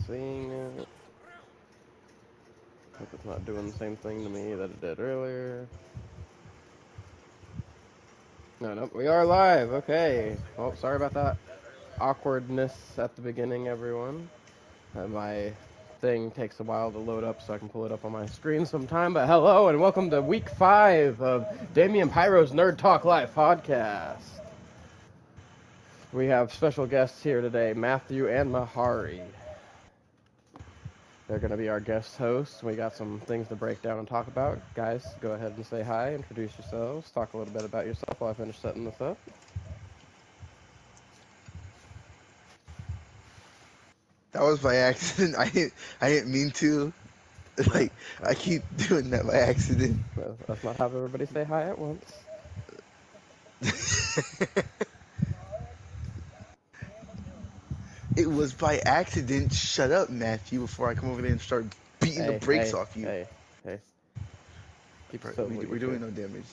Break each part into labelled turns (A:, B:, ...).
A: seeing it. Hope it's not doing the same thing to me that it did earlier. No, we are live. Okay. Well, sorry about that awkwardness at the beginning, everyone. My thing takes a while to load up so I can pull it up on my screen sometime. But hello and welcome to week 5 of Damionpyro's Nerd Talk Live podcast. We have special guests here today, Matthew and Mahari. They're going to be our guest hosts. We got some things to break down and talk about. Guys, go ahead and say hi, introduce yourselves, talk a little bit about yourself while I finish setting this up.
B: That was by accident. I didn't mean to. Like, I keep doing that by accident.
A: Well, let's not have everybody say hi at once.
B: It was by accident. Shut up, Matthew, before I come over there and start beating the brakes off you.
A: Hey. Keep it
B: Bro,
A: civil,
B: we're
A: you
B: doing
A: two.
B: no damage.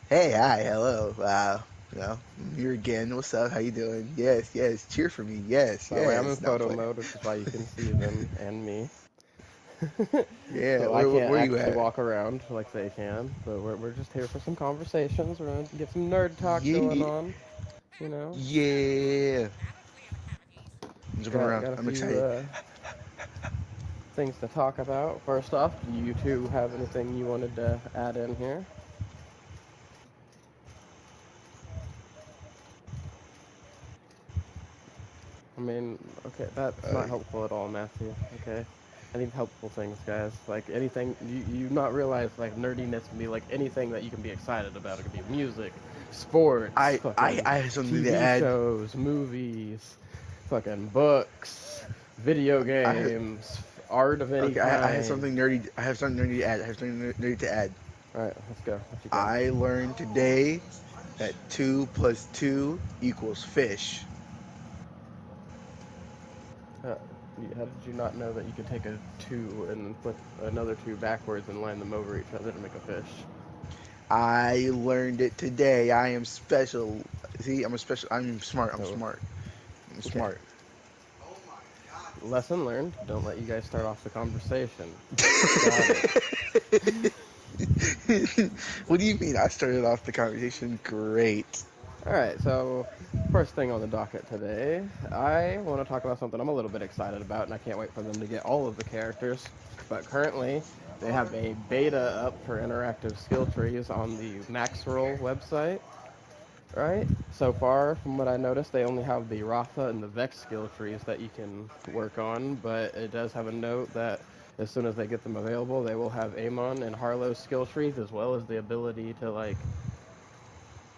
B: Hey, hi, hello. I'm here again. What's up? How you doing? Yes, cheer for me. Yes,
A: By the way, I'm in
B: Now
A: photo
B: play.
A: mode, which is why you can see them and me.
B: Yeah,
A: So I can't
B: where you
A: actually
B: at?
A: walk around like they can, but we're just here for some conversations. We're going to get some nerd talk going
B: Yeah,
A: on, you know.
B: yeah. I'm jumping around.
A: Got a
B: I'm
A: few
B: excited.
A: things to talk about. First off, do you two have anything you wanted to add in here? I mean, okay, that's
B: Uh,
A: not helpful at all, Matthew. Okay, I need helpful things, guys. Like anything you not realize like nerdiness can be like anything that you can be excited about. It could be music, sports, fucking
B: I have something to
A: TV
B: add.
A: shows, movies, fucking books, video
B: I
A: games, art of any
B: Okay, I have
A: kind.
B: something nerdy. I have something nerdy to add. I have something nerdy to add.
A: All right, let's go. What you got?
B: I learned today that 2 + 2 equals fish.
A: Uh, how did you not know that you could take a two and flip another two backwards and line them over each other to make a fish?
B: I learned it today. I am special. See, I'm a special. I'm smart. I'm
A: So,
B: smart. I'm
A: okay.
B: smart.
A: Lesson learned. Don't let you guys start off the conversation. Got it.
B: What do you mean? I started off the conversation great.
A: Alright, so first thing on the docket today, I want to talk about something I'm a little bit excited about, and I can't wait for them to get all of the characters. But currently, they have a beta up for interactive skill trees on the Maxroll website. Right? So far, from what I noticed, they only have the Rafa and the Vex skill trees that you can work on, but it does have a note that as soon as they get them available, they will have Amon and Harlow's skill trees, as well as the ability to, like,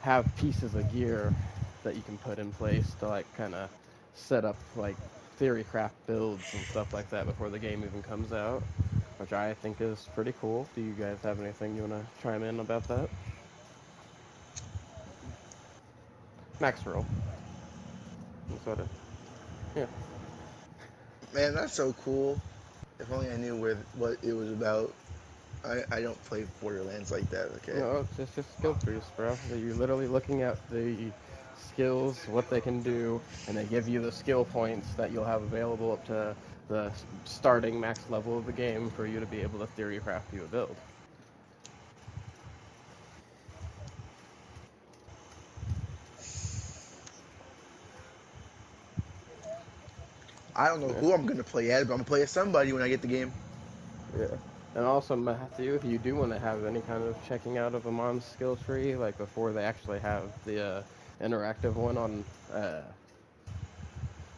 A: have pieces of gear that you can put in place to, like, kind of set up, like, theory craft builds and stuff like that before the game even comes out, which I think is pretty cool. Do you guys have anything you want to chime in about that? Max roll. Sort of. Yeah.
B: Man, that's so cool. If only I knew what it was about. I don't play Borderlands like that. Okay.
A: No, it's just skill trees, bro. You're literally looking at the skills, what they can do, and they give you the skill points that you'll have available up to the starting max level of the game for you to be able to theory craft you a build.
B: I don't know
A: Yeah,
B: who I'm gonna play as, but I'm gonna play as somebody when I get the game.
A: yeah. And also, Matthew, if you do want to have any kind of checking out of a mom's skill tree, like before they actually have the interactive one on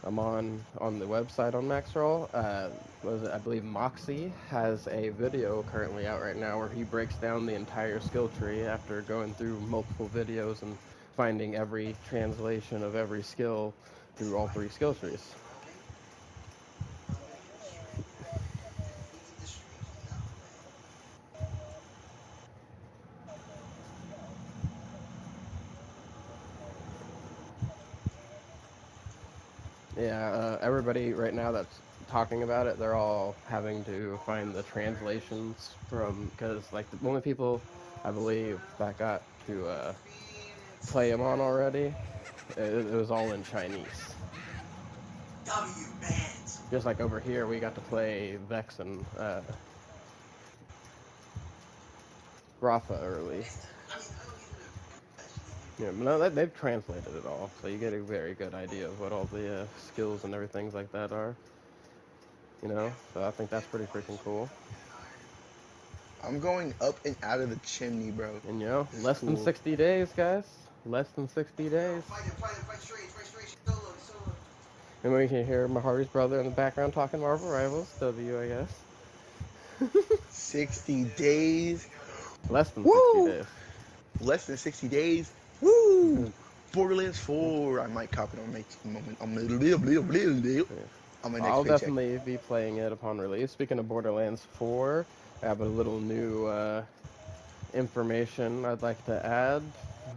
A: I'm on the website on Maxroll. Was it, I believe Moxie has a video currently out right now where he breaks down the entire skill tree after going through multiple videos and finding every translation of every skill through all 3 skill trees. Yeah, everybody right now that's talking about it, they're all having to find the translations from, because like the only people I believe that got to play them on already it was all in Chinese. Just like over here, we got to play Vex and Rafa early. Yeah, no, they've translated it all, so you get a very good idea of what all the skills and everything like that are. You know, so I think that's pretty freaking cool.
B: I'm going up and out of the chimney, bro.
A: And you know,
B: This is
A: less than
B: cool.
A: 60 days, guys. Less than 60 days. And we can hear Mahari's brother in the background talking Marvel Rivals. W, I guess.
B: 60 days.
A: Less than 60
B: Woo!
A: days.
B: Less than 60 days. Woo! Borderlands 4. I might cop it on my next
A: I'll
B: paycheck.
A: definitely be playing it upon release. Speaking of Borderlands 4, I have a little new information I'd like to add.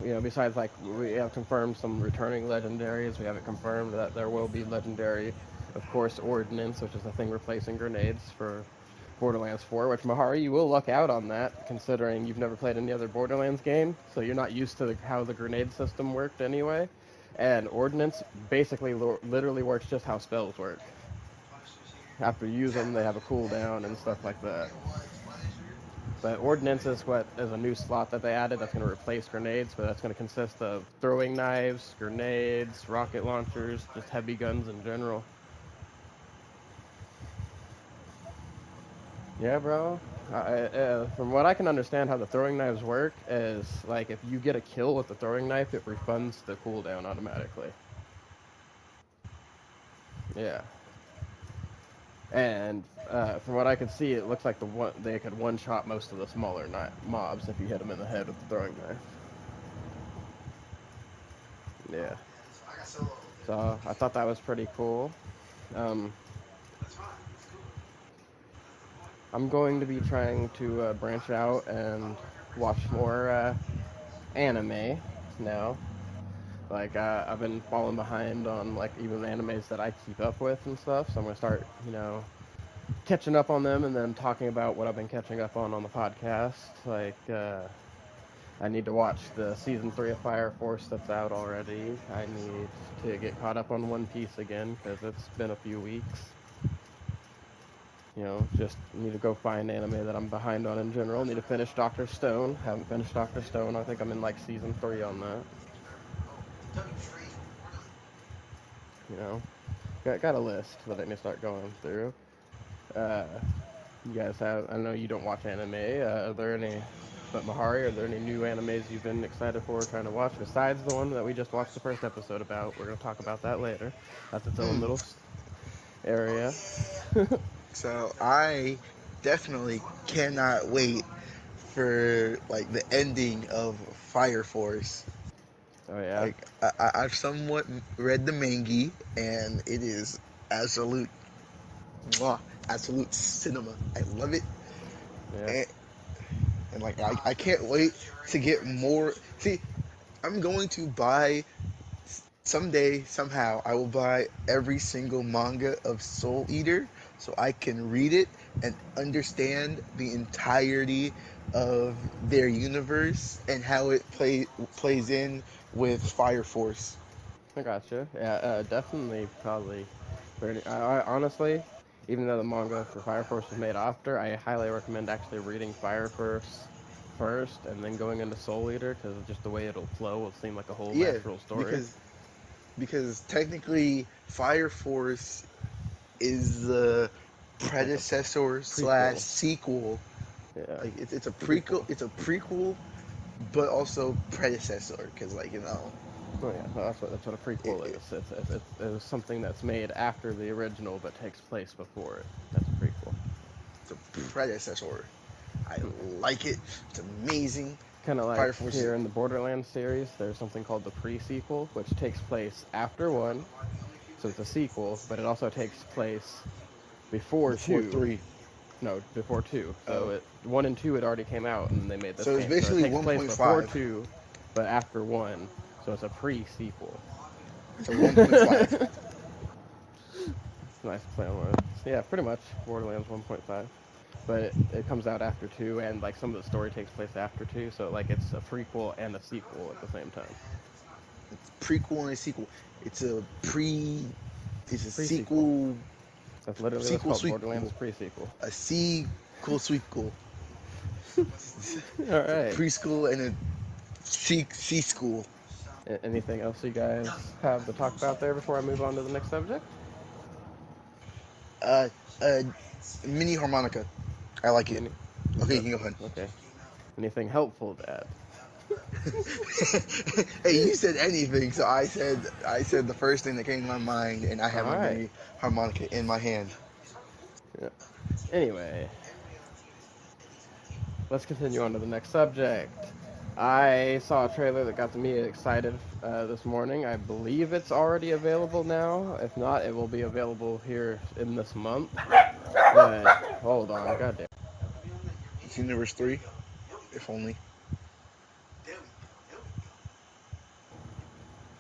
A: You know, besides like we have confirmed some returning legendaries, we haven't confirmed that there will be legendary, of course, ordnance, which is the thing replacing grenades for Borderlands 4. Which Mahari, you will luck out on that, considering you've never played any other Borderlands game, so you're not used to how the grenade system worked anyway. And ordnance basically literally works just how spells work. After you use them, they have a cooldown and stuff like that. But ordnance is what is a new slot that they added that's going to replace grenades, but that's going to consist of throwing knives, grenades, rocket launchers, just heavy guns in general. Yeah, bro. From what I can understand, how the throwing knives work is like if you get a kill with the throwing knife, it refunds the cooldown automatically. Yeah. And from what I could see, it looks like they could one-shot most of the smaller mobs if you hit them in the head with the throwing knife. Yeah. So I thought that was pretty cool. I'm going to be trying to branch out and watch more anime now. Like I've been falling behind on like even the animes that I keep up with and stuff. So I'm gonna start, you know, catching up on them and then talking about what I've been catching up on the podcast. Like I need to watch the season 3 of Fire Force that's out already. I need to get caught up on One Piece again because it's been a few weeks. You know, just need to go find anime that I'm behind on in general. Need to finish Dr. Stone. Haven't finished Dr. Stone. I think I'm in like season 3 on that. You know, got a list that I need to start going through. You guys have, I know you don't watch anime. Are there any, but Mahari, are there any new animes you've been excited for trying to watch besides the one that we just watched the first episode about? We're going to talk about that later. That's its own little area.
B: So I definitely cannot wait for like the ending of Fire Force.
A: Oh, yeah.
B: Like I've somewhat read the manga, and it is absolute, absolute cinema. I love it,
A: Yeah.
B: and like I can't wait to get more. See, I'm going to buy someday, somehow. I will buy every single manga of Soul Eater so I can read it and understand the entirety of their universe and how it plays in with Fire Force.
A: I gotcha. Yeah, definitely, probably. I honestly, even though the manga for Fire Force was made after, I highly recommend actually reading Fire Force first and then going into Soul Eater because just the way it'll flow will seem like a whole
B: Yeah,
A: natural story.
B: because technically Fire Force is the
A: Like a
B: predecessor slash
A: prequel.
B: sequel.
A: Yeah.
B: Like it's a prequel. It's a prequel, but also predecessor. Because like
A: Oh yeah, that's what a prequel
B: it,
A: is. It's something that's made after the original but takes place before it. That's a prequel.
B: it's a predecessor. I like it. It's amazing.
A: Kind of like
B: Fire Force.
A: here in the Borderlands series, there's something called the pre-sequel, which takes place after 1, so it's a sequel, but it also takes place before
B: Before
A: 2.
B: 3.
A: No, before 2. So
B: Oh,
A: 1 and 2 had already came out, and they made this
B: so it's
A: game. So it
B: basically
A: takes place before
B: 1.5.
A: 2, but after 1, so it's a pre-sequel.
B: So 1.5.
A: Nice to play on words. Yeah, pretty much Borderlands 1.5. But it comes out after 2, and like some of the story takes place after 2, so like it's a prequel and a sequel at the same time.
B: It's prequel and a sequel. It's a pre. It's a
A: Pre-sequel.
B: sequel.
A: That's literally what's
B: Sequel,
A: called Borderlands
B: sequel.
A: pre-sequel.
B: A sequel, sequel.
A: All
B: It's a
A: right.
B: preschool and a C school.
A: Anything else you guys have to talk about there before I move on to the next subject?
B: Uh, uh, mini harmonica. I like it.
A: Mini.
B: Okay, you
A: Okay.
B: can go ahead.
A: Okay. Anything helpful to add?
B: Hey, you said anything, so I said the first thing that came to my mind, and I
A: All
B: have my
A: right.
B: mini harmonica in my hand.
A: Yeah. Anyway, let's continue on to the next subject. I saw a trailer that got me excited this morning. I believe it's already available now. If not, it will be available here in this month. But hold on, goddamn.
B: It's Universe 3, if only.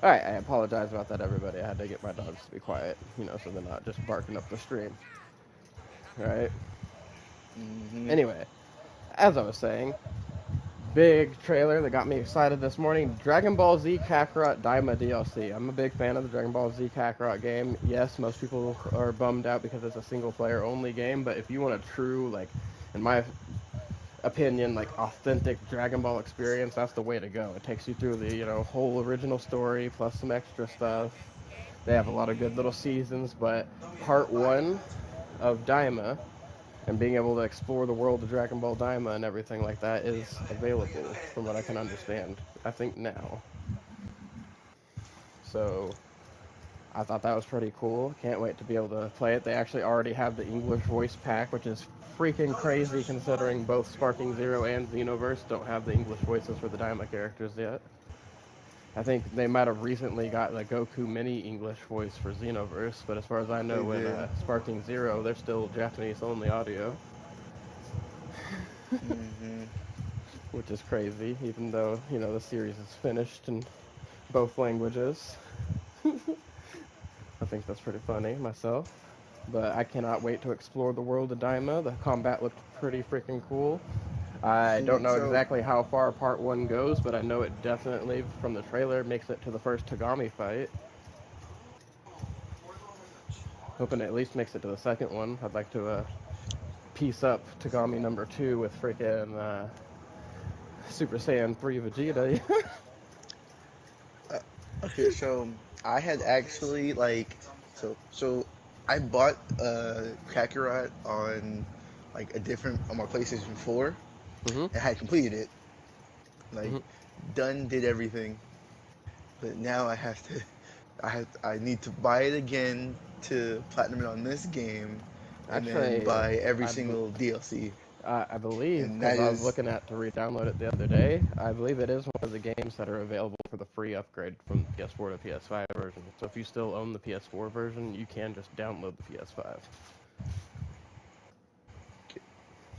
A: All right, I apologize about that, everybody. I had to get my dogs to be quiet, so they're not just barking up the stream. All right.
B: Hmm.
A: Anyway, as I was saying, big trailer that got me excited this morning. Dragon Ball Z Kakarot Daima DLC. I'm a big fan of the Dragon Ball Z Kakarot game. Yes, most people are bummed out because it's a single player only game, but if you want a true, like, in my opinion, like authentic Dragon Ball experience, that's the way to go. It takes you through the, whole original story plus some extra stuff. They have a lot of good little seasons, but part one of Daima and being able to explore the world of Dragon Ball Daima and everything like that is available, from what I can understand. I think now. So I thought that was pretty cool. Can't wait to be able to play it. They actually already have the English voice pack, which is freaking crazy considering both Sparking Zero and Xenoverse don't have the English voices for the Daima characters yet. I think they might have recently got the Goku Mini English voice for Xenoverse, but as far as I
B: They
A: know, in
B: did.
A: Sparking Zero, they're still Japanese only audio.
B: Hmm.
A: Which is crazy, even though, the series is finished in both languages. I think that's pretty funny myself. But I cannot wait to explore the world of Daima. The combat looked pretty freaking cool. I don't
B: See,
A: know
B: so
A: exactly how far part one goes, but I know it definitely, from the trailer, makes it to the first Tagami fight. Hoping it at least makes it to the second one. I'd like to piece up Tagami number 2 with freaking Super Saiyan 3 Vegeta.
B: uh, okay, so I had actually so I bought Kakarot on like a different on my PlayStation 4
A: Mhm.
B: and had completed it. Like
A: Mhm.
B: done did everything. But now I need to buy it again to platinum it on this game and then
A: Actually,
B: buy every
A: I, be-
B: single DLC.
A: I believe,
B: And
A: because
B: that
A: I was
B: is
A: looking at to re-download it the other day, I believe it is one of the games that are available for the free upgrade from PS4 to PS5 version. So if you still own the PS4 version, you can just download the PS5.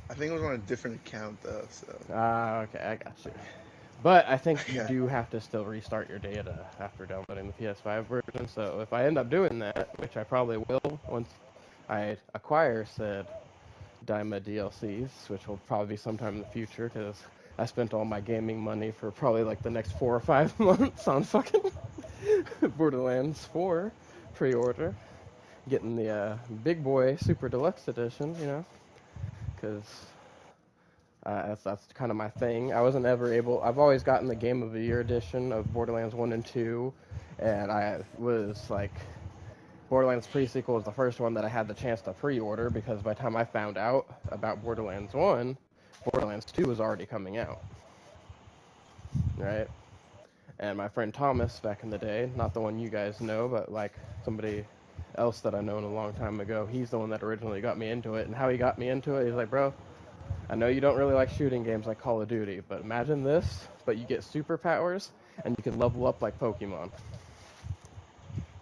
B: I think it was on a different account though, so
A: Ah, okay, I got you. But I think you
B: yeah.
A: do have to still restart your data after downloading the PS5 version. So if I end up doing that, which I probably will once I acquire said Daima DLCs, which will probably be sometime in the future, because I spent all my gaming money for probably like the next 4 or 5 months on fucking Borderlands 4 pre-order, getting the big boy Super Deluxe Edition, because that's kind of my thing. I wasn't ever able. I've always gotten the Game of the Year edition of Borderlands 1 and 2, and I was like, Borderlands pre-sequel was the first one that I had the chance to pre-order because by the time I found out about Borderlands 1, Borderlands 2 was already coming out, right? And my friend Thomas back in the day, not the one you guys know, but like somebody else that I known a long time ago, he's the one that originally got me into it. And how he got me into it, he's like, bro, I know you don't really like shooting games like Call of Duty, but imagine this, but you get superpowers and you can level up like Pokemon.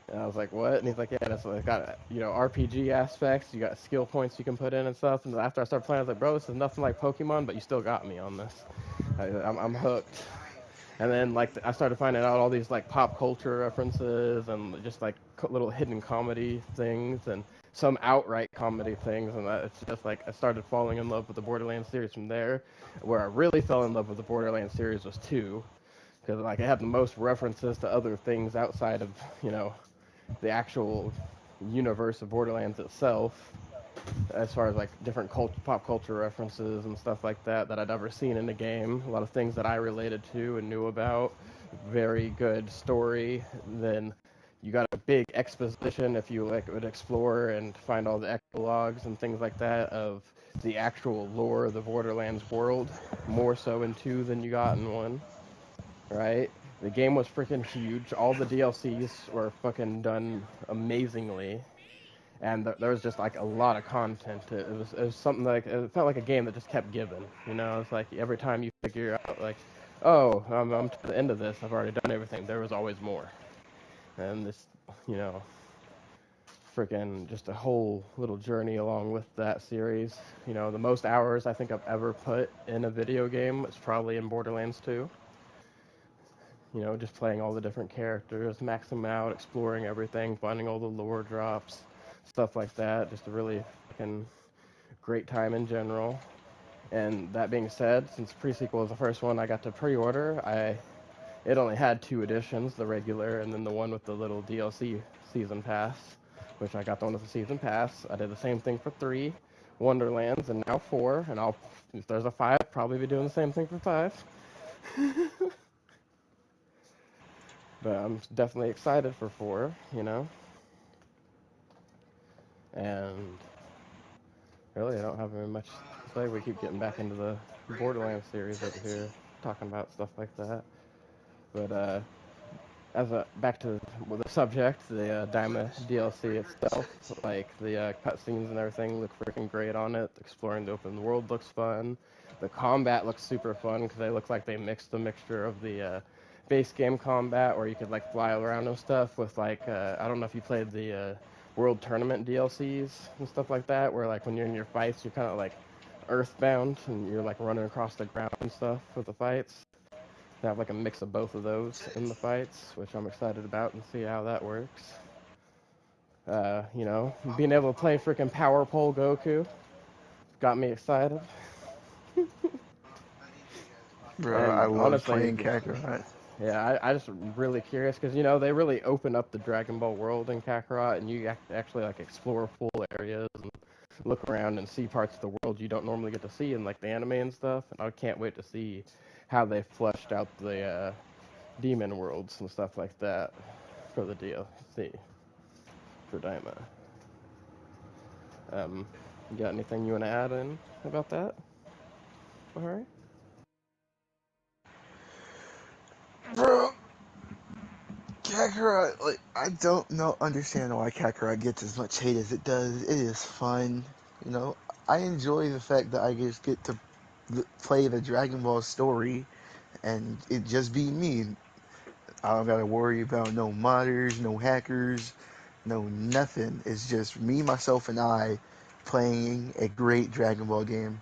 A: And I was like, what? And he's like, yeah, that's what it's got, RPG aspects. You got skill points you can put in and stuff. And after I started playing, I was like, bro, this is nothing like Pokemon, but you still got me on this. I'm hooked. And then like I started finding out all these like pop culture references and just like little hidden comedy things and some outright comedy things. And it's just like I started falling in love with the Borderlands series from there. Where I really fell in love with the Borderlands series was 2, because like it had the most references to other things outside of the actual universe of Borderlands itself, as far as like different pop culture references and stuff like that I'd ever seen in the game. A lot of things that I related to and knew about. Very good story. Then you got a big exposition if you like would explore and find all the epilogues and things like that of the actual lore of the Borderlands world, more so in 2 than you got in 1, right? The game was freaking huge. All the DLCs were fucking done amazingly, and there was just like a lot of content. It was something like it felt like a game that just kept giving. It's like every time you figure out like, oh, I'm to the end of this. I've already done everything. There was always more, and this, you know, freaking just a whole little journey along with that series. The most hours I think I've ever put in a video game was probably in Borderlands 2. Just playing all the different characters, maxing them out, exploring everything, finding all the lore drops, stuff like that. Just a really fucking great time in general. And that being said, since pre-sequel was the first one I got to pre-order, it only had 2 editions, the regular and then the one with the little DLC season pass, which I got the one with the season pass. I did the same thing for 3 Wonderlands, and now 4, and if there's a 5, probably be doing the same thing for 5. But I'm definitely excited for 4, and really I don't have very much to say. We keep getting back into the Borderlands series over here, talking about stuff like that. But back to the subject, the Daima DLC itself, like the cutscenes and everything look freaking great on it. Exploring the open world looks fun. The combat looks super fun because they look like they mixed the mixture of the base game combat, where you could like fly around and stuff, with like I don't know if you played the World Tournament DLCs and stuff like that, where like when you're in your fights, you're kind of like earthbound and you're like running across the ground and stuff with the fights. They have like a mix of both of those in the fights, which I'm excited about and see how that works. Being able to play freaking Power Pole Goku got me excited.
B: Bro, I
A: And
B: love
A: honestly,
B: playing Kakarot.
A: yeah, I just really curious because they really open up the Dragon Ball world in Kakarot, and you actually like explore full areas and look around and see parts of the world you don't normally get to see in like the anime and stuff. And I can't wait to see how they fleshed out the demon worlds and stuff like that for the DLC for Daima. You got anything you want to add in about that, Mahari?
B: Bro, Kakarot, like, I don't know, understand why Kakarot gets as much hate as it does. It is fun, you know. I enjoy the fact that I just get to play the Dragon Ball story and it just be me. I don't gotta worry about no modders, no hackers, no nothing. It's just me, myself, and I playing a great Dragon Ball game.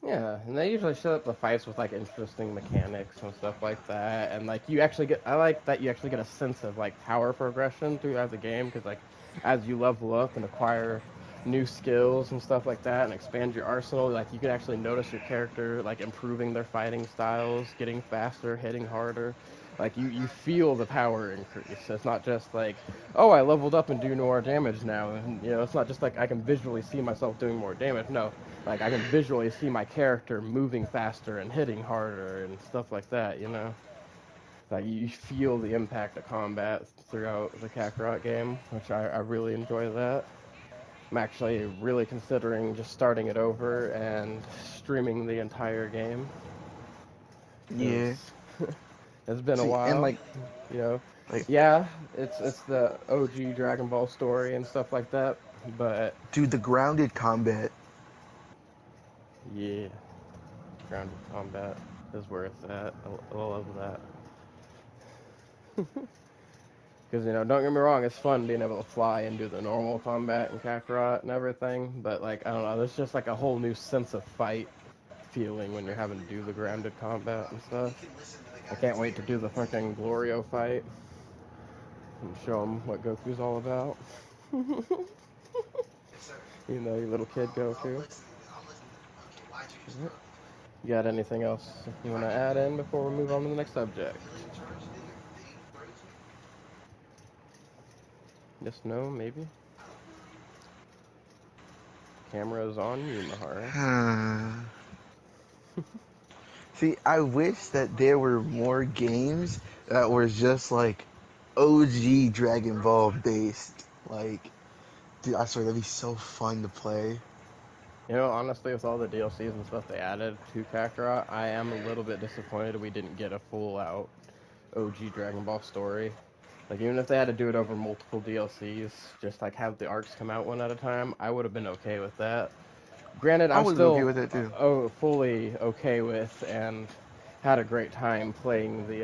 A: Yeah, and they usually set up the fights with like interesting mechanics and stuff like that, and like you actually get, I like that you actually get a sense of like power progression throughout the game, because like as you level up and acquire new skills and stuff like that and expand your arsenal, like you can actually notice your character like improving their fighting styles, getting faster, hitting harder. Like you feel the power increase. It's not just like, oh, I leveled up and do more damage now, and it's not just like I can visually see myself doing more damage. No, like I can visually see my character moving faster and hitting harder and stuff like that. Like you feel the impact of combat throughout the Kakarot game, which I really enjoy that. I'm actually really considering just starting it over and streaming the entire game,
B: Yeah.
A: because it's been a
B: See, and
A: while,
B: like,
A: you know.
B: like,
A: Yeah, it's the OG Dragon Ball story and stuff like that, but
B: dude, the grounded combat.
A: yeah, grounded combat is where it's at. I love that. Because, don't get me wrong, it's fun being able to fly and do the normal combat and Kakarot and everything, but, like, I don't know, there's just, like, a whole new sense of fight feeling when you're having to do the grounded combat and stuff. I can't wait to do the fucking Glorio fight and show them what Goku's all about. You little kid Goku. You got anything else you want to add in before we move on to the next subject? Yes, no, maybe? Camera's on you, Mahari.
B: See, I wish that there were more games that were just like OG Dragon Ball based. Like, dude, I swear that'd be so fun to play.
A: You know, honestly, with all the DLCs and stuff they added to Kakarot, I am a little bit disappointed we didn't get a full-out OG Dragon Ball story. Like, even if they had to do it over multiple DLCs, just like have the arcs come out one at a time, I would have been okay with that. Granted,
B: I
A: I'm
B: was okay
A: still
B: with it too.
A: fully okay with and had a great time playing the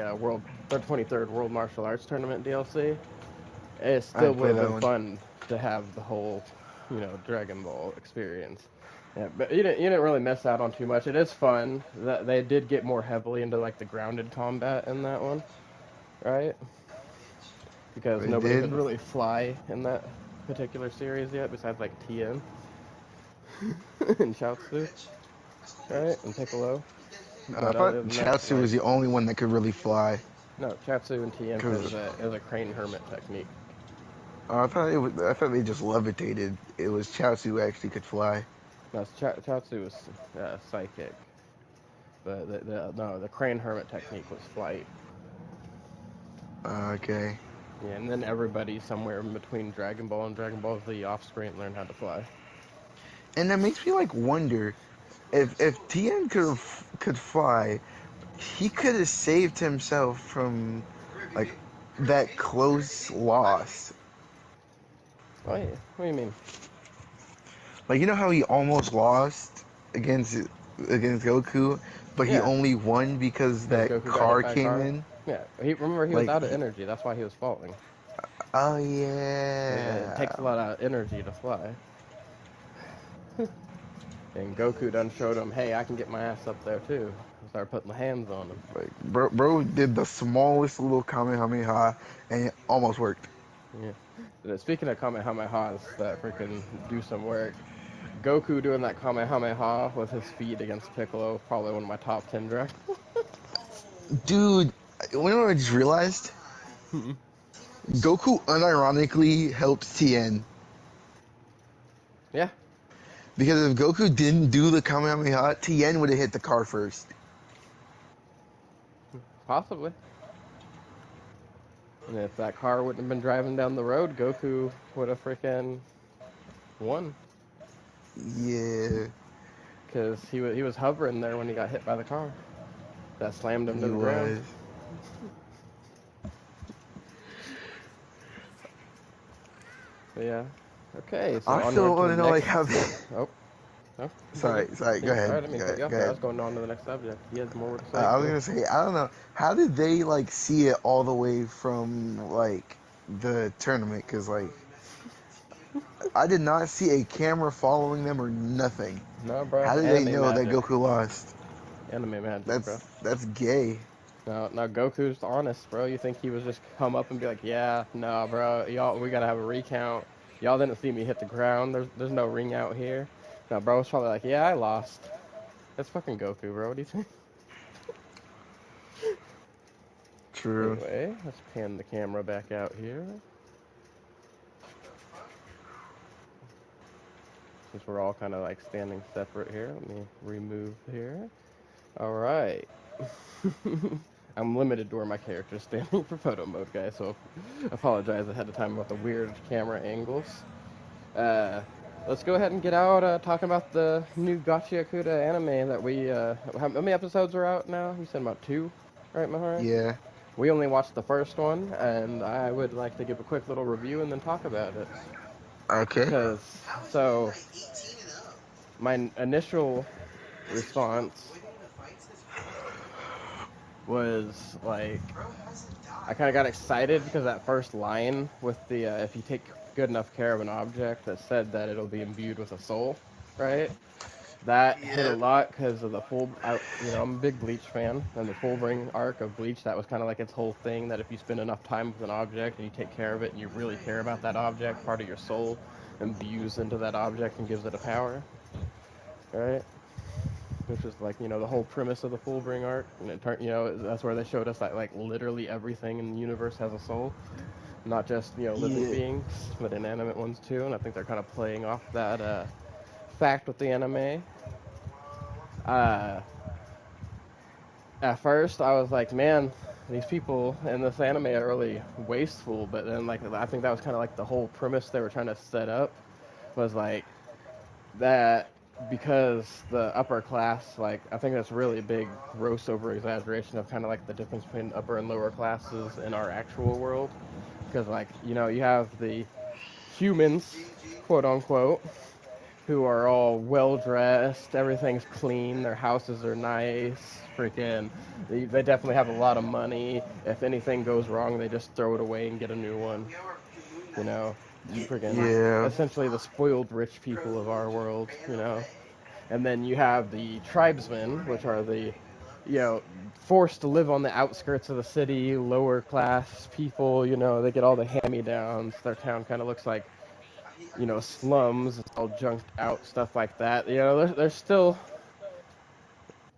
A: 23rd World Martial Arts Tournament DLC. It
B: I
A: still
B: didn't
A: would
B: play
A: have
B: that
A: been
B: one.
A: fun to have the whole, Dragon Ball experience. Yeah, but you didn't really miss out on too much. It is fun. That they did get more heavily into like the grounded combat in that one, right? Because
B: They
A: nobody could
B: did.
A: really fly in that particular series yet, besides like Tien and Chaozu, right? And Piccolo.
B: I
A: But
B: thought
A: other than that,
B: Chaozu
A: like
B: was the only one that could really fly.
A: no, Chaozu and Tien
B: Cause
A: is a crane hermit technique.
B: I thought it was. I thought they just levitated. It was Chaozu who actually could fly.
A: No, Chaozu was psychic, but the crane hermit technique was flight.
B: Okay.
A: Yeah, and then everybody somewhere in between Dragon Ball and Dragon Ball Z off screen learned how to fly.
B: And that makes me like wonder if Tien could fly, he could have saved himself from like that close loss.
A: What do you mean?
B: Like you know how he almost lost against against Goku, but he
A: Yeah,
B: only won because
A: because
B: that
A: Goku got hit
B: car
A: by a
B: came
A: car.
B: in.
A: Yeah, he was
B: Like,
A: out of energy. That's why he was falling.
B: oh
A: It
B: yeah,
A: takes a lot of energy to fly. And Goku done showed him, hey, I can get my ass up there too. Start putting the hands on him.
B: like bro did the smallest little Kamehameha and it almost worked.
A: Yeah. Speaking of Kamehamehas that freaking do some work, Goku doing that Kamehameha with his feet against Piccolo, probably one of my top 10 drafts.
B: Dude, you know what I just realized? Goku unironically helped Tien.
A: Yeah,
B: Because if Goku didn't do the Kamehameha, Tien would have hit the car first.
A: possibly. And if that car wouldn't have been driving down the road, Goku would have freaking won.
B: Yeah,
A: Because he was hovering there when he got hit by the car. That slammed him to
B: he
A: the ground.
B: was.
A: But yeah. Okay, so
B: I still
A: onward to
B: want
A: the
B: to know like
A: next.
B: how they.
A: Oh, no.
B: Sorry, sorry. Go
A: Yeah, sorry, I
B: ahead.
A: didn't mean
B: Go
A: to cut
B: ahead.
A: you off
B: Go
A: there. I
B: ahead.
A: was going on to the next subject. He has more to say
B: I was
A: too.
B: gonna say I don't know how did they like see it all the way from like the tournament because like I did not see a camera following them or nothing.
A: No, bro,
B: How did they
A: anime
B: know that
A: magic.
B: Goku lost?
A: Anime magic, bro.
B: That's gay.
A: Now Goku's honest, bro. You think he was just come up and be like, yeah, no, bro, y'all, we gotta have a recount. Y'all didn't see me hit the ground. There's no ring out here. No, bro was probably like, yeah, I lost. That's fucking Goku, bro. What do you think?
B: True.
A: Anyway, let's pan the camera back out here. Since we're all kind of like standing separate here, let me remove here. All right. I'm limited to where my character's standing for photo mode, guys, so apologize ahead of time about the weird camera angles. Let's go ahead and get out talking about the new Gachi Akuda anime that we, how many episodes are out now? You said about 2, right, Mahara?
B: Yeah.
A: We only watched the first one, and I would like to give a quick little review and then talk about it.
B: Okay.
A: Because, so, my initial response was like, I kind of got excited because that first line with the if you take good enough care of an object that said that it'll be imbued with a soul, right? That hit a
B: Yeah.
A: lot because of the I'm a big Bleach fan, and the full bring arc of Bleach, that was kind of like its whole thing, that if you spend enough time with an object and you take care of it and you really care about that object, part of your soul imbues into that object and gives it a power, right? which is like, the whole premise of the Fullbring arc. And it turned, that's where they showed us that like literally everything in the universe has a soul, not just living
B: Yeah.
A: beings, but inanimate ones too. And I think they're kind of playing off that fact with the anime. Uh, at first, I was like, man, these people in this anime are really wasteful. But then, like, I think that was kind of like the whole premise they were trying to set up was like that because the upper class, like, I think that's really a big gross over exaggeration of kind of like the difference between upper and lower classes in our actual world. Because, like, you have the humans, quote unquote, who are all well dressed, everything's clean, their houses are nice, freaking, they definitely have a lot of money. If anything goes wrong, they just throw it away and get a new one. You know, freaking,
B: Yeah.
A: essentially the spoiled rich people of our world. And then you have the tribesmen, which are the, forced to live on the outskirts of the city, lower class people. They get all the hand-me-downs. Their town kind of looks like slums. It's all junked out, stuff like that. They're still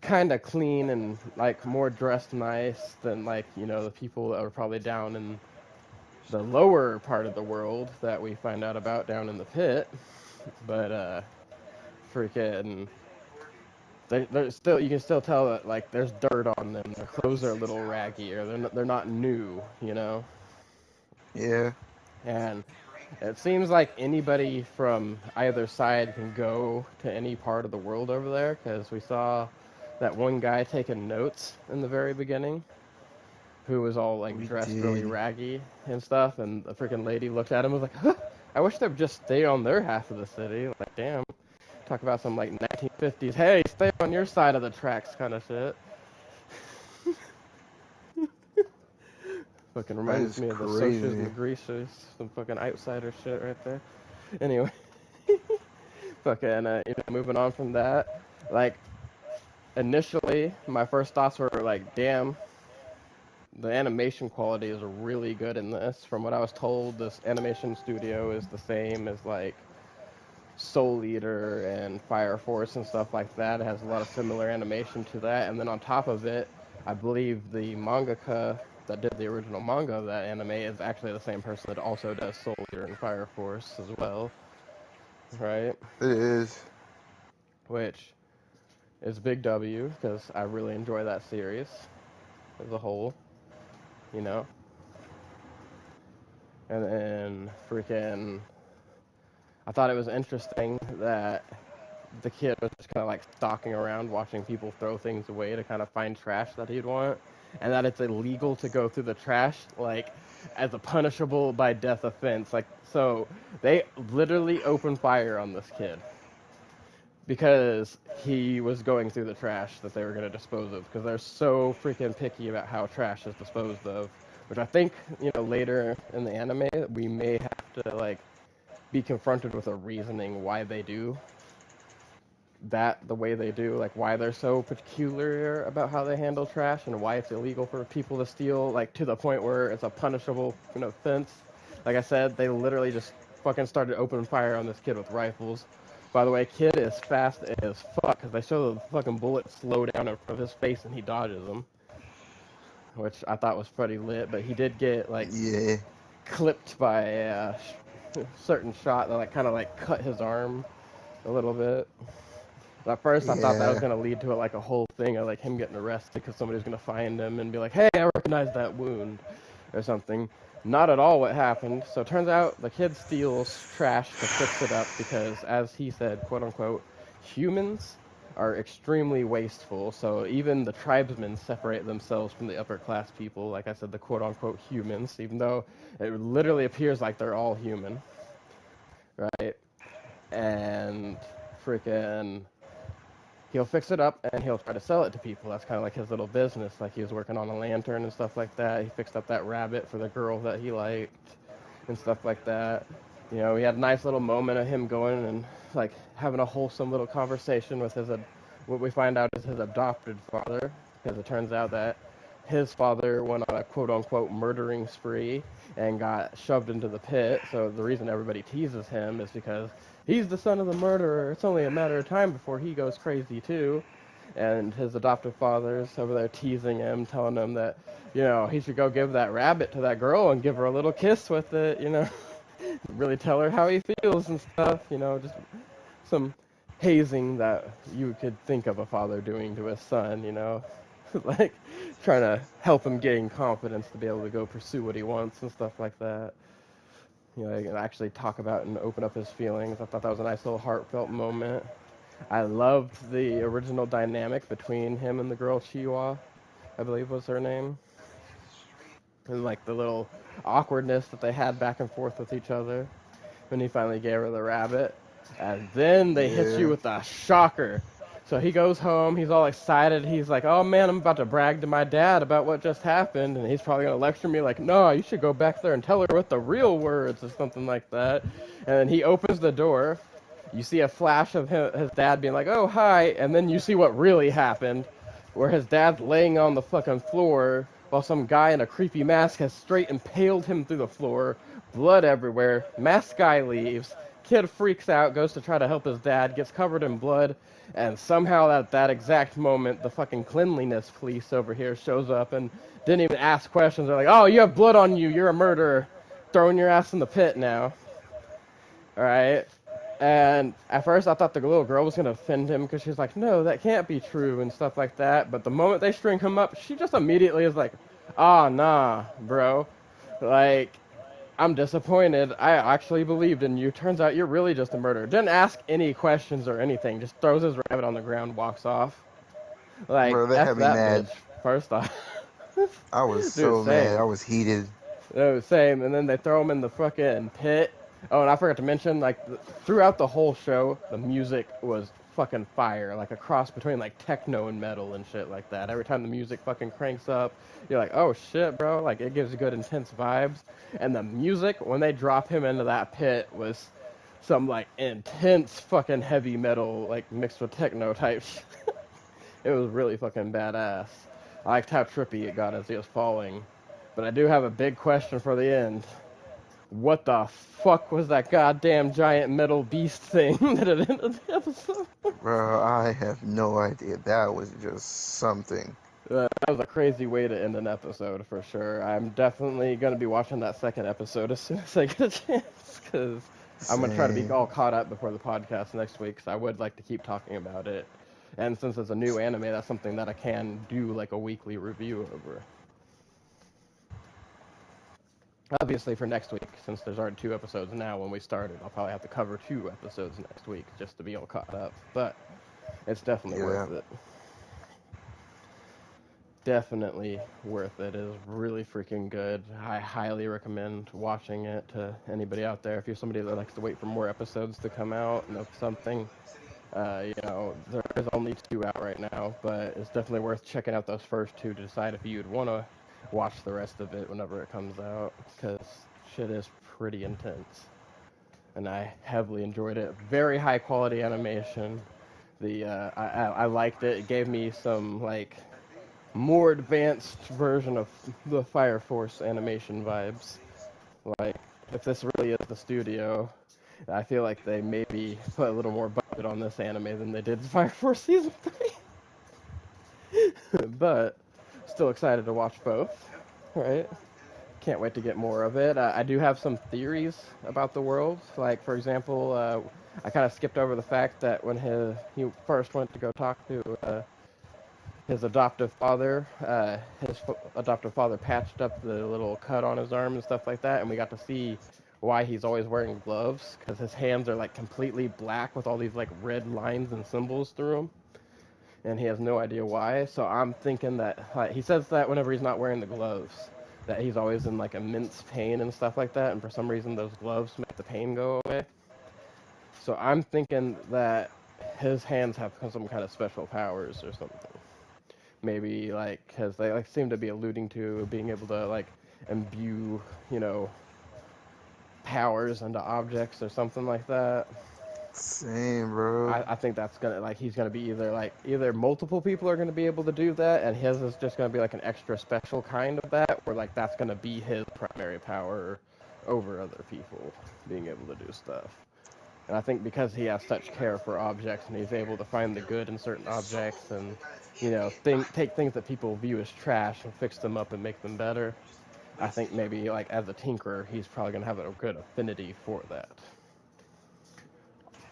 A: kind of clean and like more dressed nice than like the people that are probably down in the lower part of the world that we find out about down in the pit. But freaking, they're still, you can still tell that like there's dirt on them. Their clothes are a little raggy, or they're not new.
B: Yeah.
A: And it seems like anybody from either side can go to any part of the world over there, because we saw that one guy taking notes in the very beginning, who was all like
B: We
A: dressed really
B: did.
A: raggy and stuff, and the freaking lady looked at him and was like, huh, I wish they would just stay on their half of the city. Like, damn. Talk about some like 1950s, hey, stay on your side of the tracks kind of shit. Fucking
B: That
A: reminds
B: is
A: me of the socias
B: crazy.
A: and Greasers, some fucking outsider shit right there. Anyway. Fucking, moving on from that, like, initially, my first thoughts were like, damn, the animation quality is really good in this. From what I was told, this animation studio is the same as, like, Soul Eater and Fire Force and stuff like that. It has a lot of similar animation to that. And then on top of it, I believe the mangaka that did the original manga of that anime is actually the same person that also does Soul Eater and Fire Force as well, right?
B: It is.
A: Which is Big W, because I really enjoy that series as a whole, you know? And then freaking, I thought it was interesting that the kid was just kind of like stalking around watching people throw things away to kind of find trash that he'd want, and that it's illegal to go through the trash, like, as a punishable by death offense. Like, so they literally opened fire on this kid because he was going through the trash that they were going to dispose of, because they're so freaking picky about how trash is disposed of, which I think, later in the anime we may have to like be confronted with a reasoning why they do that the way they do, like why they're so peculiar about how they handle trash and why it's illegal for people to steal, like to the point where it's a punishable offense. Like I said, they literally just fucking started opening fire on this kid with rifles. By the way, kid is fast as fuck, because they show the fucking bullets slow down in front of his face and he dodges them, which I thought was pretty lit. But he did get like
B: Yeah.
A: clipped by a certain shot that like kind of like cut his arm a little bit. At first, I thought that was
B: Yeah.
A: going to lead to like a whole thing of like him getting arrested because somebody's going to find him and be like, "Hey, I recognize that wound," or something. Not at all what happened. So it turns out the kid steals trash to fix it up because, as he said, quote unquote, humans are extremely wasteful. So even the tribesmen separate themselves from the upper class people. Like I said, the quote unquote humans, even though it literally appears like they're all human, right? And freaking he'll fix it up and he'll try to sell it to people. That's kind of like his little business. Like he was working on a lantern and stuff like that. He fixed up that rabbit for the girl that he liked and stuff like that. We had a nice little moment of him going and like having a wholesome little conversation with what we find out is his adopted father, because it turns out that his father went on a quote unquote murdering spree and got shoved into the pit. So the reason everybody teases him is because he's the son of the murderer. It's only a matter of time before he goes crazy too. and his adoptive father's over there teasing him, telling him that, you know, he should go give that rabbit to that girl and give her a little kiss with it, you know, really tell her how he feels and stuff, you know, just some hazing that you could think of a father doing to his son, you know, like trying to help him gain confidence to be able to go pursue what he wants and stuff like that. You know, and actually talk about and open up his feelings. I thought that was a nice little heartfelt moment. I loved the original dynamic between him and the girl Chihuahua, I believe was her name. And like the little awkwardness that they had back and forth with each other when he finally gave her the rabbit. And then they hit you
B: Yeah.
A: with a shocker. So he goes home, he's all excited, he's like, oh man, I'm about to brag to my dad about what just happened, and he's probably going to lecture me like, no, you should go back there and tell her with the real words, or something like that. And then he opens the door, you see a flash of his dad being like, oh, hi, and then you see what really happened, where his dad's laying on the fucking floor, while some guy in a creepy mask has straight impaled him through the floor, blood everywhere, masked guy leaves, kid freaks out, goes to try to help his dad, gets covered in blood, and somehow at that exact moment, the fucking cleanliness police over here shows up and didn't even ask questions. They're like, oh, you have blood on you, you're a murderer, throwing your ass in the pit now. Alright? And at first I thought the little girl was going to offend him because she's like, no, that can't be true and stuff like that. But the moment they string him up, she just immediately is like, ah, nah, bro. Like, I'm disappointed. I actually believed in you. Turns out you're really just a murderer. Didn't ask any questions or anything. Just throws his rabbit on the ground, walks off. Like,
B: Bro, that
A: F
B: had me
A: that
B: mad.
A: bitch, first off.
B: I was
A: Dude,
B: so mad. I
A: same.
B: was heated.
A: No, same. And then they throw him in the fucking pit. Oh, and I forgot to mention, like, throughout the whole show, the music was fucking fire. Like, a cross between, like, techno and metal and shit like that. Every time the music fucking cranks up, you're like, oh, shit, bro. Like, it gives you good, intense vibes. And the music, when they drop him into that pit, was some, like, intense fucking heavy metal, like, mixed with techno type shit. It was really fucking badass. I liked how trippy it got as he was falling. But I do have a big question for the end. What the fuck was that goddamn giant metal beast thing that it ended the episode?
B: Bro, I have no idea. That was just something.
A: That was a crazy way to end an episode for sure. I'm definitely going to be watching that second episode as soon as I get a chance because I'm going to try to be
B: Same.
A: all caught up before the podcast next week because I would like to keep talking about it. And since it's a new anime, that's something that I can do like a weekly review over. Obviously for next week, since there's already 2 episodes now when we started, I'll probably have to cover 2 episodes next week just to be all caught up. But it's definitely
B: Yeah.
A: worth it. Definitely worth it. It is really freaking good. I highly recommend watching it to anybody out there. If you're somebody that likes to wait for more episodes to come out and of something, you know, there is only 2 out right now, but it's definitely worth checking out those first 2 to decide if you'd want to watch the rest of it whenever it comes out, because shit is pretty intense. And I heavily enjoyed it. Very high quality animation. I liked it. It gave me some like more advanced version of the Fire Force animation vibes. Like, if this really is the studio, I feel like they maybe put a little more budget on this anime than they did Fire Force Season 3. But, still excited to watch both, right? Can't wait to get more of it. I do have some theories about the world. Like, for example, I kind of skipped over the fact that when he first went to go talk to his adoptive father. Adoptive father patched up the little cut on his arm and stuff like that, and we got to see why he's always wearing gloves, because his hands are like completely black with all these like red lines and symbols through them, and he has no idea why. So I'm thinking that he says that whenever he's not wearing the gloves, that he's always in like immense pain and stuff like that, and for some reason those gloves make the pain go away. So I'm thinking that his hands have some kind of special powers or something. Maybe like because they like seem to be alluding to being able to like imbue, you know, powers into objects or something like that.
B: Same, bro.
A: I think that's gonna like he's gonna be either multiple people are gonna be able to do that, and his is just gonna be like an extra special kind of that, where like that's gonna be his primary power over other people being able to do stuff. And I think because he has such care for objects and he's able to find the good in certain objects and, take things that people view as trash and fix them up and make them better, I think maybe, like, as a tinkerer, he's probably going to have a good affinity for that.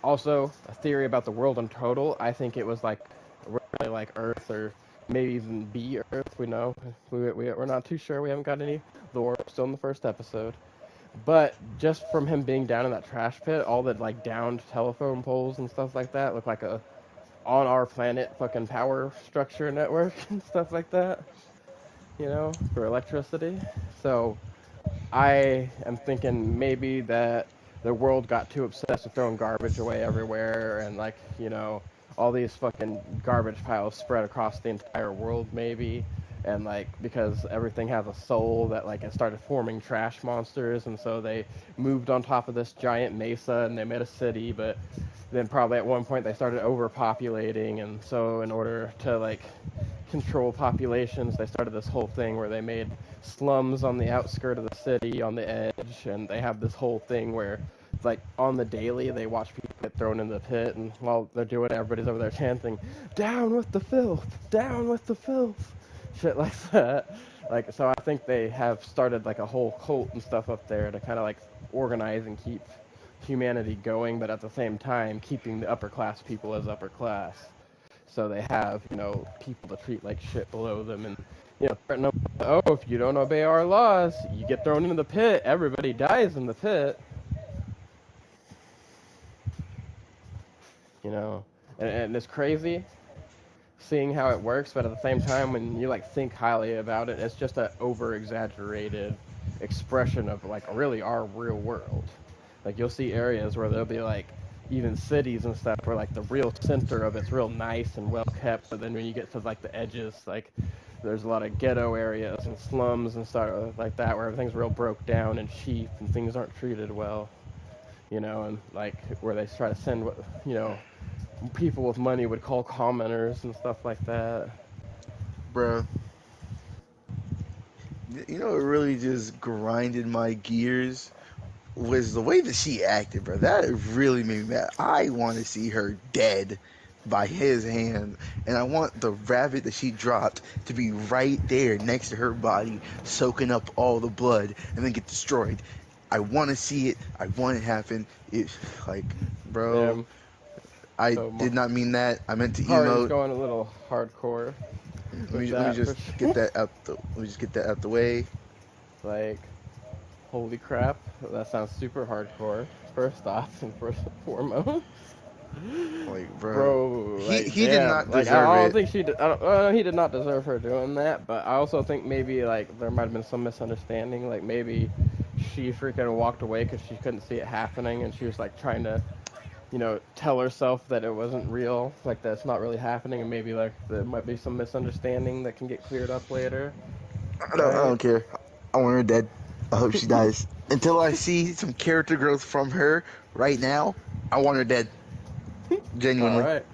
A: Also, a theory about the world in total, I think it was, like, really like Earth or maybe even be Earth, we're not too sure, we haven't got any lore, still in the first episode. But just from him being down in that trash pit, all the like downed telephone poles and stuff like that look like a on our planet fucking power structure network and stuff like that, for electricity. So I am thinking maybe that the world got too obsessed with throwing garbage away everywhere and like, all these fucking garbage piles spread across the entire world maybe. And like because everything has a soul that like it started forming trash monsters and so they moved on top of this giant mesa and they made a city, but then probably at one point they started overpopulating and so in order to like control populations they started this whole thing where they made slums on the outskirt of the city on the edge, and they have this whole thing where like on the daily they watch people get thrown in the pit, and while they're doing it everybody's over there chanting down with the filth, down with the filth, shit like that. Like so I think they have started like a whole cult and stuff up there to kind of like organize and keep humanity going, but at the same time keeping the upper class people as upper class. So they have, people to treat like shit below them and, threaten them, oh, if you don't obey our laws, you get thrown into the pit. Everybody dies in the pit. And it's crazy seeing how it works, but at the same time, when you, like, think highly about it, it's just an over-exaggerated expression of, like, really our real world. Like, you'll see areas where there'll be, like, even cities and stuff where, like, the real center of it's real nice and well kept, but then when you get to, like, the edges, like, there's a lot of ghetto areas and slums and stuff like that where everything's real broke down and cheap and things aren't treated well, and, like, where they try to send what, people with money would call commoners and stuff like that.
B: Bro, it really just grinded my gears was the way that she acted, bro. That really made me mad. I want to see her dead by his hand, and I want the rabbit that she dropped to be right there next to her body, soaking up all the blood, and then get destroyed. I want to see it. I want it to happen. Like, bro,
A: Yeah,
B: I
A: so
B: did not mean that. I meant to
A: Hari's
B: emote.
A: going a little hardcore with
B: Let me
A: that for
B: just
A: sure.
B: get that out the. Let me just get that out the way.
A: Like, holy crap, that sounds super hardcore. First off and first and foremost,
B: Like, bro,
A: bro, like
B: he did
A: damn,
B: not
A: like
B: deserve
A: I don't
B: it.
A: think she did. He did not deserve her doing that. But I also think maybe like there might have been some misunderstanding. Like maybe she freaking walked away because she couldn't see it happening, and she was like trying to tell herself that it wasn't real, like that's not really happening, and maybe like there might be some misunderstanding that can get cleared up later,
B: I
A: right?
B: don't care. I want her dead. I hope she dies. Until I see some character growth from her right now, I want her dead.
A: All
B: Genuinely.
A: right,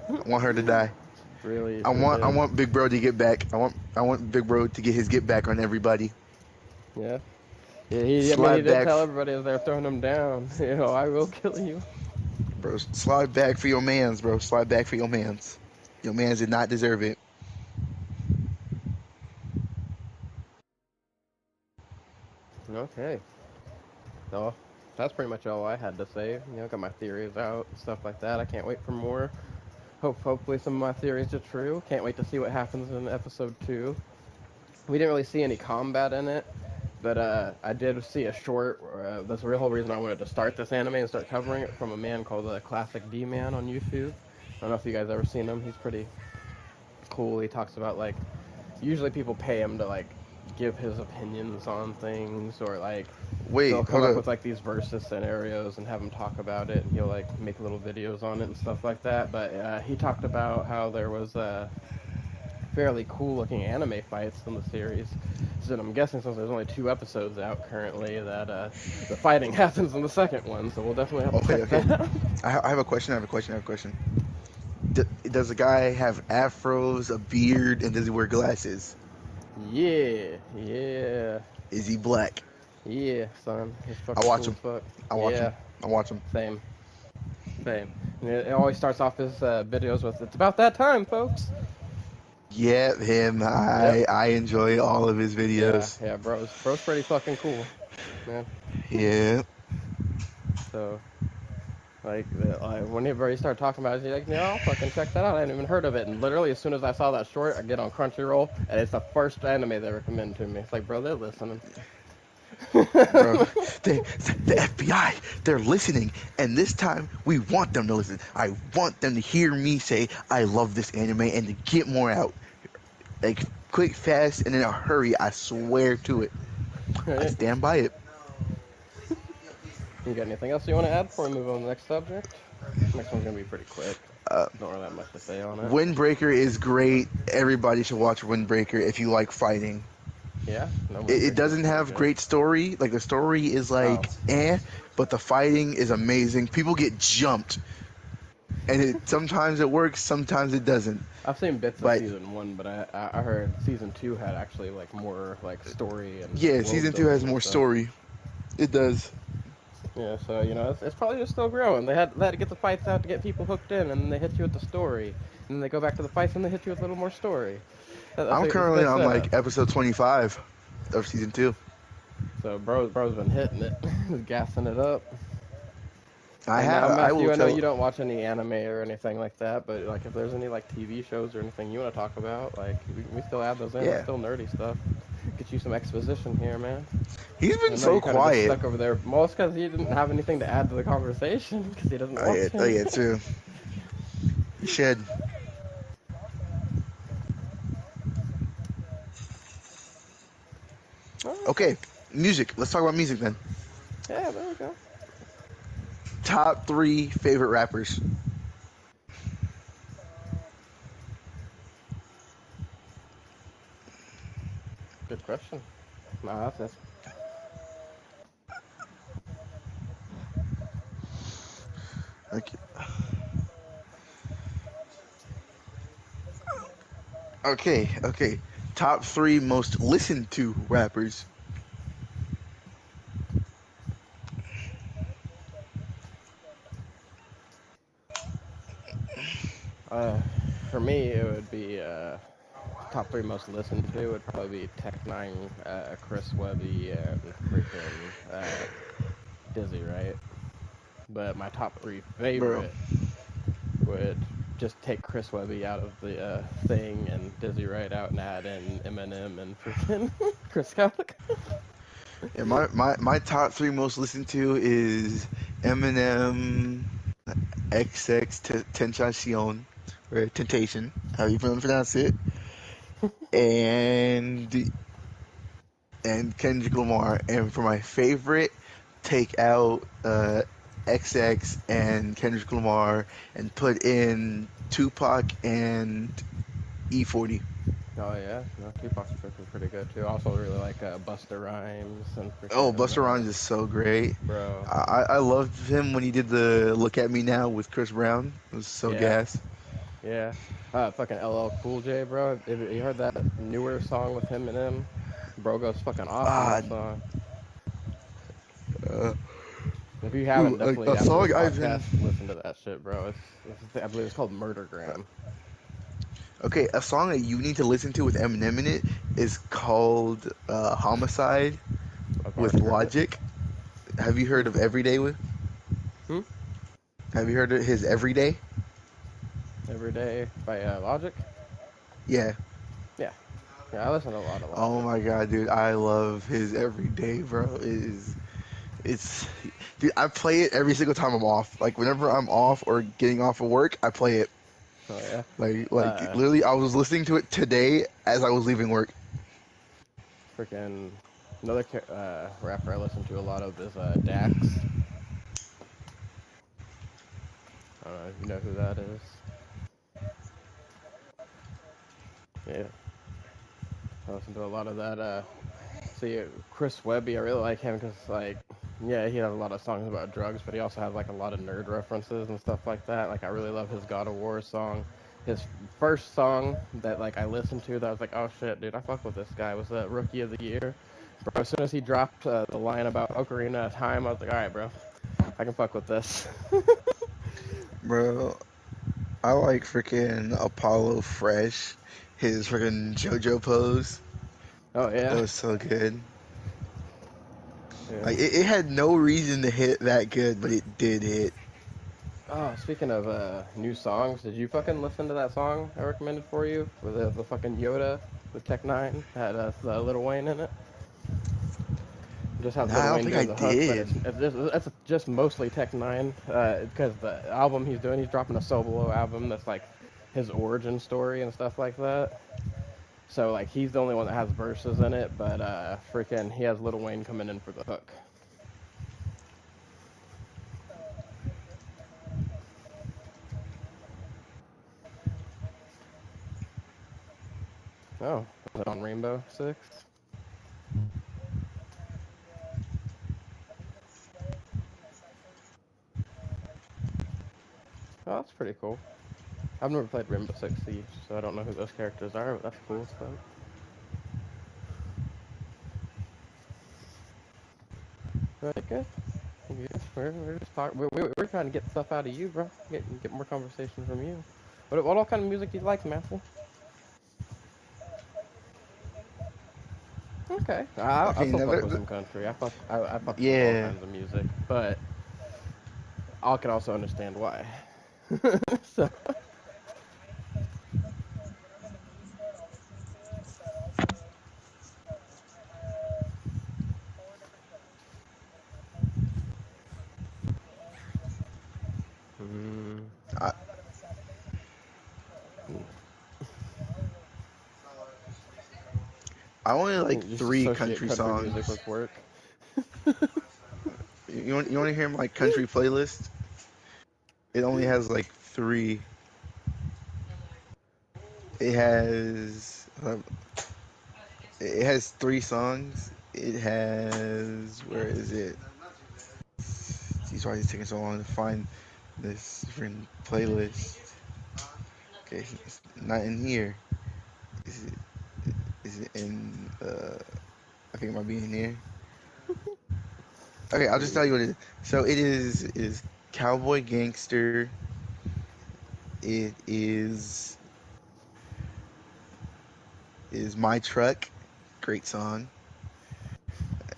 B: I want her to die.
A: really,
B: I
A: for
B: want I
A: dead.
B: want Big Bro to get back. I want Big Bro to get his get back on everybody.
A: Yeah. Yeah, he
B: Slide
A: did
B: back,
A: tell everybody as they're throwing him down, I will kill you.
B: bro. Slide back for your mans, bro. Slide back for your mans. Your mans did not deserve it.
A: Okay, so that's pretty much all I had to say. Got my theories out and stuff like that. I can't wait for more. Hopefully some of my theories are true. Can't wait to see what happens in episode 2. We didn't really see any combat in it, but I did see a short. That's the real whole reason I wanted to start this anime and start covering it, from a man called Classic D Man on YouTube. I don't know if you guys ever seen him. He's pretty cool. He talks about like usually people pay him to like give his opinions on things, or like they'll
B: Wait,
A: come
B: hold
A: up
B: up.
A: with like these versus scenarios and have him talk about it, and he'll like make little videos on it and stuff like that. But he talked about how there was fairly cool looking anime fights in the series. So I'm guessing since there's only 2 episodes out currently that the fighting happens in the second one, so we'll definitely have to
B: Okay,
A: check
B: okay.
A: that out.
B: I have a question. I have a question. I have a question. Does the guy have afros, a beard, and does he wear glasses?
A: Yeah, yeah,
B: Is he black?
A: yeah, son. It's
B: I
A: fucking
B: watch
A: cool
B: him.
A: as fuck.
B: I watch him.
A: Yeah,
B: I watch him.
A: same. fame. And it always starts off his videos with, "It's about that time, folks."
B: Yeah, him.
A: Yep.
B: I enjoy all of his
A: Yeah,
B: videos.
A: yeah, bro's pretty fucking cool, man.
B: Yeah.
A: So, like, whenever he started talking about it, he's like, "Yeah, I'll fucking check that out. I hadn't even heard of it." And literally, as soon as I saw that short, I get on Crunchyroll, and it's the first anime they recommend to me. It's like, bro, they're listening.
B: Bro, the FBI, they're listening, and this time we want them to listen. I want them to hear me say I love this anime and to get more out. Like, quick, fast, and in a hurry, I swear to it. I
A: Right?
B: stand by it.
A: You got anything else you want to add before we move on to the next subject? Next one's gonna be pretty quick.
B: Uh,
A: Don't really have much to say on it.
B: Windbreaker is great. Everybody should watch Windbreaker if you like fighting.
A: Yeah, no,
B: It
A: Windbreaker's
B: doesn't
A: pretty
B: have
A: good.
B: great story. Like, the story is
A: Oh,
B: like, but the fighting is amazing. People get jumped, and sometimes it works, sometimes it doesn't.
A: I've seen bits of
B: But
A: season one, but I heard season two had actually like more like story and
B: yeah,
A: world
B: season 2 has
A: building and
B: more
A: stuff.
B: story. It does.
A: Yeah, so it's probably just still growing. They had to get the fights out to get people hooked in, and then they hit you with the story, and then they go back to the fights and they hit you with a little more story.
B: I'm
A: It's a
B: currently
A: good
B: on
A: setup.
B: like episode 25 of season 2.
A: So bro's been hitting it, gassing it up.
B: I
A: And now,
B: have. I will
A: Matthew, I know
B: tell.
A: you don't watch any anime or anything like that, but like if there's any like TV shows or anything you want to talk about, like we still add those in. It's
B: Yeah,
A: still nerdy stuff. Get you some exposition here, man.
B: he's been
A: I know
B: so
A: you're kind of just
B: quiet.
A: stuck over there. Well, it's because he didn't have anything to add to the conversation because he doesn't watch
B: Oh
A: any.
B: yeah, true. You should.
A: Oh, okay.
B: Okay, music. Let's talk about music then.
A: Yeah, there we go.
B: Top 3 favorite rappers.
A: Good question. Nah, that's
B: Okay. Okay. Top 3 most listened to rappers.
A: uh, for me it would be top three most listened to would probably be Tech Nine, Chris Webby, and freaking Dizzy, right? But my top three
B: Bro.
A: favorite would just take Chris Webby out of the thing and Dizzy right out and add in Eminem and freaking Chris Catholic.
B: Yeah, my top 3 most listened to is Eminem, Tentacion, or Temptation, how you pronounce it, and Kendrick Lamar. And for my favorite, take out XX and Kendrick Lamar and put in Tupac and E40.
A: Oh yeah, no, Tupac's freaking pretty good too. I also really like Busta Rhymes and
B: Oh,
A: freaking
B: Busta Rhymes is so great.
A: bro.
B: I loved him when he did the "Look at Me Now" with Chris Brown. It was so
A: Yeah,
B: gas.
A: yeah. Fucking LL Cool J, bro. Have you heard that newer song with him and him? Bro goes fucking off on
B: Ah,
A: that song.
B: uh,
A: If you haven't,
B: a
A: definitely after this
B: song I've been
A: podcast, listen to that shit, bro. I believe it's called Murdergram.
B: okay. A song that you need to listen to with Eminem in it is called "Homicide"
A: I've
B: with
A: already heard it.
B: Logic. Have you heard of Everyday with?
A: Hmm?
B: Have you heard of his Everyday?
A: Every Day by Logic.
B: Yeah.
A: Yeah, yeah. I listen to a lot of
B: Oh
A: Logic.
B: my god, dude, I love his Everyday, bro. It's dude, I play it every single time I'm off. Like whenever I'm off or getting off of work, I play it.
A: Oh yeah.
B: Like
A: Uh,
B: literally, I was listening to it today as I was leaving work.
A: Freaking another rapper I listen to a lot of is Dax. I don't know if you know who that is. Yeah, I listen to a lot of that. See, Chris Webby, I really like him because, like, yeah, he has a lot of songs about drugs, but he also has, like, a lot of nerd references and stuff like that. Like, I really love his God of War song. His first song that, like, I listened to that I was like, oh, shit, dude, I fuck with this guy was Rookie of the Year. Bro, as soon as he dropped the line about Ocarina of Time, I was like, all right, bro, I can fuck with this.
B: Bro, I like freaking Apollo Fresh, his freaking JoJo pose.
A: Oh
B: It
A: yeah.
B: was so good.
A: Yeah.
B: Like it had no reason to hit that good, but it did hit.
A: Oh, speaking of new songs, did you fucking listen to that song I recommended for you with the fucking Yoda with Tech Nine had Lil Wayne in it? It just has
B: Nah, I
A: Lil
B: don't
A: Wayne
B: think I
A: doing the hook, but
B: did.
A: it's just mostly Tech Nine because the album he's doing, he's dropping a solo album that's like his origin story and stuff like that. So like he's the only one that has verses in it, but freaking he has Lil Wayne coming in for the hook. Oh, is it on Rainbow Six? Oh, that's pretty cool. I've never played Rainbow Six Siege, so I don't know who those characters are, but that's cool stuff. Right, good. Good. We're just talking. We're trying to get stuff out of you, bro. Get more conversation from you. What all kind of music do you like, Matthew? Okay, I
B: Okay,
A: still
B: now
A: fuck with some country. I fuck with all
B: yeah.
A: kinds of music, but I can also understand why. So, mm,
B: I, I only like
A: you just
B: three
A: associate
B: country
A: country music
B: songs.
A: with work.
B: You want to hear my country playlist? It only has like three. It has three songs. It has where is it? Geez, why is it taking so long to find this different playlist? Okay, it's not in here. Is it? Is it in? I think it might be in here. Okay, I'll just tell you what it is. So it is Cowboy Gangster. It is My Truck, great song.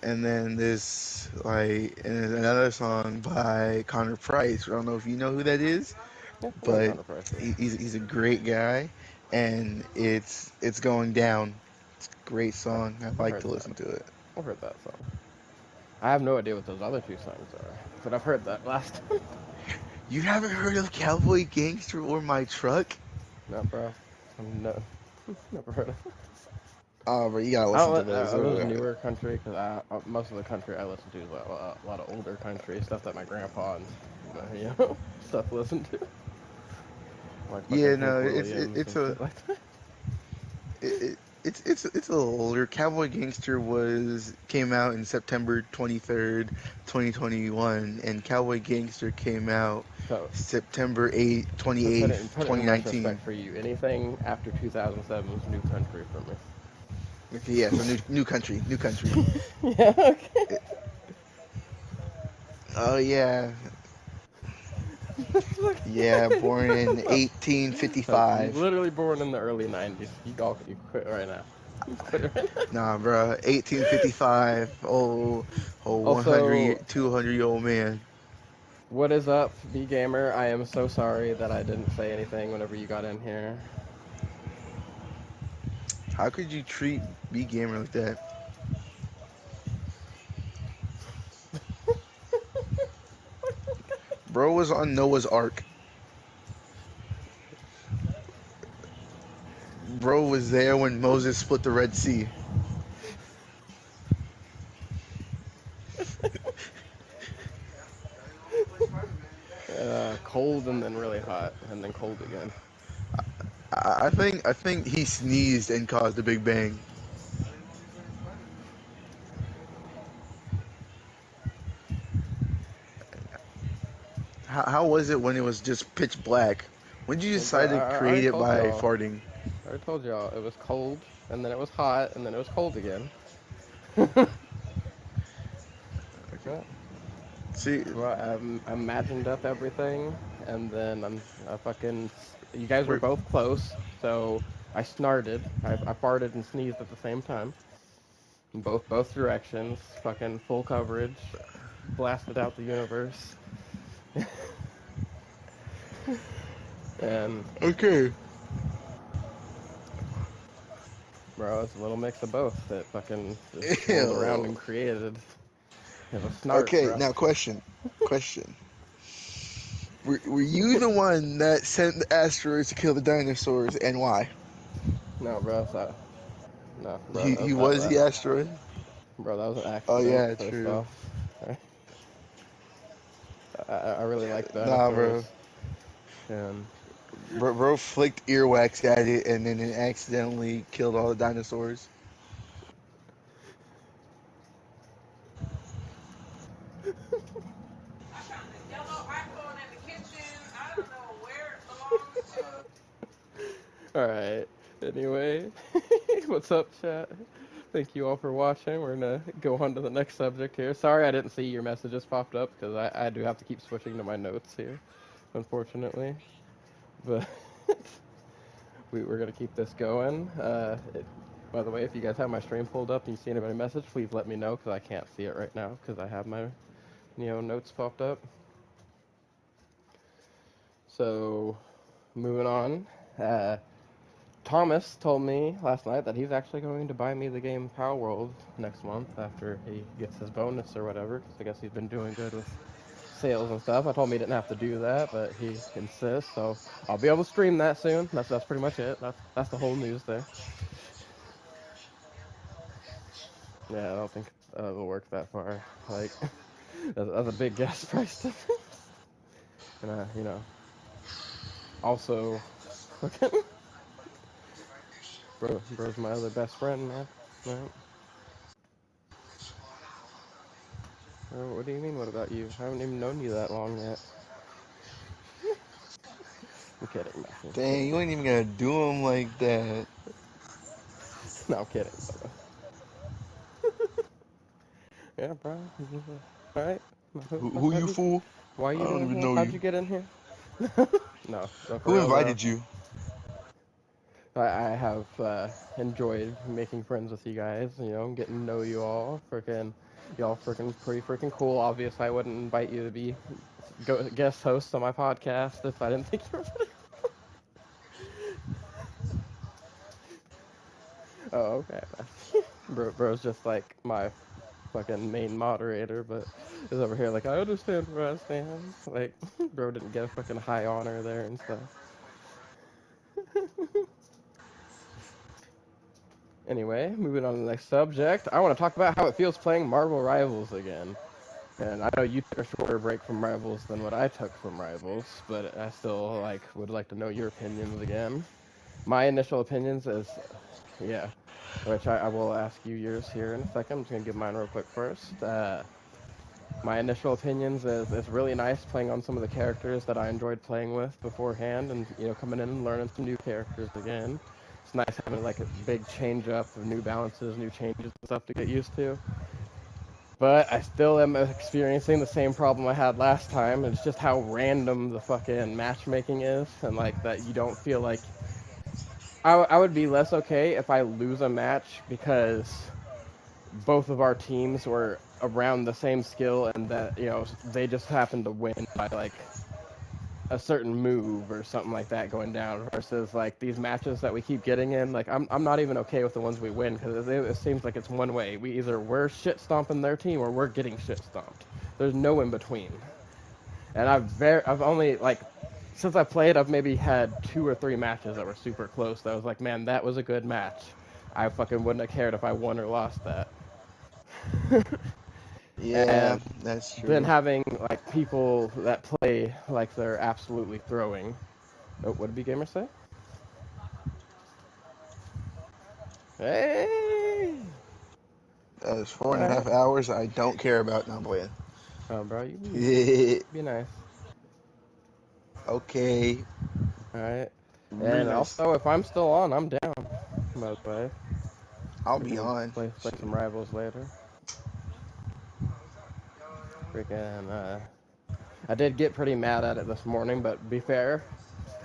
B: And then this and there's another song by Connor Price. I don't know if you know who that is,
A: Yeah, I know
B: but
A: Connor Prices.
B: he's a great guy, and it's going down. It's a great song. I
A: I've
B: like
A: heard
B: to
A: that.
B: listen to it.
A: I've heard that song. I have no idea what those other two songs are, but I've heard that last time.
B: You haven't heard of Cowboy Gangster or My Truck?
A: No, bro. I'm no, never heard of.
B: Oh, bro, you gotta
A: I
B: listen
A: don't.
B: to those.
A: Are those newer country? Because most of the country I listen to is a lot of older country stuff that my grandpa and stuff listen to, like fucking
B: Yeah,
A: Hank
B: no,
A: Williams
B: it's
A: and
B: a
A: shit like that.
B: it's a little older. Cowboy Gangster was came out in September 23rd, 2021, and Cowboy Gangster came out
A: So,
B: September 28th,
A: put it in
B: 2019.
A: retrospect for you. Anything after 2007 was new country for
B: Okay, yeah, so new country, new country.
A: me. Yeah. Okay.
B: It- oh yeah, yeah, born in
A: He's
B: 1855.
A: literally born in the early 90s. You quit right now. Quit it right now.
B: Nah, bro, 1855. Oh,
A: Also,
B: 200-year-old man.
A: what is up, B Gamer? I am so sorry that I didn't say anything whenever you got in here.
B: How could you treat B Gamer like that? Bro was on Noah's Ark. Bro was there when Moses split the Red Sea.
A: Cold and then really hot and then cold again.
B: I think he sneezed and caused the Big Bang. How was it when it was just pitch black? When did you decide to
A: I already
B: create it
A: told
B: by
A: y'all.
B: farting?
A: I already told y'all it was cold and then it was hot and then it was cold again.
B: Okay.
A: Yeah.
B: See,
A: Well, I imagined up everything, and then I fucking, you guys were
B: We're,
A: both close, so I snarted. I farted and sneezed at the same time. In both directions, fucking full coverage, blasted out the universe. And
B: okay.
A: bro, it's a little mix of both that fucking just rolled around
B: Ew.
A: and created. It was snart,
B: Okay,
A: bro.
B: now question. Were you the one that sent the asteroids to kill the dinosaurs, and why?
A: No, bro, so, no, bro,
B: He was the asteroid.
A: bro, that was an
B: Oh
A: accident.
B: yeah,
A: First
B: true.
A: off, I really like
B: Nah,
A: dinosaurs,
B: bro.
A: and
B: Bro flicked earwax at it, and then it accidentally killed all the dinosaurs.
A: all right. Anyway, what's up, chat? Thank you all for watching. We're gonna go on to the next subject here. Sorry I didn't see your messages popped up because I do have to keep switching to my notes here, unfortunately. But we're gonna keep this going. By the way, if you guys have my stream pulled up and you see anybody message, please let me know because I can't see it right now because I have my notes popped up. So moving on. Thomas told me last night that he's actually going to buy me the game Power World next month after he gets his bonus or whatever. Because I guess he's been doing good with sales and stuff. I told him he didn't have to do that, but he insists. So I'll be able to stream that soon. That's pretty much it. That's the whole news there. Yeah, I don't think it'll work that far. Like that's a big gas price difference. And also, bro's my other best friend, man. Right? What do you mean? What about you? I haven't even known you that long yet. I'm kidding, Matthew. I'm
B: Dang,
A: kidding.
B: you ain't even gonna do him like that.
A: No, I'm kidding, brother. Yeah, bro. All right.
B: Who you fool?
A: Why are
B: I
A: you
B: don't
A: doing
B: even
A: here?
B: know
A: How'd
B: you.
A: you get in here? No, for
B: Who
A: real though.
B: invited you?
A: I have enjoyed making friends with you guys. Getting to know you all. Y'all pretty freaking cool. Obviously, I wouldn't invite you to be guest hosts on my podcast if I didn't think you were pretty cool. Oh, okay. Bro's just like my fucking main moderator, but is over here like I understand where I stand. Like, bro didn't get a fucking high honor there and stuff. Anyway, moving on to the next subject. I want to talk about how it feels playing Marvel Rivals again. And I know you took a shorter break from Rivals than what I took from Rivals, but I still would like to know your opinions again. My initial opinions is, yeah, which I will ask you yours here in a second. I'm just gonna give mine real quick first. My initial opinions is it's really nice playing on some of the characters that I enjoyed playing with beforehand, and coming in and learning some new characters again. It's nice having like a big change up of new balances, new changes and stuff to get used to. But I still am experiencing the same problem I had last time. And it's just how random the fucking matchmaking is, and like that you don't feel like I would be less okay if I lose a match because both of our teams were around the same skill and that they just happened to win by like a certain move or something like that going down versus like these matches that we keep getting in. Like I'm not even okay with the ones we win because it seems like it's one way. We're shit stomping their team or we're getting shit stomped. There's no in between. And I've only like since I played I've maybe had 2 or 3 matches that were super close. That was like, man, that was a good match. I fucking wouldn't have cared if I won or lost that.
B: Yeah,
A: And
B: that's
A: then
B: true.
A: having like people that play like they're absolutely throwing. Oh, what did B Gamer say? Hey,
B: That was four
A: all
B: and a
A: right.
B: half hours I don't care about. No, boy.
A: Oh, bro, you
B: Yeah,
A: be nice.
B: okay.
A: All right.
B: Really
A: And
B: nice.
A: also, if I'm still on, I'm down. By the way,
B: I'll
A: we
B: be
A: can
B: on.
A: play
B: Shoot.
A: some rivals later. Freaking I did get pretty mad at it this morning, but to be fair,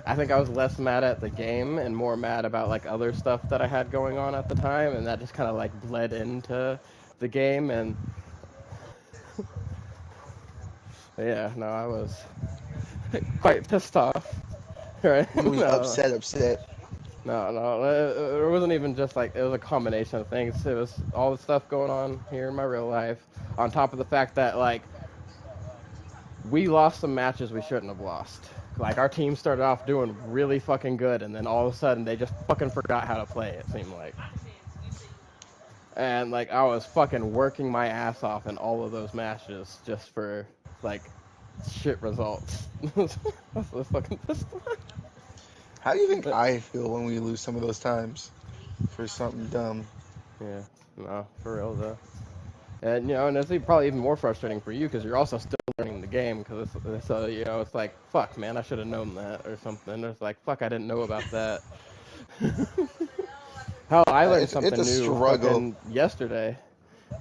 A: I think I was less mad at the game and more mad about like other stuff that I had going on at the time, and that just kind of like bled into the game. And yeah, no, I was quite pissed off. Right?
B: You was
A: No,
B: upset.
A: no, it wasn't even just like it was a combination of things. It was all the stuff going on here in my real life, on top of the fact that like we lost some matches we shouldn't have lost. Like our team started off doing really fucking good, and then all of a sudden they just fucking forgot how to play. It seemed like, and like I was fucking working my ass off in all of those matches just for like shit results. I was fucking pissed off.
B: How do you think
A: But
B: I feel when we lose some of those times for something dumb?
A: yeah, no, for real though. And you know, and it's probably even more frustrating for you because you're also still learning the game. Because so you know, it's like fuck, man, I should have known that or something. It's like fuck, I didn't know about that. Hell, I learned
B: It's a
A: something new
B: struggle.
A: fucking yesterday.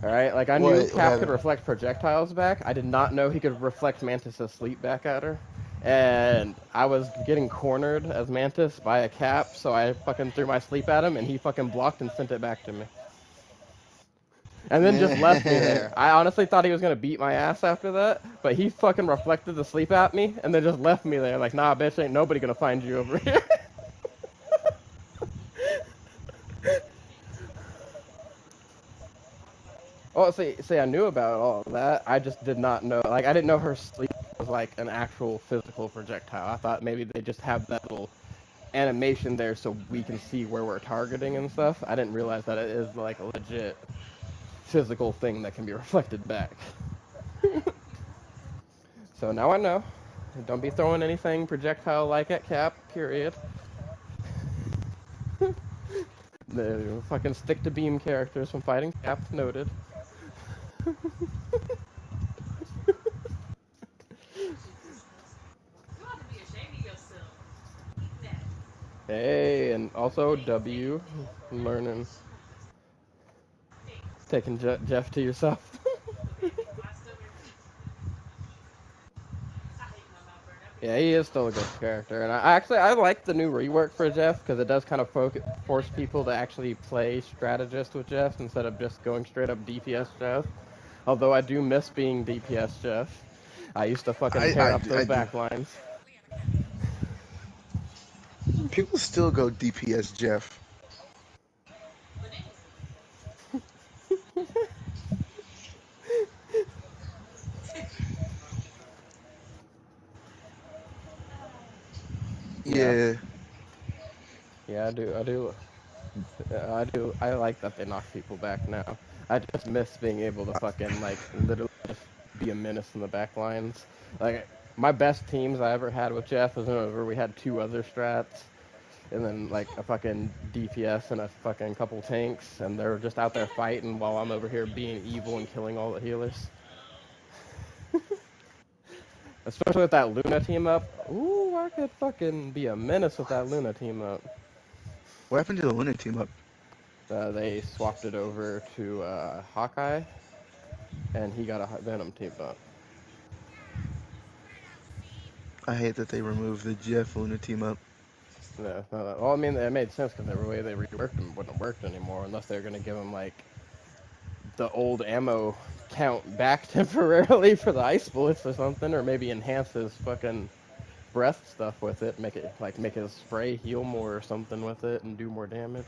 A: All right, like I knew
B: What
A: Cap could
B: happened?
A: reflect projectiles back. I did not know he could reflect Mantis's sleep back at her. And I was getting cornered as Mantis by a Cap, so I fucking threw my sleep at him, and he fucking blocked and sent it back to me. And then just left me
B: Man,
A: there. I honestly thought he was gonna beat my ass after that, but he fucking reflected the sleep at me, and then just left me there. Like, nah, bitch, ain't nobody gonna find you over here. Oh, see, I knew about all of that. I just did not know. Like, I didn't know her sleep was like an actual physical projectile. I thought maybe they just have that little animation there so we can see where we're targeting and stuff. I didn't realize that it is like a legit physical thing that can be reflected back. So now I know. Don't be throwing anything projectile-like at Cap. Period. The fucking stick to beam characters from fighting Cap noted. Hey, and also W, learning, taking Jeff to yourself. Yeah, he is still a good character, and I like the new rework for Jeff because it does kind of force people to actually play strategist with Jeff instead of just going straight up DPS Jeff. Although I do miss being DPS Jeff. I used to fucking tear up
B: I
A: those
B: do.
A: back lines.
B: People still go DPS Jeff.
A: Yeah,
B: Yeah,
A: yeah, I like that they knock people back now. I just miss being able to fucking like literally just be a menace in the back lines. Like my best teams I ever had with Jeff was whenever we had two other strats and then like a fucking DPS and a fucking couple tanks, and they're just out there fighting while I'm over here being evil and killing all the healers. Especially with that Luna team up. Ooh, I could fucking be a menace with that Luna team up.
B: what happened to the Luna team up?
A: They swapped it over to Hawkeye, and he got a Venom team up.
B: I hate that they removed the Jeff Luna team up.
A: Yeah, well, I mean, it made sense because the way they reworked him wouldn't have worked anymore unless they're going to give him, like, the old ammo count back temporarily for the ice bullets or something, or maybe enhance his fucking breath stuff with it, make his spray heal more or something with it and do more damage.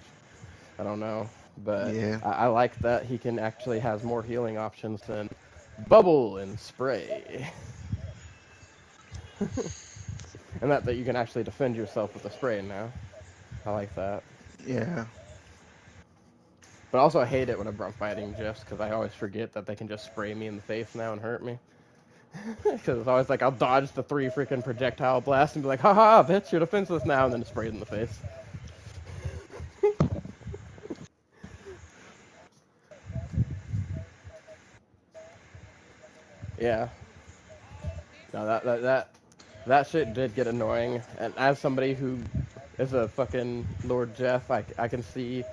A: I don't know, but
B: Yeah.
A: I like that he can actually has more healing options than bubble and spray, and that you can actually defend yourself with a spray now. I like that.
B: Yeah.
A: But also, I hate it when I'm fighting Jeffs because I always forget that they can just spray me in the face now and hurt me. Because it's always like I'll dodge the three freaking projectile blasts and be like, haha, bitch, you're defenseless now, and then spray it in the face. Yeah. No, that shit did get annoying. And as somebody who is a fucking Lord Jeff, I can see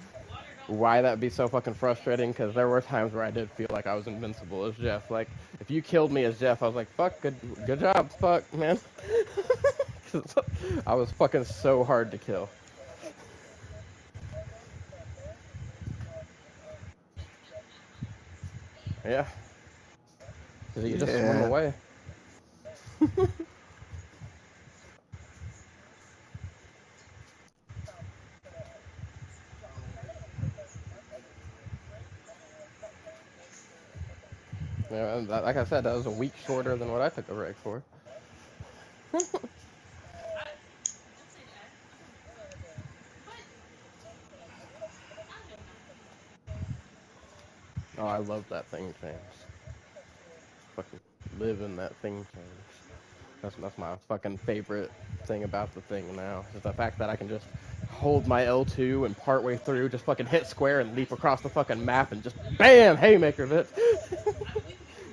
A: why that'd be so fucking frustrating, because there were times where I did feel like I was invincible as Jeff. Like, if you killed me as Jeff, I was like, fuck, good job, fuck, man. 'Cause I was fucking so hard to kill. Yeah, because you just swim
B: Yeah.
A: away. Yeah, and like I said, that was a week shorter than what I took a rig for. Oh, I love that thing change. Fucking live in that thing change. That's my fucking favorite thing about the thing now. Is the fact that I can just hold my L2 and partway through just fucking hit square and leap across the fucking map and just BAM! Haymaker, bitch.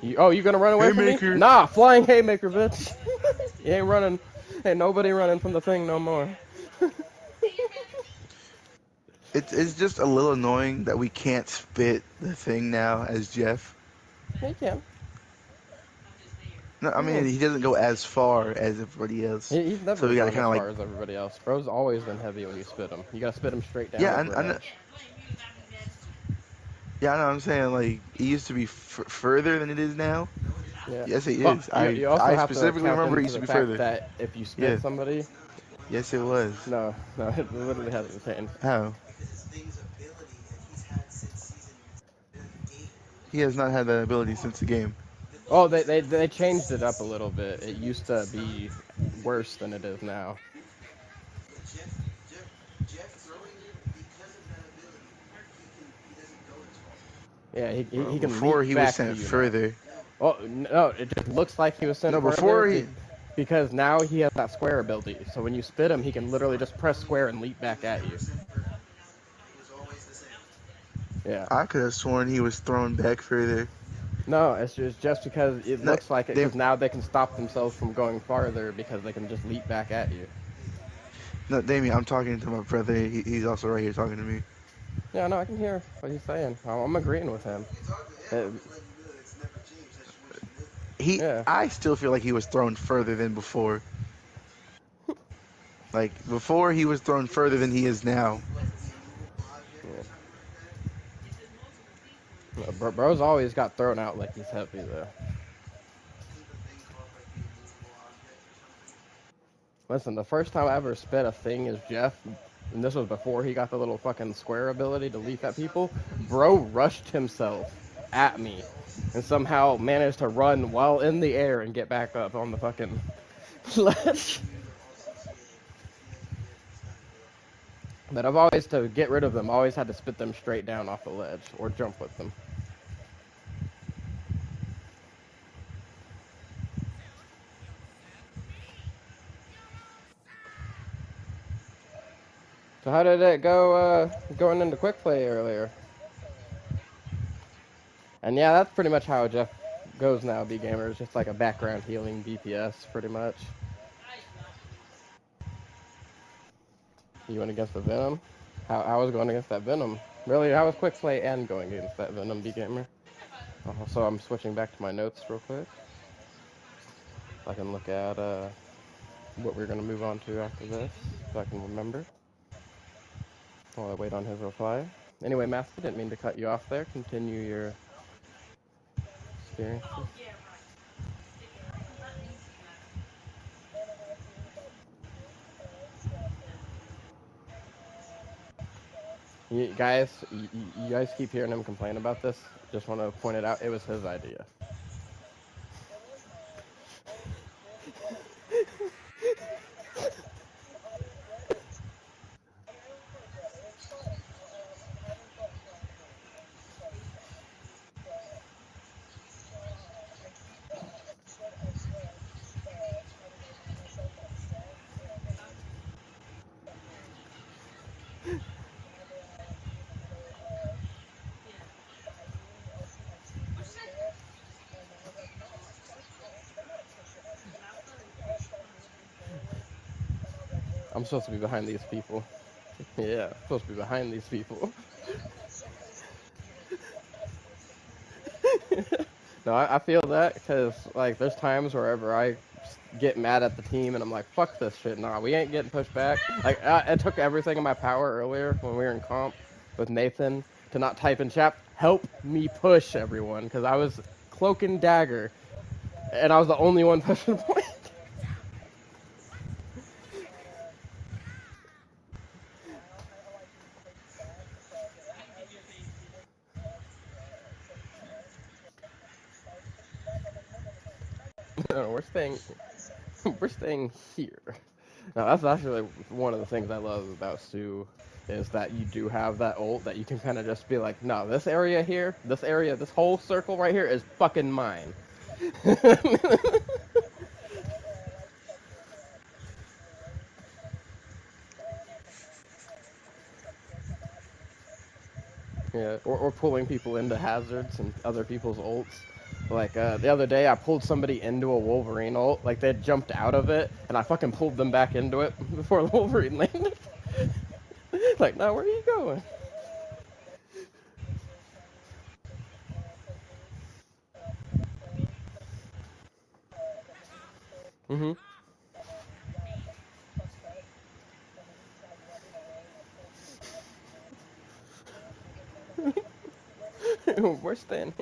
A: You gonna run away from me?
B: Haymaker.
A: Nah, flying haymaker, bitch. You ain't running. Ain't nobody running from the thing no more.
B: It's just a little annoying that we can't spit the thing now as Jeff.
A: Yeah, you can.
B: No, I
A: I
B: mean
A: mean,
B: he doesn't go as far as everybody else,
A: he's
B: so
A: never
B: we gotta
A: gone
B: kind
A: as
B: of like,
A: far as everybody else. Bro's always been heavy when you spit him. You gotta spit him straight down
B: yeah,
A: over a ledge.
B: I know. I'm saying like it used to be further than it is now.
A: Yeah.
B: Yes, it
A: But
B: is.
A: you also
B: I
A: have to
B: specifically
A: account
B: remember it
A: into
B: used to
A: the
B: be
A: fact
B: further.
A: that if you spit
B: Yeah.
A: somebody,
B: Yes, it was.
A: no, it literally hasn't changed.
B: How? He has not had that ability since the game.
A: Oh, they changed it up a little bit. It used to be worse than it is now. Yeah, he can
B: Before
A: leap
B: he was
A: back to
B: sent
A: you now.
B: further.
A: Oh no, it just looks like he was sent
B: No,
A: further
B: before he.
A: because now he has that square ability. So when you spit him, he can literally just press square and leap back at you. Yeah.
B: I could have sworn he was thrown back further.
A: No, it's just because it
B: No,
A: looks like it.
B: they.
A: Because now they can stop themselves from going farther because they can just leap back at you.
B: No, Damien, I'm talking to my brother. He's also right here talking to me.
A: Yeah, no, I can hear what he's saying. I'm agreeing with him. Uh, yeah.
B: I still feel like he was thrown further than before. Like before, he was thrown further than he is now.
A: Yeah. Bro's always got thrown out like he's heavy though. Listen, the first time I ever spit a thing as Jeff, and this was before he got the little fucking square ability to leap at people, bro rushed himself at me and somehow managed to run while in the air and get back up on the fucking ledge. But I've always, to get rid of them, always had to spit them straight down off the ledge or jump with them. So how did it go going into quick play earlier? And yeah, that's pretty much how Jeff goes now, B Gamer. It's just like a background healing DPS, pretty much. You went against the Venom? How was going against that Venom? Really, how was quick play and going against that Venom, B Gamer? So I'm switching back to my notes real quick. So I can look at what we're going to move on to after this, so I can remember while I wait on his reply. Anyway, Matthew, didn't mean to cut you off there. Continue your experiences. You guys, you guys keep hearing him complain about this. Just want to point it out. It was his idea. I'm supposed to be behind these people. Yeah, I'm supposed to be behind these people. No, I feel that because like there's times wherever I get mad at the team and I'm like, fuck this shit. Nah, we ain't getting pushed back. Like I took everything in my power earlier when we were in comp with Nathan to not type in chat, help me push everyone because I was cloak and dagger and I was the only one pushing point. No, we're staying here. Now that's actually one of the things I love about Sue is that you do have that ult that you can kind of just be like, no, this area here, this area, this whole circle right here is fucking mine. Yeah, or pulling people into hazards and other people's ults. Like the other day, I pulled somebody into a Wolverine ult. Like they jumped out of it, and I fucking pulled them back into it before the Wolverine landed. Like, no, where are you going? Mm-hmm. We're staying.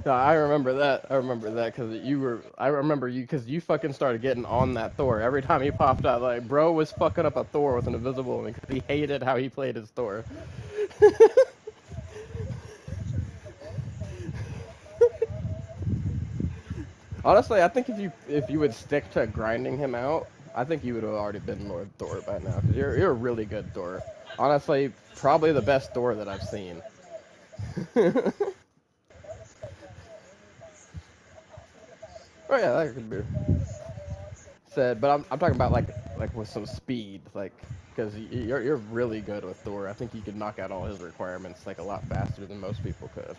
A: No, I remember that. I remember that because you were. I remember you because you fucking started getting on that Thor every time he popped out. Like, bro was fucking up a Thor with an invisible one because he hated how he played his Thor. Honestly, I think if you would stick to grinding him out, I think you would have already been Lord Thor by now. Cause you're a really good Thor. Honestly, probably the best Thor that I've seen. Oh yeah, that could be said, but I'm talking about like with some speed, like because you're really good with Thor. I think you could knock out all his requirements like a lot faster than most people could.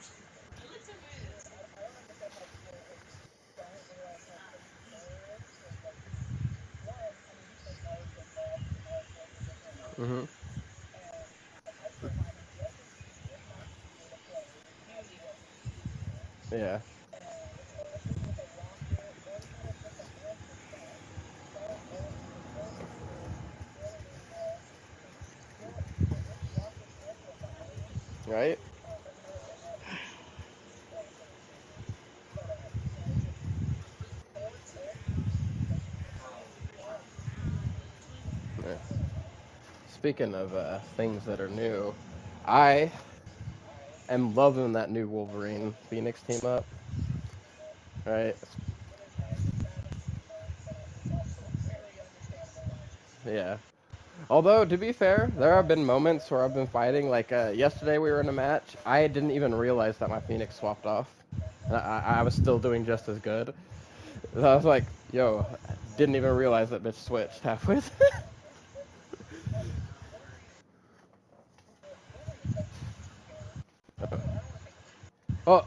A: Hmm. Yeah. Right. Yeah. Speaking of things that are new, I am loving that new Wolverine Phoenix team up. Right. Yeah. Although to be fair, there have been moments where I've been fighting. Like yesterday, we were in a match. I didn't even realize that my Phoenix swapped off. I was still doing just as good. So I was like, "Yo, didn't even realize that bitch switched halfway." Oh,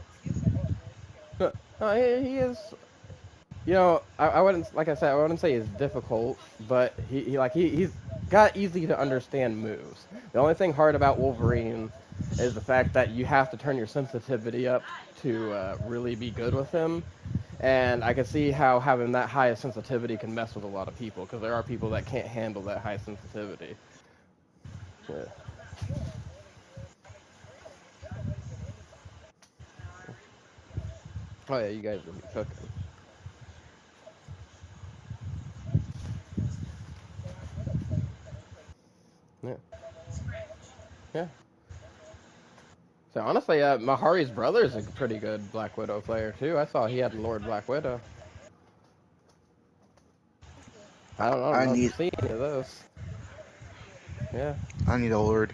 A: no, he is. I wouldn't like I said, I wouldn't say he's difficult, but he's got easy to understand moves. The only thing hard about Wolverine is the fact that you have to turn your sensitivity up to really be good with him. And I can see how having that high sensitivity can mess with a lot of people because there are people that can't handle that high sensitivity. Yeah. Oh yeah, you guys will be cooking. Yeah, yeah. So honestly, Mahari's brother is a pretty good Black Widow player too. I saw he had Lord Black Widow. I don't
B: I
A: know if you've
B: need
A: seen any of those. Yeah,
B: I need a lord.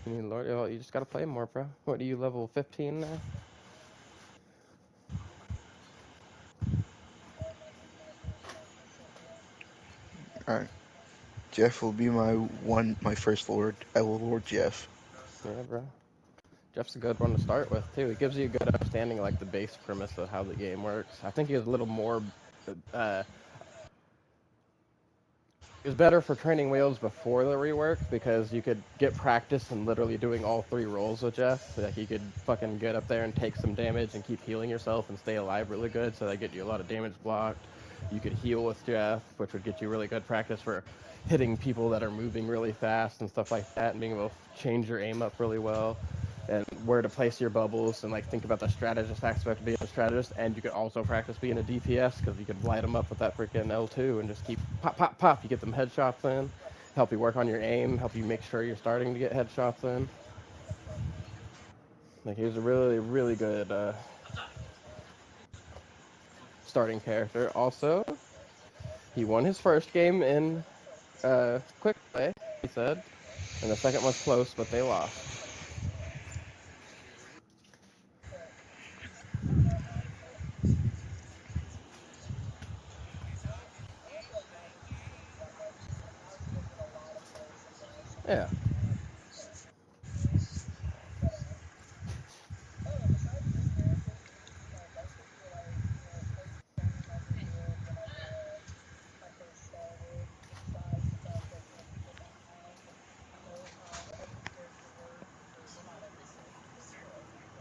A: you need Lord. You just gotta play more, bro. What are you level 15 now?
B: Alright. Jeff will be my first lord. I will lord Jeff.
A: Yeah, bro. Jeff's a good one to start with too. He gives you a good understanding of like the base premise of how the game works. I think he has a little more. Uh, It was better for training wheels before the rework because you could get practice in literally doing all 3 rolls with Jeff. Like you could fucking get up there and take some damage and keep healing yourself and stay alive really good, so that get you a lot of damage blocked. You could heal with Jeff, which would get you really good practice for hitting people that are moving really fast and stuff like that, and being able to change your aim up really well, and where to place your bubbles, and like think about the strategist aspect of being a strategist. And you could also practice being a DPS because you could light them up with that freaking L2 and just keep pop, pop, pop. You get them headshots in, help you work on your aim, help you make sure you're starting to get headshots in. Like he was a really, really good starting character. Also, he won his first game in quick play, he said, and the second was close, but they lost. Yeah.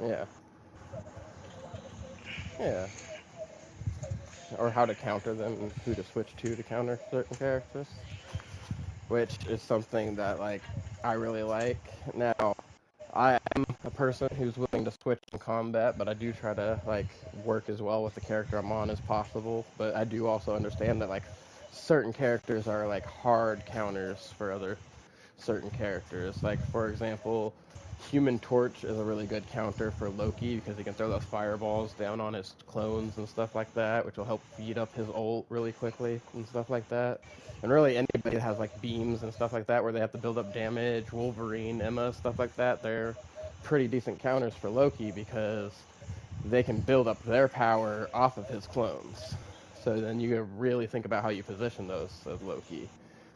A: Yeah. Yeah. Or how to counter them and who to switch to counter certain characters, which is something that like I really like. Now, I am a person who's willing to switch in combat, but I do try to like work as well with the character I'm on as possible. But I do also understand that like certain characters are like hard counters for other certain characters. Like for example, Human Torch is a really good counter for Loki because he can throw those fireballs down on his clones and stuff like that, which will help feed up his ult really quickly and stuff like that. And really anybody that has like beams and stuff like that where they have to build up damage, Wolverine, Emma, stuff like that, they're pretty decent counters for Loki because they can build up their power off of his clones. So then you can really think about how you position those as Loki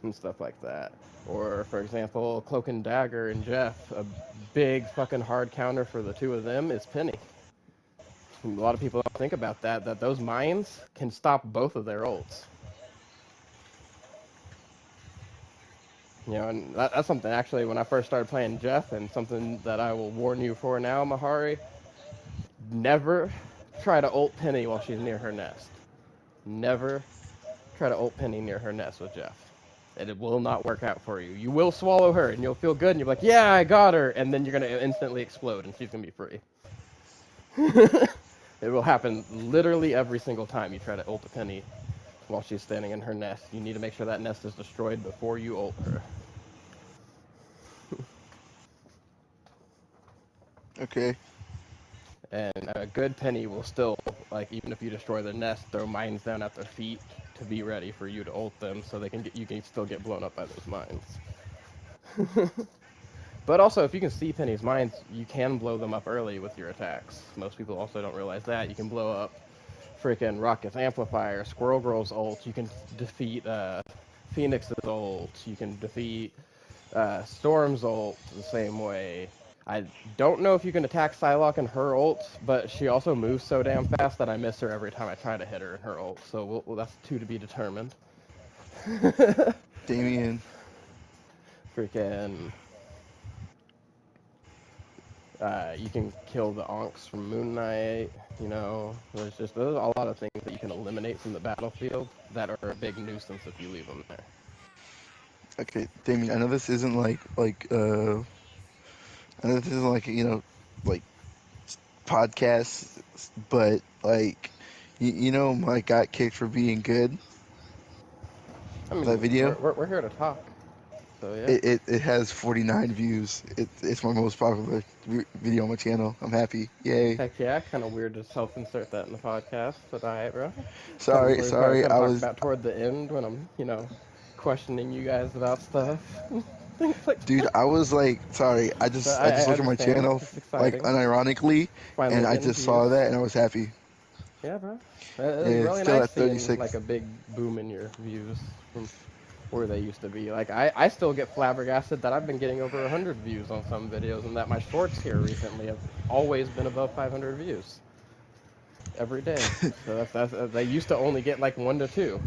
A: and stuff like that. Or, for example, Cloak and Dagger and Jeff, a big fucking hard counter for the two of them is Penny. A lot of people don't think about that, that those mines can stop both of their ults. You know, and that's something actually when I first started playing Jeff, and something that I will warn you for now, Mahari, never try to ult Penny while she's near her nest. Never try to ult Penny near her nest with Jeff. And it will not work out for you. You will swallow her, and you'll feel good, and you'll be like, yeah, I got her, and then you're going to instantly explode, and she's going to be free. It will happen literally every single time you try to ult a Penny while she's standing in her nest. You need to make sure that nest is destroyed before you ult her.
B: Okay.
A: And a good Penny will still, like, even if you destroy the nest, throw mines down at their feet to be ready for you to ult them, so you can still get blown up by those mines. But also, if you can see Penny's mines, you can blow them up early with your attacks. Most people also don't realize that. You can blow up freaking Rocket's Amplifier, Squirrel Girl's ult. You can defeat Phoenix's ult. You can defeat Storm's ult the same way. I don't know if you can attack Psylocke in her ult, but she also moves so damn fast that I miss her every time I try to hit her in her ult. So that's two to be determined.
B: Damien.
A: Freaking... you can kill the Onks from Moon Knight, you know. There's a lot of things that you can eliminate from the battlefield that are a big nuisance if you leave them there.
B: Okay, Damien. I know this isn't I know this isn't like podcasts, but like, Mike got kicked for being good.
A: I mean,
B: That video.
A: we're here to talk, so yeah.
B: It has 49 views. It's my most popular video on my channel. I'm happy. Yay.
A: Heck yeah, kind of weird to self-insert that in the podcast, but alright, bro. Something
B: Sorry,
A: we're
B: sorry.
A: kind of
B: I
A: talk
B: was,
A: about toward the end when I'm, questioning you guys about stuff. Things like
B: dude.
A: that.
B: I was like, sorry.
A: But
B: I just
A: I
B: looked at my
A: understand.
B: channel
A: It's
B: like
A: exciting.
B: unironically, and
A: Finally
B: I
A: getting
B: just saw
A: views.
B: that, and I was happy.
A: Yeah, bro. It was
B: It's
A: really
B: still
A: nice
B: at
A: seeing
B: 36.
A: like a big boom in your views from where they used to be. Like I still get flabbergasted that I've been getting over 100 views on some videos, and that my shorts here recently have always been above 500 views every day. So that's they used to only get like 1 to 2.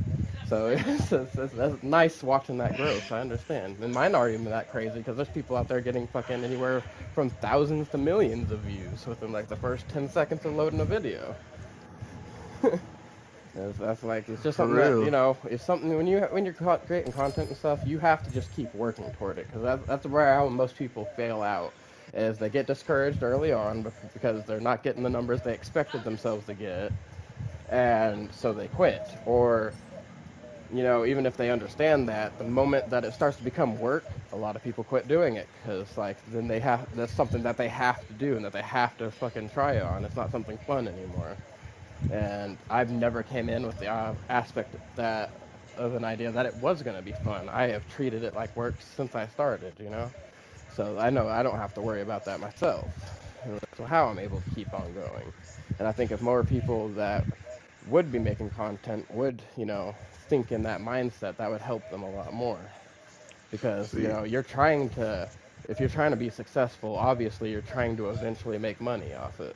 A: So that's nice watching that growth. I understand. And mine aren't even that crazy because there's people out there getting fucking anywhere from thousands to millions of views within like the first 10 seconds of loading a video. That's like it's just
B: For
A: something that
B: real.
A: it's something when you're creating content and stuff, you have to just keep working toward it because that's where how most people fail out is they get discouraged early on because they're not getting the numbers they expected themselves to get, and so they quit. Or even if they understand that, the moment that it starts to become work, a lot of people quit doing it because like then that's something that they have to do and that they have to fucking try on. It's not something fun anymore. And I've never came in with the aspect that of an idea that it was going to be fun. I have treated it like work since I started. So I know I don't have to worry about that myself. So how I'm able to keep on going. And I think if more people that would be making content would, think in that mindset, that would help them a lot more. Because,
B: See,
A: if you're trying to be successful, obviously you're trying to eventually make money off it.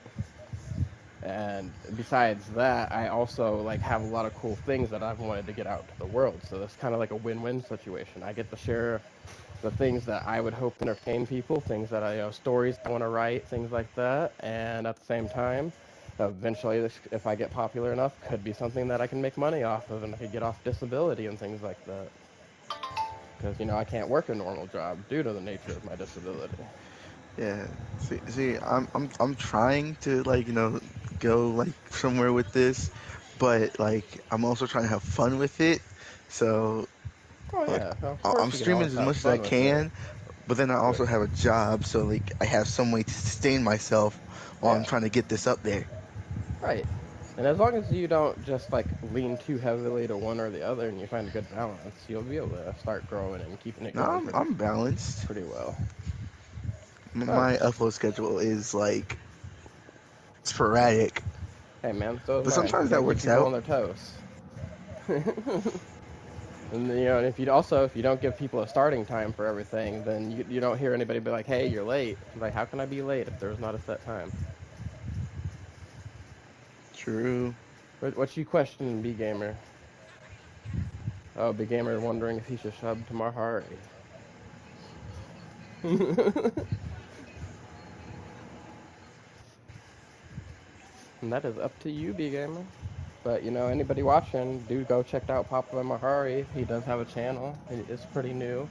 A: And besides that, I also like have a lot of cool things that I've wanted to get out to the world. So it's kind of like a win-win situation. I get to share the things that I would hope to entertain people, things that stories I want to write, things like that. And at the same time, eventually, if I get popular enough, could be something that I can make money off of, and I could get off disability and things like that. Because I can't work a normal job due to the nature of my disability.
B: yeah. See, I'm trying to like go like somewhere with this, but like I'm also trying to have fun with it. So
A: Oh
B: like
A: yeah, of
B: I'm
A: course you can
B: streaming
A: always
B: as
A: have
B: much as I
A: fun with it.
B: can, but then I
A: But
B: also have a job, so like I have some way to sustain myself while I'm
A: yeah,
B: trying to get this up there.
A: right. And as long as you don't just like lean too heavily to one or the other, and you find a good balance, you'll be able to start growing and keeping it
B: No,
A: going
B: I'm balanced.
A: pretty well.
B: My
A: Nice.
B: upload schedule is like sporadic,
A: Hey man, so is
B: but
A: mine. We
B: sometimes that
A: gotta keep
B: works
A: people on
B: out.
A: their toes. And and if you don't give people a starting time for everything, then you don't hear anybody be like, "Hey, you're late." Like, how can I be late if there's not a set time?
B: True.
A: What's you question, B gamer? Oh, B gamer wondering if he should sub to Mahari. And that is up to you, B gamer. But anybody watching, do go check out Papa Mahari. He does have a channel. It's pretty new.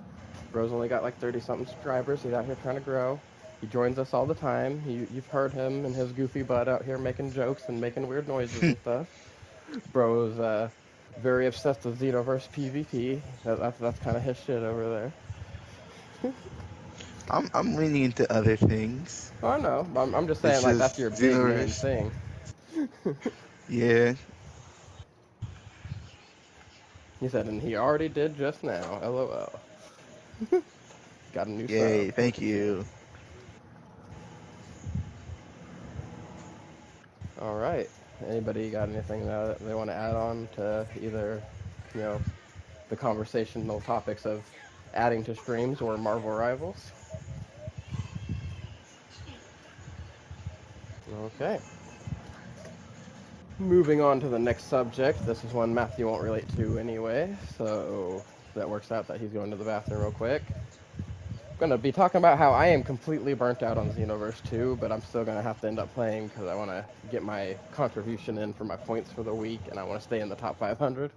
A: Bro's only got like 30 something subscribers. He's out here trying to grow. He joins us all the time. You've heard him and his goofy butt out here making jokes and making weird noises and stuff. Bro's very obsessed with Xenoverse PvP. That's kind of his shit over there.
B: I'm leaning into other things.
A: Oh no, I'm just saying
B: It's
A: like that's
B: just
A: your big main
B: Xenoverse.
A: thing.
B: Yeah.
A: He said, and he already did just now. LOL. Got a new sub.
B: Yay.
A: Look
B: Thank
A: at you.
B: you.
A: All right. Anybody got anything that they want to add on to either, you know, the conversational topics of adding to streams or Marvel Rivals? Okay. Moving on to the next subject. This is one Matthew won't relate to anyway, so that works out that he's going to the bathroom real quick. I'm going to be talking about how I am completely burnt out on Xenoverse 2, but I'm still going to have to end up playing because I want to get my contribution in for my points for the week, and I want to stay in the top 500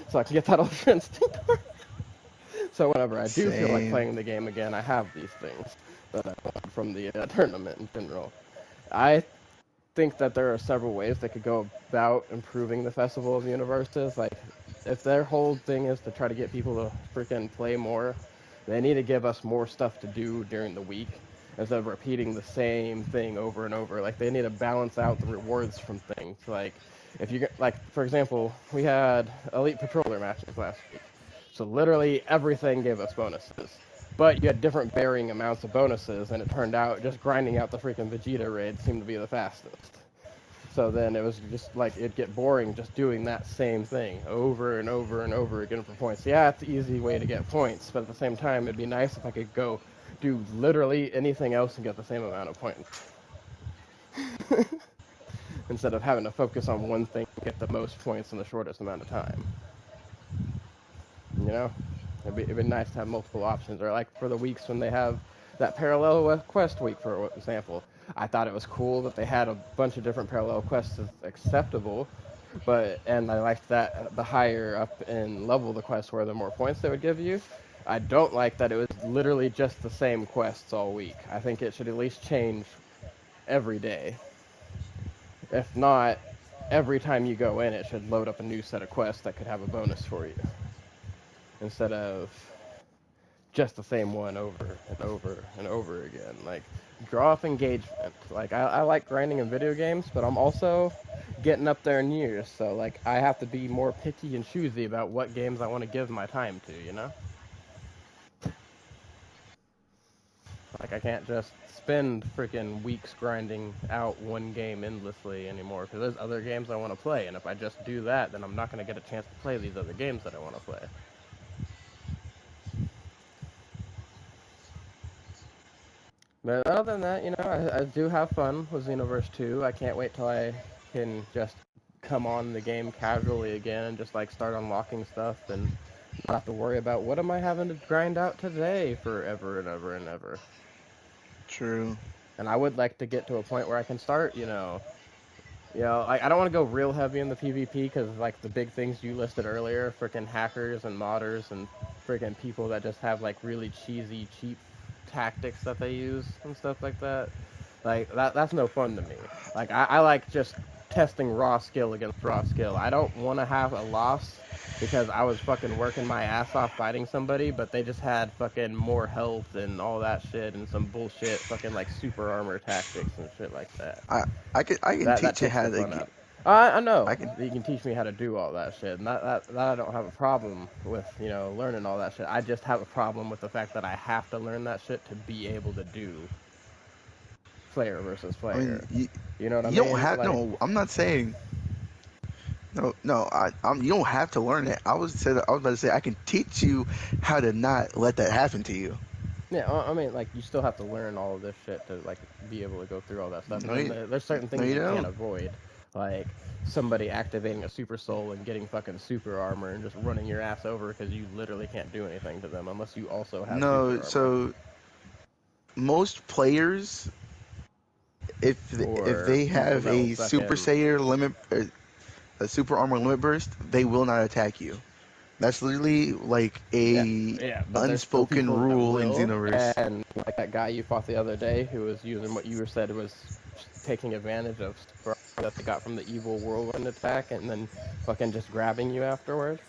A: so I can get that Ultra Instinct. So whenever I do feel like
B: Same.
A: playing the game again, I have these things that I want from the tournament in general. I think that there are several ways they could go about improving the Festival of Universes. Like, if their whole thing is to try to get people to freaking play more, they need to give us more stuff to do during the week instead of repeating the same thing over and over. Like, they need to balance out the rewards from things. Like, if you get, like, for example, we had Elite Patroller matches last week. So literally everything gave us bonuses. But you had different varying amounts of bonuses, and it turned out just grinding out the freaking Vegeta raid seemed to be the fastest. So then it was just like it'd get boring just doing that same thing over and over and over again for points. Yeah, it's an easy way to get points, but at the same time, it'd be nice if I could go do literally anything else and get the same amount of points. Instead of having to focus on one thing and get the most points in the shortest amount of time. know, it'd be nice to have multiple options. Or like for the weeks when they have that parallel quest week, for example, I thought it was cool that they had a bunch of different parallel quests as acceptable. And I liked that the higher up in level the quest were, the more points they would give you. I don't like that it was literally just the same quests all week. I think it should at least change every day. If not, every time you go in, it should load up a new set of quests that could have a bonus for you, instead of just the same one over and over and over again. Like, draw up engagement. Like, I like grinding in video games, but I'm also getting up there in years, so, like, I have to be more picky and choosy about what games I want to give my time to, you know? Like, I can't just spend freaking weeks grinding out one game endlessly anymore, because there's other games I want to play, and if I just do that, then I'm not going to get a chance to play these other games that I want to play. But other than that, you know, I do have fun with Xenoverse 2. I can't wait till I can just come on the game casually again and just, like, start unlocking stuff and not have to worry about what am I having to grind out today forever and ever and ever.
B: True.
A: And I would like to get to a point where I can start, like, I don't want to go real heavy in the PvP because, like, the big things you listed earlier, freaking hackers and modders and freaking people that just have, like, really cheesy, cheap tactics that they use and stuff like that. Like, that's no fun to me. Like, I like just testing raw skill against raw skill. I don't want to have a loss because I was fucking working my ass off fighting somebody, but they just had fucking more health and all that shit and some bullshit fucking, like, super armor tactics and shit like that.
B: I I can
A: That
B: teach you
A: takes
B: how
A: the
B: to
A: fun
B: get.
A: out. I know
B: I can.
A: that you can teach me how to do all that shit, and that I don't have a problem with, learning all that shit. I just have a problem with the fact that I have to learn that shit to be able to do player versus
B: I mean,
A: player. You know what I
B: you don't
A: mean?
B: have.
A: Like,
B: No, I'm not saying. No, no. You don't have to learn it. I was about to say I can teach you how to not let that happen to you.
A: yeah, I mean, like, you still have to learn all of this shit to, like, be able to go through all that stuff. And
B: No,
A: then
B: you,
A: there's certain
B: no,
A: things
B: you
A: you can't
B: don't.
A: avoid, like somebody activating a super soul and getting fucking super armor and just running your ass over because you literally can't do anything to them unless you also have super
B: No,
A: armor.
B: so most players, if
A: Or
B: they
A: people
B: have
A: that will
B: a Super
A: fucking
B: Saiyan limit, a Super Armor limit burst, they will not attack you. That's literally like
A: yeah,
B: a
A: yeah, but there's still
B: unspoken
A: people that
B: rule in
A: will,
B: Xenoverse.
A: and like that guy you fought the other day who was using what you said was taking advantage of that they got from the evil whirlwind attack, and then fucking just grabbing you afterward.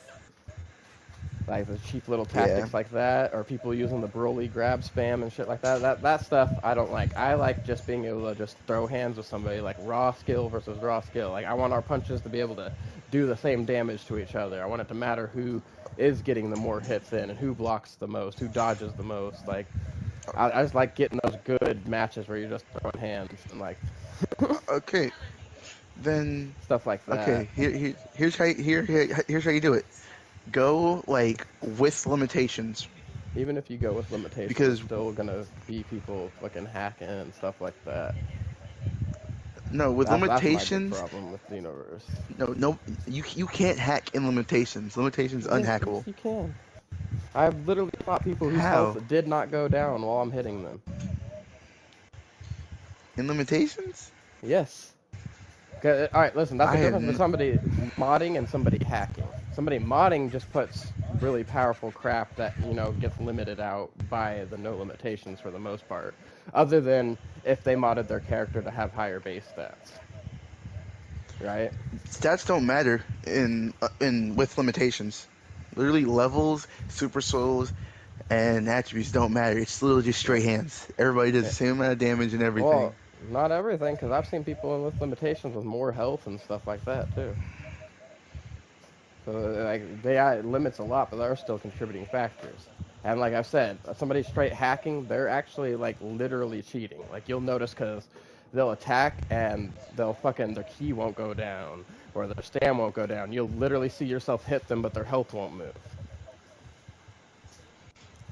A: Like the cheap little
B: Yeah.
A: tactics like that, or people using the Broly grab spam and shit like that. That stuff I don't like. I like just being able to just throw hands with somebody, like raw skill versus raw skill. Like I want our punches to be able to do the same damage to each other. I want it to matter who is getting the more hits in and who blocks the most, who dodges the most. Like I just like getting those good matches where you're just throwing hands and like
B: Okay. Then
A: stuff like that.
B: okay. Here's how you do it. Go like with limitations
A: Even if you go with limitations, there's
B: because
A: still gonna be people fucking hacking and stuff like that.
B: no, with
A: That's my big
B: limitations,
A: problem with the universe.
B: no, you can't hack in limitations. Limitations
A: Yes, yes,
B: unhackable.
A: you can. I've literally fought people whose health
B: How?
A: did not go down while I'm hitting them.
B: In limitations?
A: Yes. All right, listen. That's the
B: I have.
A: difference between somebody modding and somebody hacking. Somebody modding just puts really powerful crap that gets limited out by the no limitations for the most part, other than if they modded their character to have higher base stats, right?
B: Stats don't matter in with limitations. Literally levels, super souls, and attributes don't matter. It's literally just
A: Yeah.
B: straight hands. Everybody does
A: Yeah.
B: the same amount of damage and everything.
A: Well, not everything, because I've seen people with limitations with more health and stuff like that too. So like they limits a lot, but there are still contributing factors. And like I've said, somebody straight hacking, they're actually like literally cheating. Like you'll notice because they'll attack and they'll fucking their key won't go down or their stam won't go down. You'll literally see yourself hit them, but their health won't move.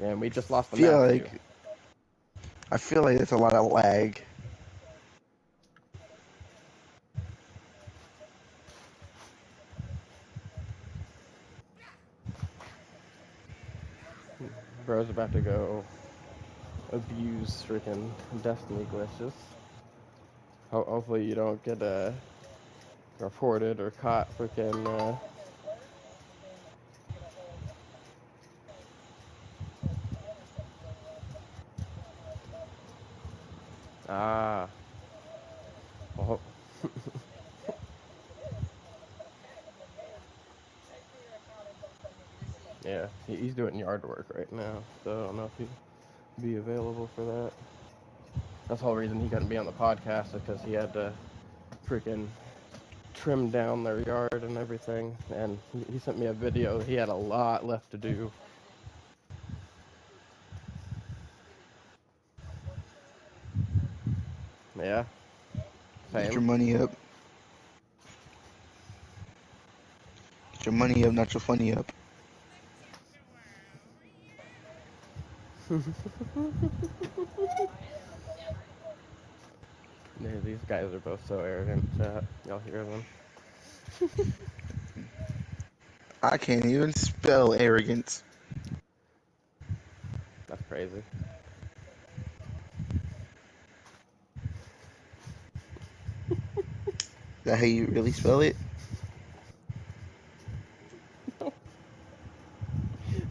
A: And we just lost the
B: Feel
A: Matthew.
B: like I feel like that's a lot of lag.
A: Bro's about to go abuse freaking Destiny glitches. Hopefully you don't get reported or caught freaking. Ah. Well, yeah, he's doing yard work right now, so I don't know if he'd be available for that. That's the whole reason he couldn't be on the podcast, is because he had to freaking trim down their yard and everything. And he sent me a video. He had a lot left to do. Yeah,
B: Get your
A: same.
B: money up. Get your money up, not your funny up.
A: Yeah, these guys are both so arrogant. Chat. Y'all hear them?
B: I can't even spell arrogance.
A: That's crazy.
B: Is that how you really spell it?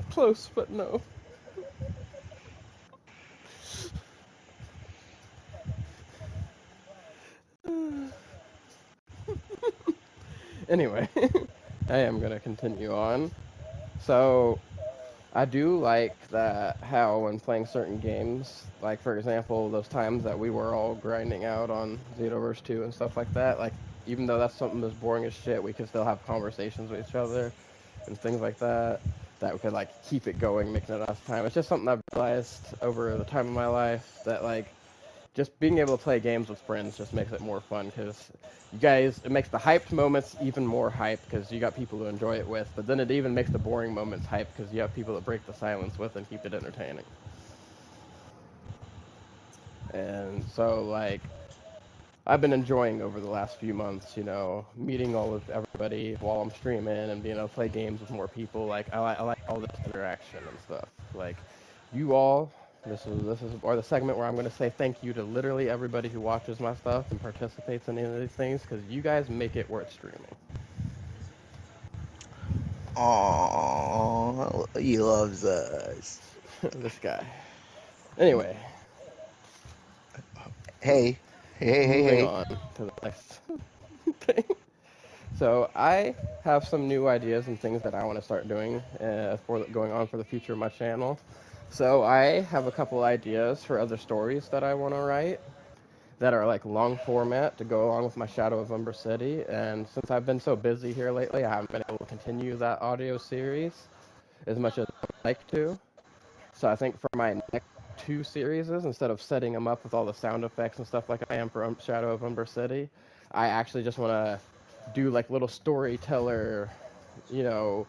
A: Close, but no. Anyway, I am gonna continue on. So I do like that how when playing certain games, like for example, those times that we were all grinding out on Xenoverse 2 and stuff like that, like even though that's something that's boring as shit, we could still have conversations with each other and things like that, that we could like keep it going, making it enough time. It's just something I've realized over the time of my life that like just being able to play games with friends just makes it more fun because you guys, it makes the hyped moments even more hype because you got people to enjoy it with, but then it even makes the boring moments hype because you have people to break the silence with and keep it entertaining. And so, like, I've been enjoying over the last few months, meeting all of everybody while I'm streaming and being able to play games with more people. Like, I like all this interaction and stuff. Like, you all, this is or the segment where I'm going to say thank you to literally everybody who watches my stuff and participates in any of these things because you guys make it worth streaming.
B: Aww, he loves us.
A: This guy. Anyway,
B: Hey, hey, hey,
A: moving
B: hey.
A: on to the next thing. So I have some new ideas and things that I want to start doing for going on for the future of my channel. So I have a couple ideas for other stories that I want to write that are like long format to go along with my Shadow of Umber City. And since I've been so busy here lately, I haven't been able to continue that audio series as much as I'd like to. So I think for my next two series, instead of setting them up with all the sound effects and stuff like I am for Shadow of Umber City, I actually just want to do like little storyteller, you know,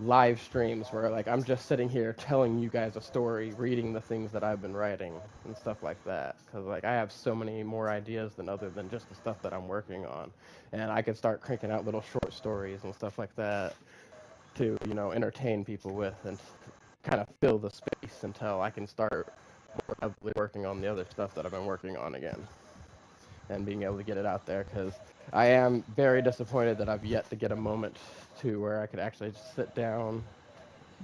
A: live streams where like I'm just sitting here telling you guys a story, reading the things that I've been writing and stuff like that. Because like I have so many more ideas than other than just the stuff that I'm working on, and I could start cranking out little short stories and stuff like that to entertain people with and kind of fill the space until I can start more heavily working on the other stuff that I've been working on again and being able to get it out there because I am very disappointed that I've yet to get a moment to where I could actually just sit down.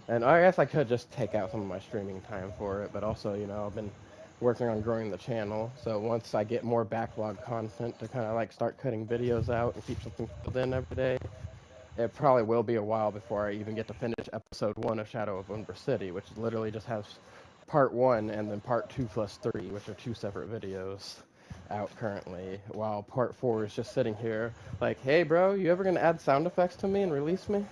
A: And I guess I could just take out some of my streaming time for it, but also, I've been working on growing the channel. So once I get more backlog content to kind of like start cutting videos out and keep something within every day, it probably will be a while before I even get to finish episode 1 of Shadow of Umber City, which literally just has part 1 and then part 2 plus 3, which are two separate videos out currently, while part 4 is just sitting here like, hey bro, you ever gonna add sound effects to me and release me?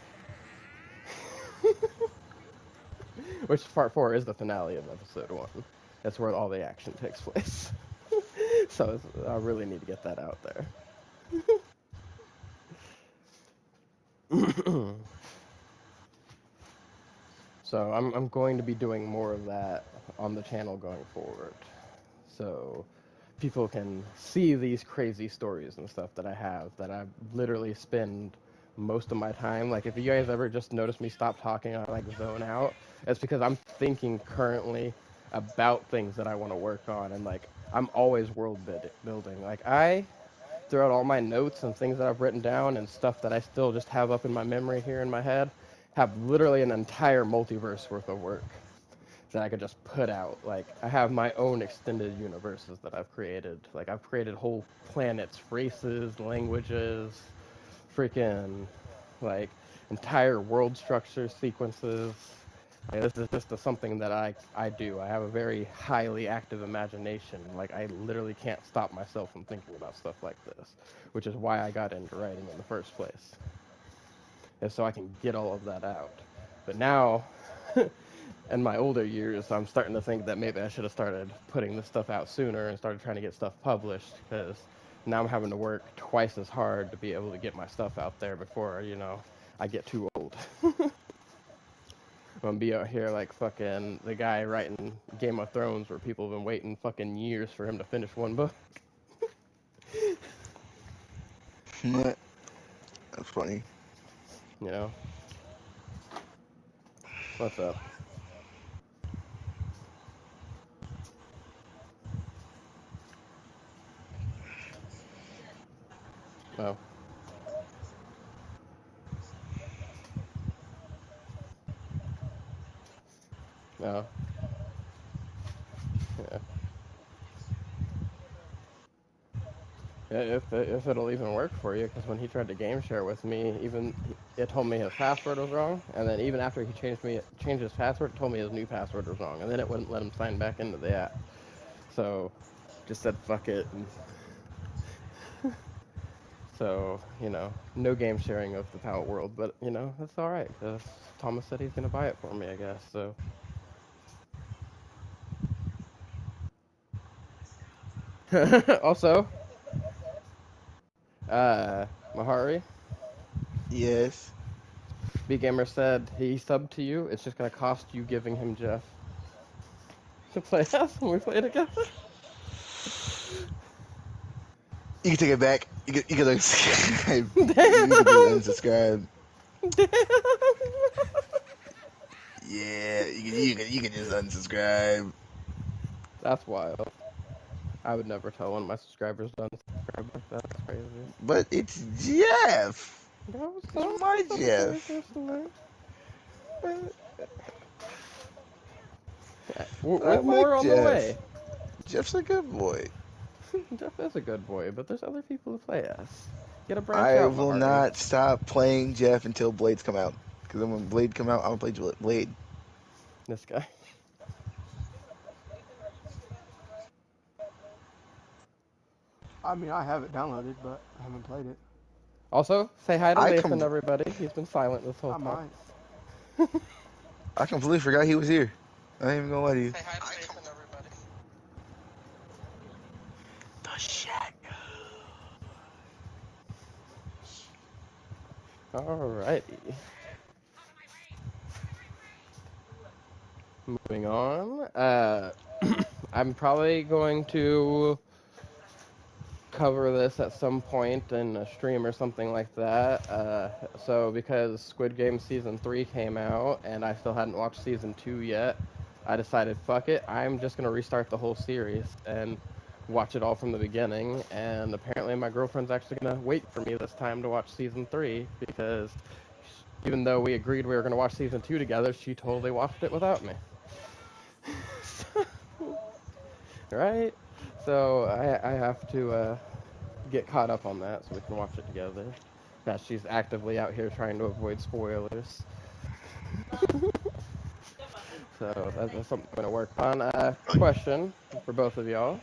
A: Which part 4 is the finale of episode 1. That's where all the action takes place. So I really need to get that out there. So I'm going to be doing more of that on the channel going forward. So people can see these crazy stories and stuff that I have that I literally spend most of my time. Like, if you guys ever just notice me stop talking, I like zone out. It's because I'm thinking currently about things that I want to work on, and like I'm always building. Like throughout all my notes and things that I've written down and stuff that I still just have up in my memory here in my head, have literally an entire multiverse worth of work that I could just put out. Like, I have my own extended universes that I've created. Like, I've created whole planets, races, languages, freaking, like, entire world structure sequences. Like, this is just something that I do. I have a very highly active imagination. Like, I literally can't stop myself from thinking about stuff like this, which is why I got into writing in the first place. And so I can get all of that out. But now, in my older years, I'm starting to think that maybe I should have started putting this stuff out sooner and started trying to get stuff published, because now I'm having to work twice as hard to be able to get my stuff out there before, I get too old. I'm gonna be out here like fucking the guy writing Game of Thrones, where people have been waiting fucking years for him to finish one book.
B: That's funny.
A: You know? What's up? Oh. No. Yeah. If it'll even work for you, because when he tried to game share with me, even it told me his password was wrong, and then even after he changed his password, it told me his new password was wrong, and then it wouldn't let him sign back into the app. So, just said fuck it. And so, no game sharing of the Palette world, but that's all right, because Thomas said he's gonna buy it for me, I guess. So, also, Mahari,
B: Yes.
A: B Gamer said he subbed to you. It's just gonna cost you giving him Jeff to play us when we play together.
B: You can take it back. You can unsubscribe. You can just
A: Damn.
B: unsubscribe.
A: Damn.
B: Yeah, you can just unsubscribe.
A: That's wild. I would never tell one of my subscribers to unsubscribe like that. That's crazy.
B: But it's Jeff.
A: That was
B: It's my
A: something very
B: Jeff.
A: personal.
B: But I
A: With more
B: like
A: on the way.
B: Jeff. Jeff's a good boy.
A: Jeff is a good boy, but there's other people who play us. Get a branch
B: I
A: out,
B: will
A: Mahari.
B: not stop playing Jeff until Blades come out. Because then when Blade come out, I'm gonna play Blade.
A: This guy.
C: I mean, I have it downloaded, but I haven't played it.
A: Also, say hi to
B: I
A: Nathan,
B: com
A: everybody. He's been silent this whole
C: I
A: time.
C: might.
B: I completely forgot he was here. I ain't even gonna lie to you.
A: Say hi to Nathan, everybody.
B: The shadow.
A: Alrighty. Moving on. I'm probably going to cover this at some point in a stream or something like that. So because Squid Game Season 3 came out and I still hadn't watched Season 2 yet, I decided, fuck it, I'm just going to restart the whole series and watch it all from the beginning. And apparently my girlfriend's actually going to wait for me this time to watch Season 3, because even though we agreed we were going to watch Season 2 together, she totally watched it without me. Right? So I have to get caught up on that so we can watch it together. That she's actively out here trying to avoid spoilers. So that's something I'm going to work on. Question for both of y'all.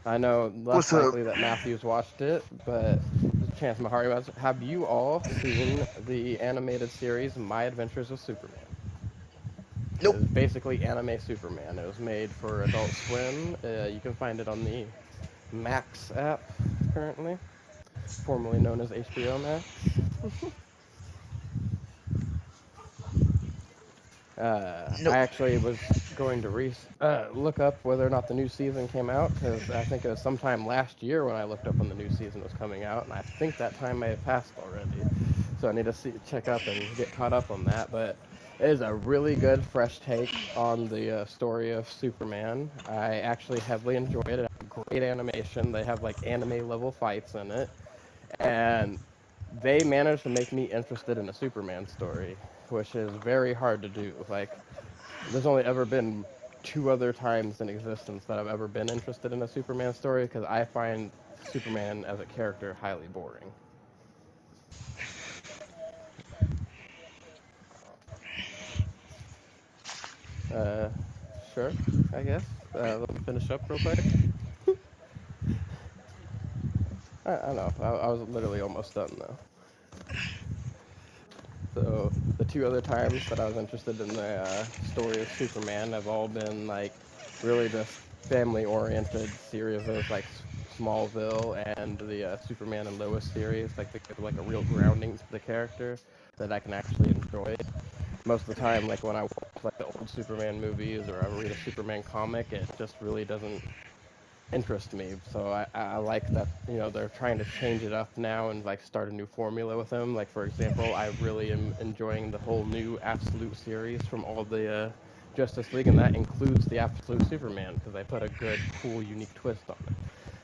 A: I know less
B: What's up?
A: likely that Matthew's watched it, but Chance Mahari was. Have you all seen the animated series My Adventures with Superman?
B: Nope.
A: It's basically anime Superman. It was made for Adult Swim. You can find it on the Max app currently, formerly known as HBO Max.
B: Nope.
A: I actually was going to look up whether or not the new season came out, because I think it was sometime last year when I looked up when the new season was coming out, and I think that time may have passed already. So I need to check up and get caught up on that. But it is a really good, fresh take on the story of Superman. I actually heavily enjoyed it. Great animation. They have like anime level fights in it, and they managed to make me interested in a Superman story, which is very hard to do. Like, there's only ever been two other times in existence that I've ever been interested in a Superman story, because I find Superman as a character highly boring. Sure, I guess. Let me finish up real quick. I know. I was literally almost done, though. So, the two other times that I was interested in the story of Superman have all been, like, really just family-oriented series like Smallville and the Superman and Lois series. Like, they give, like, a real grounding to the character that I can actually enjoy. Most of the time, like, when I watch, like, the old Superman movies or I read a Superman comic, it just really doesn't interest me. So I like that, they're trying to change it up now and like start a new formula with him. Like, for example, I really am enjoying the whole new Absolute series from all the Justice League, and that includes the Absolute Superman, because they put a good, cool, unique twist on it.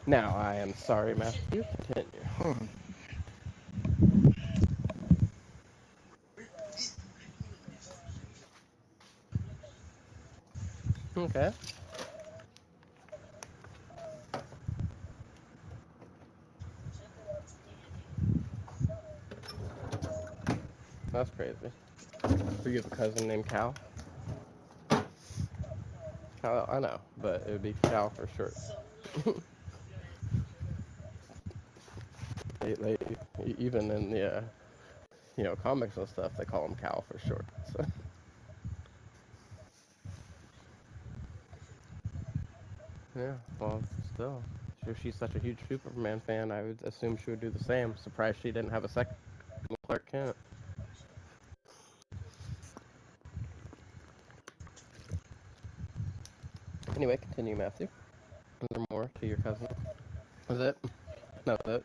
A: Now, I am sorry, Matthew. Continue.
B: Huh.
A: Okay. That's crazy. So you have a cousin named Cal? Cal, I know, but it would be Cal for short. they even in the comics and stuff, they call him Cal for short. So. Yeah, well, still, if she's such a huge Superman fan, I would assume she would do the same. Surprised she didn't have a second Clark Kent. Anyway, continue, Matthew. Is there more to your cousin? Was it? No, that.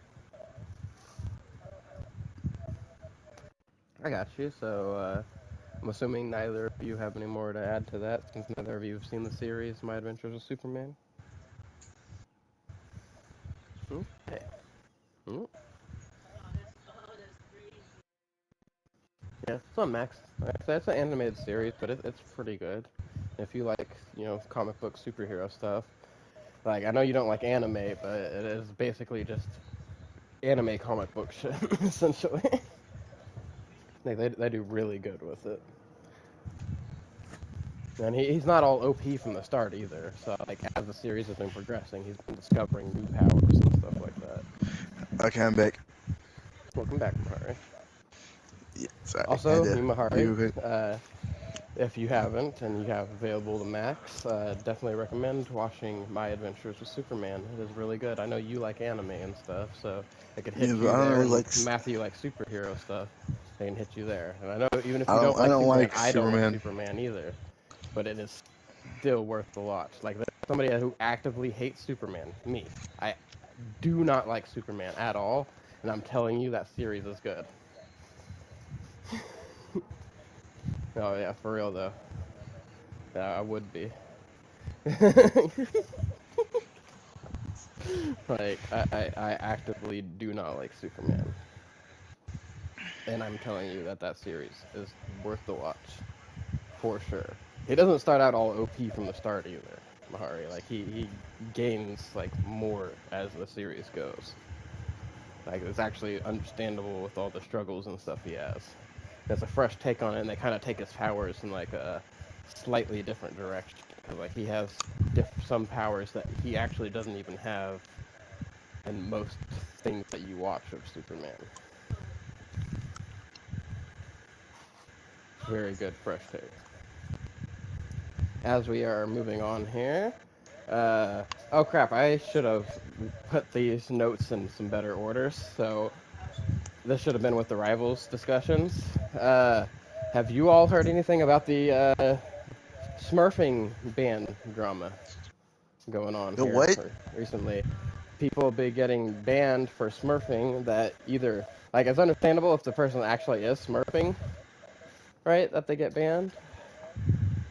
A: I got you. So, I'm assuming neither of you have any more to add to that, since neither of you have seen the series My Adventures with Superman. Okay. Mm. Yeah, it's on Max. That's an animated series, but it's pretty good. If you like, comic book superhero stuff. Like, I know you don't like anime, but it is basically just anime comic book shit, essentially. Like, they do really good with it. And he's not all OP from the start either. So, like, as the series has been progressing, he's been discovering new powers and stuff like that.
B: Okay, I'm back.
A: Welcome back, Mahari.
B: Yeah, sorry.
A: Also,
B: Had to
A: Mahari, if you haven't and you have available to Max, definitely recommend watching My Adventures with Superman. It is really good. I know you like anime and stuff, so it could hit
B: Yeah,
A: you
B: but I don't
A: there.
B: really
A: And
B: like.
A: Matthew likes superhero stuff. They can hit you there. And I know even if
B: I
A: you
B: don't.
A: don't
B: I
A: like
B: don't
A: Superman,
B: like
A: I don't like
B: Superman.
A: Superman either. But it is still worth the watch. Like, somebody who actively hates Superman, me. I do not like Superman at all, and I'm telling you that series is good. Oh yeah, for real though. Yeah, I would be. Like, I actively do not like Superman. And I'm telling you that series is worth the watch. For sure. He doesn't start out all OP from the start either, Mahari. Like, he gains, like, more as the series goes. Like, it's actually understandable with all the struggles and stuff he has. It's a fresh take on it, and they kind of take his powers in, like, a slightly different direction. Like, he has some powers that he actually doesn't even have in most things that you watch of Superman. Very good, fresh take. As we are moving on here, oh crap, I should have put these notes in some better orders, so this should have been with the rivals discussions. Have you all heard anything about the Smurfing ban drama going on
B: The
A: here
B: what?
A: recently. People have been getting banned for smurfing that either, like, it's understandable if the person actually is smurfing, right, that they get banned.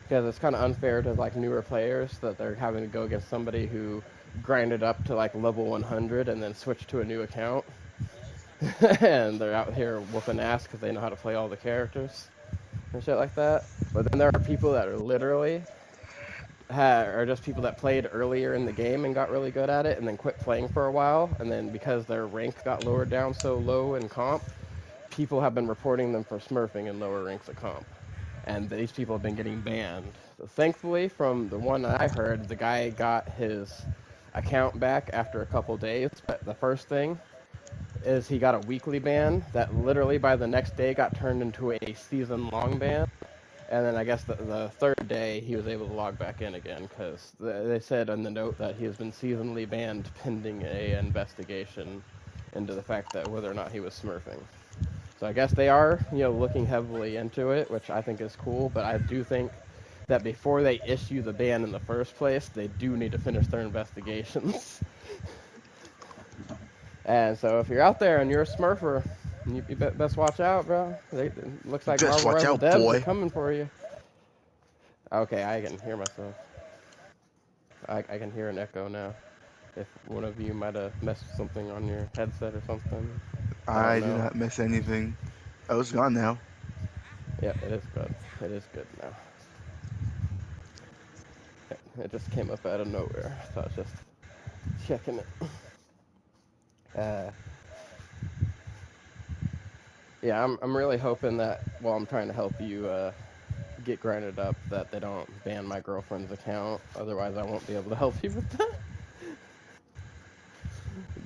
A: Because it's kind of unfair to, like, newer players that they're having to go against somebody who grinded up to, like, level 100 and then switched to a new account. And they're out here whooping ass because they know how to play all the characters and shit like that. But then there are people that are literally are just people that played earlier in the game and got really good at it and then quit playing for a while, and then because their rank got lowered down so low in comp, people have been reporting them for smurfing in lower ranks of comp, and these people have been getting banned. So thankfully, from the one I heard, the guy got his account back after a couple days, but the first thing is he got a weekly ban that literally by the next day got turned into a season-long ban. And then I guess the third day he was able to log back in again because they said on the note that he has been seasonally banned pending a investigation into the fact that whether or not he was smurfing. So I guess they are, looking heavily into it, which I think is cool. But I do think that before they issue the ban in the first place, they do need to finish their investigations. And so if you're out there and you're a smurfer, you best watch out, bro. It looks like
B: Best
A: Marvel
B: watch
A: Rival
B: out,
A: devs are
B: boy.
A: coming for you. Okay, I can hear myself. I can hear an echo now. If one of you might have messed with something on your headset or something, I don't
B: I did
A: know.
B: not miss anything. Oh, it's gone now.
A: Yep, it is good. It is good now. It just came up out of nowhere, so I was just checking it. Uh, yeah, I'm really hoping that while I'm trying to help you get grinded up, that they don't ban my girlfriend's account. Otherwise, I won't be able to help you with that.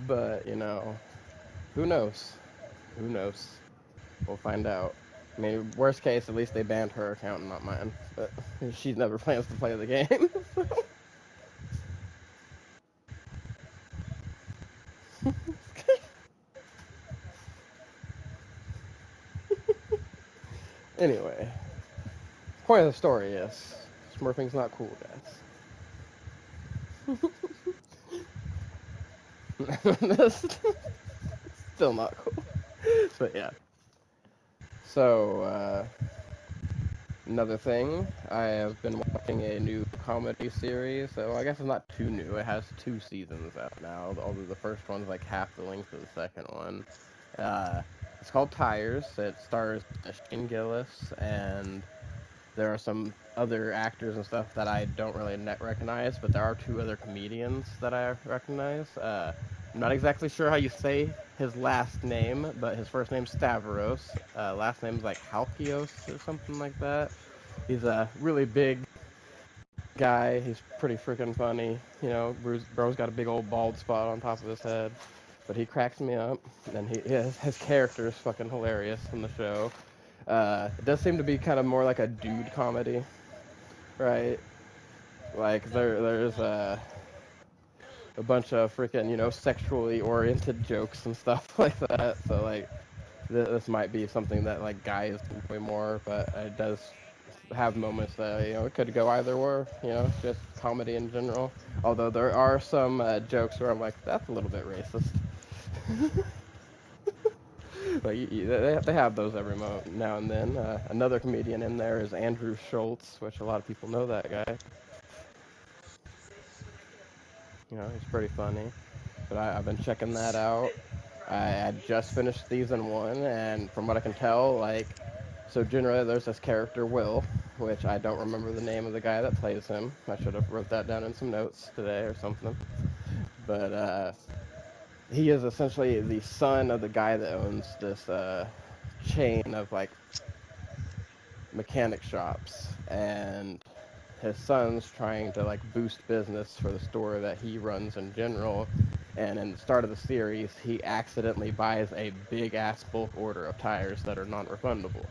A: But who knows? Who knows? We'll find out. I mean, worst case, at least they banned her account and not mine. But she never plans to play the game. Anyway, point of the story is smurfing's not cool, guys. Still not cool. But yeah. So, another thing, I have been watching a new comedy series. So I guess it's not too new. It has 2 seasons out now, although the first one's like half the length of the second one. It's called Tires. It stars Shane Gillis, and there are some other actors and stuff that I don't really recognize, but there are 2 other comedians that I recognize. I'm not exactly sure how you say his last name, but his first name's Stavros. Last name's like Halkios or something like that. He's a really big guy. He's pretty freaking funny. Bro's got a big old bald spot on top of his head, but he cracks me up. And his character is fucking hilarious in the show. It does seem to be kind of more like a dude comedy, right? Like there's a bunch of freaking sexually oriented jokes and stuff like that. So like this might be something that like guys enjoy more, but it does have moments that it could go either or. Just comedy in general. Although there are some jokes where I'm like, that's a little bit racist. But they have those every now and then. Another comedian in there is Andrew Schultz, which a lot of people know that guy. He's pretty funny. But I've been checking that out. I just finished season 1, and from what I can tell, so generally there's this character Will, which I don't remember the name of the guy that plays him. I should have wrote that down in some notes today or something. But he is essentially the son of the guy that owns this chain of mechanic shops, and his son's trying to boost business for the store that he runs in general. And in the start of the series, he accidentally buys a big ass bulk order of tires that are non-refundable.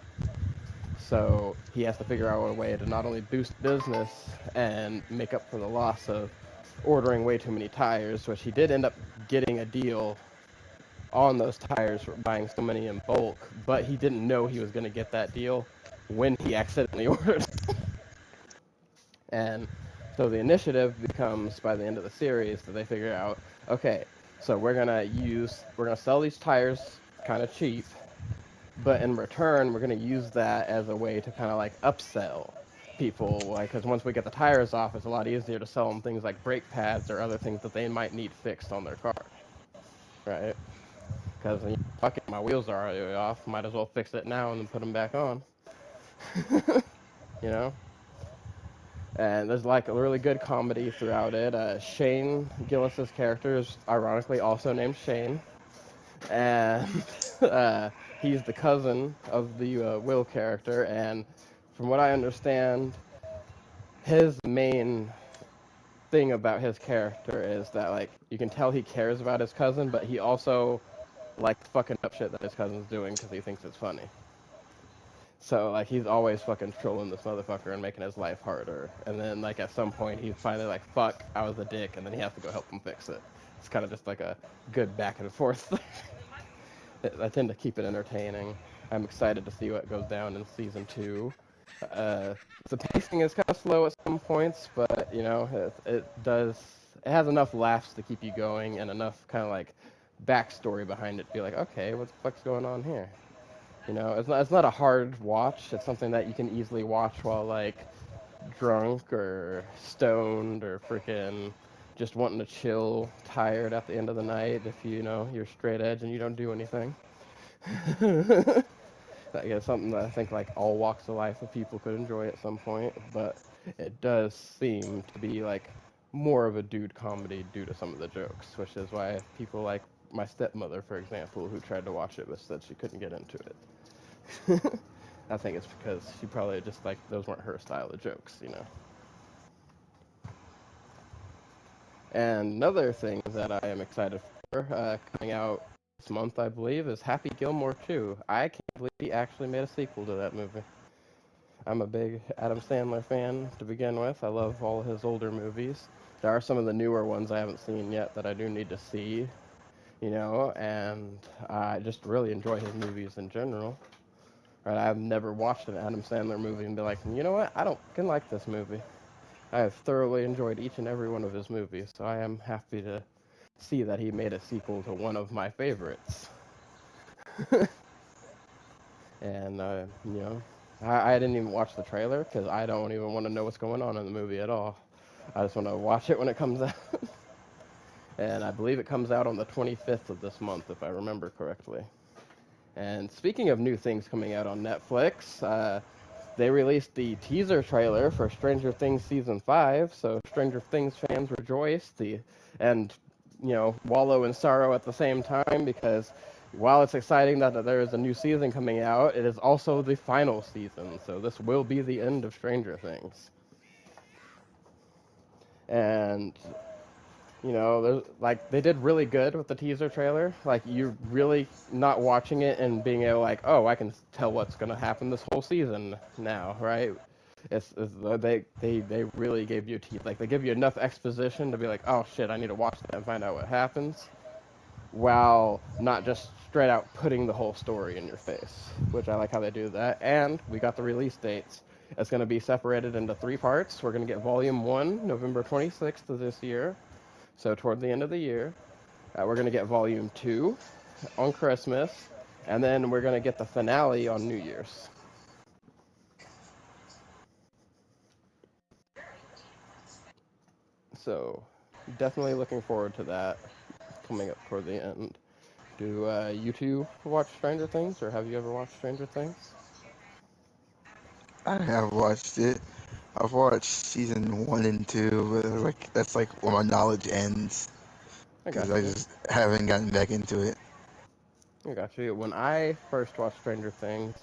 A: So he has to figure out a way to not only boost business and make up for the loss of ordering way too many tires, which he did end up getting a deal on those tires for buying so many in bulk, but he didn't know he was going to get that deal when he accidentally ordered. And so the initiative becomes, by the end of the series, that they figure out, okay, so we're gonna sell these tires kind of cheap, but in return, we're gonna use that as a way to kind of like upsell people, like, because once we get the tires off, it's a lot easier to sell them things like brake pads or other things that they might need fixed on their car, right? Because fuck it, my wheels are already off, might as well fix it now and then put them back on, you know? And there's like a really good comedy throughout it. Shane Gillis's character is ironically also named Shane, and he's the cousin of the Will character. And from what I understand, his main thing about his character is that like you can tell he cares about his cousin, but he also likes fucking up shit that his cousin's doing because he thinks it's funny. So like he's always fucking trolling this motherfucker and making his life harder. And then like at some point he's finally like, fuck, I was a dick, and then he has to go help him fix it. It's kind of just like a good back and forth. I tend to keep it entertaining. I'm excited to see what goes down in season 2. The pacing is kind of slow at some points, but you know it has enough laughs to keep you going and enough kind of like backstory behind it to be like, okay, what the fuck's going on here? You know, it's not a hard watch. It's something that you can easily watch while like drunk or stoned or freaking just wanting to chill, tired at the end of the night. If you know you're straight edge and you don't do anything. That is something that I think like all walks of life of people could enjoy at some point, but it does seem to be like more of a dude comedy due to some of the jokes, which is why people like my stepmother, for example, who tried to watch it but said she couldn't get into it. I think it's because she probably just like those weren't her style of jokes, you know. And another thing that I am excited for coming out this month, I believe, is Happy Gilmore 2. I can't believe he actually made a sequel to that movie. I'm a big Adam Sandler fan to begin with. I love all his older movies. There are some of the newer ones I haven't seen yet that I do need to see, you know, and I just really enjoy his movies in general. Right, I've never watched an Adam Sandler movie and be like, you know what, I don't fucking like this movie. I have thoroughly enjoyed each and every one of his movies, so I am happy to see that he made a sequel to one of my favorites. And, you know, I didn't even watch the trailer because I don't even want to know what's going on in the movie at all. I just want to watch it when it comes out. And I believe it comes out on the 25th of this month, if I remember correctly. And speaking of new things coming out on Netflix, they released the teaser trailer for Stranger Things Season 5, so Stranger Things fans rejoice and, you know, wallow in sorrow at the same time because while it's exciting that there is a new season coming out, it is also the final season, so this will be the end of Stranger Things. And you know, like they did really good with the teaser trailer. Like you're really not watching it and being able like, oh, I can tell what's gonna happen this whole season now, right? They really gave you like they give you enough exposition to be like, oh shit, I need to watch that and find out what happens, while not just straight out putting the whole story in your face, which I like how they do that. And we got the release dates. It's going to be separated into 3 parts. We're going to get Volume 1, November 26th of this year. So toward the end of the year, we're going to get Volume 2 on Christmas, and then we're going to get the finale on New Year's. So definitely looking forward to that coming up toward the end. Do you two watch Stranger Things, or have you ever watched Stranger Things?
B: I have watched it. I've watched season 1 and 2, but like that's like where my knowledge ends
A: I
B: because
A: got
B: I
A: you.
B: just haven't gotten back into it.
A: I got you. When I first watched Stranger Things,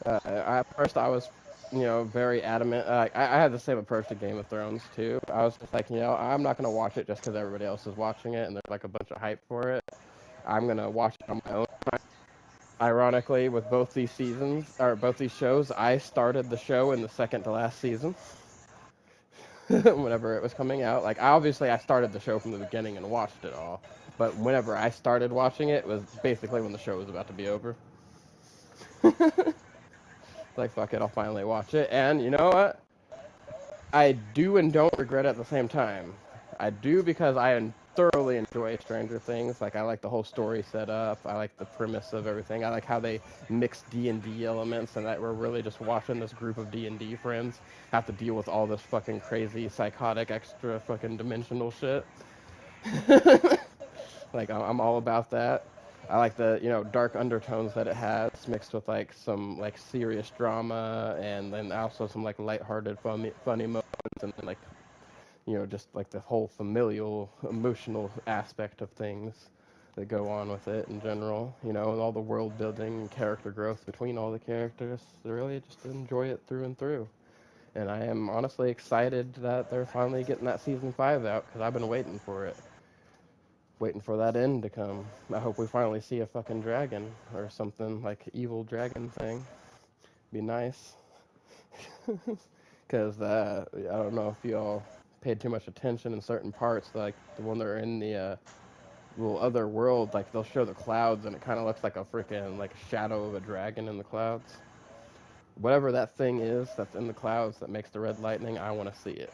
A: at first I was, you know, very adamant. I had the same approach to Game of Thrones too. I was just like, you know, I'm not gonna watch it just because everybody else is watching it and there's like a bunch of hype for it. I'm gonna watch it on my own. Ironically, with both these seasons or both these shows, I started the show in the second to last season. Whenever it was coming out, like obviously I started the show from the beginning and watched it all, but whenever I started watching it was basically when the show was about to be over. Like fuck it, I'll finally watch it. And you know what? I do and don't regret it at the same time. I do because I thoroughly enjoy Stranger Things. Like I like the whole story set up. I like the premise of everything. I like how they mix D&D elements, and that we're really just watching this group of D&D friends have to deal with all this fucking crazy, psychotic, extra fucking dimensional shit. Like I'm all about that. I like the dark undertones that it has mixed with like some like serious drama and then also some like lighthearted funny moments and then, like just like the whole familial emotional aspect of things that go on with it in general, and all the world building and character growth between all the characters. I really just enjoy it through and through. And I am honestly excited that they're finally getting that season 5 out because I've been waiting for it. Waiting for that end to come. I hope we finally see a fucking dragon or something like evil dragon thing. Be nice. Because I don't know if y'all paid too much attention in certain parts, like the one that are in the little other world, like they'll show the clouds and it kind of looks like a freaking like shadow of a dragon in the clouds. Whatever that thing is that's in the clouds that makes the red lightning, I want to see it.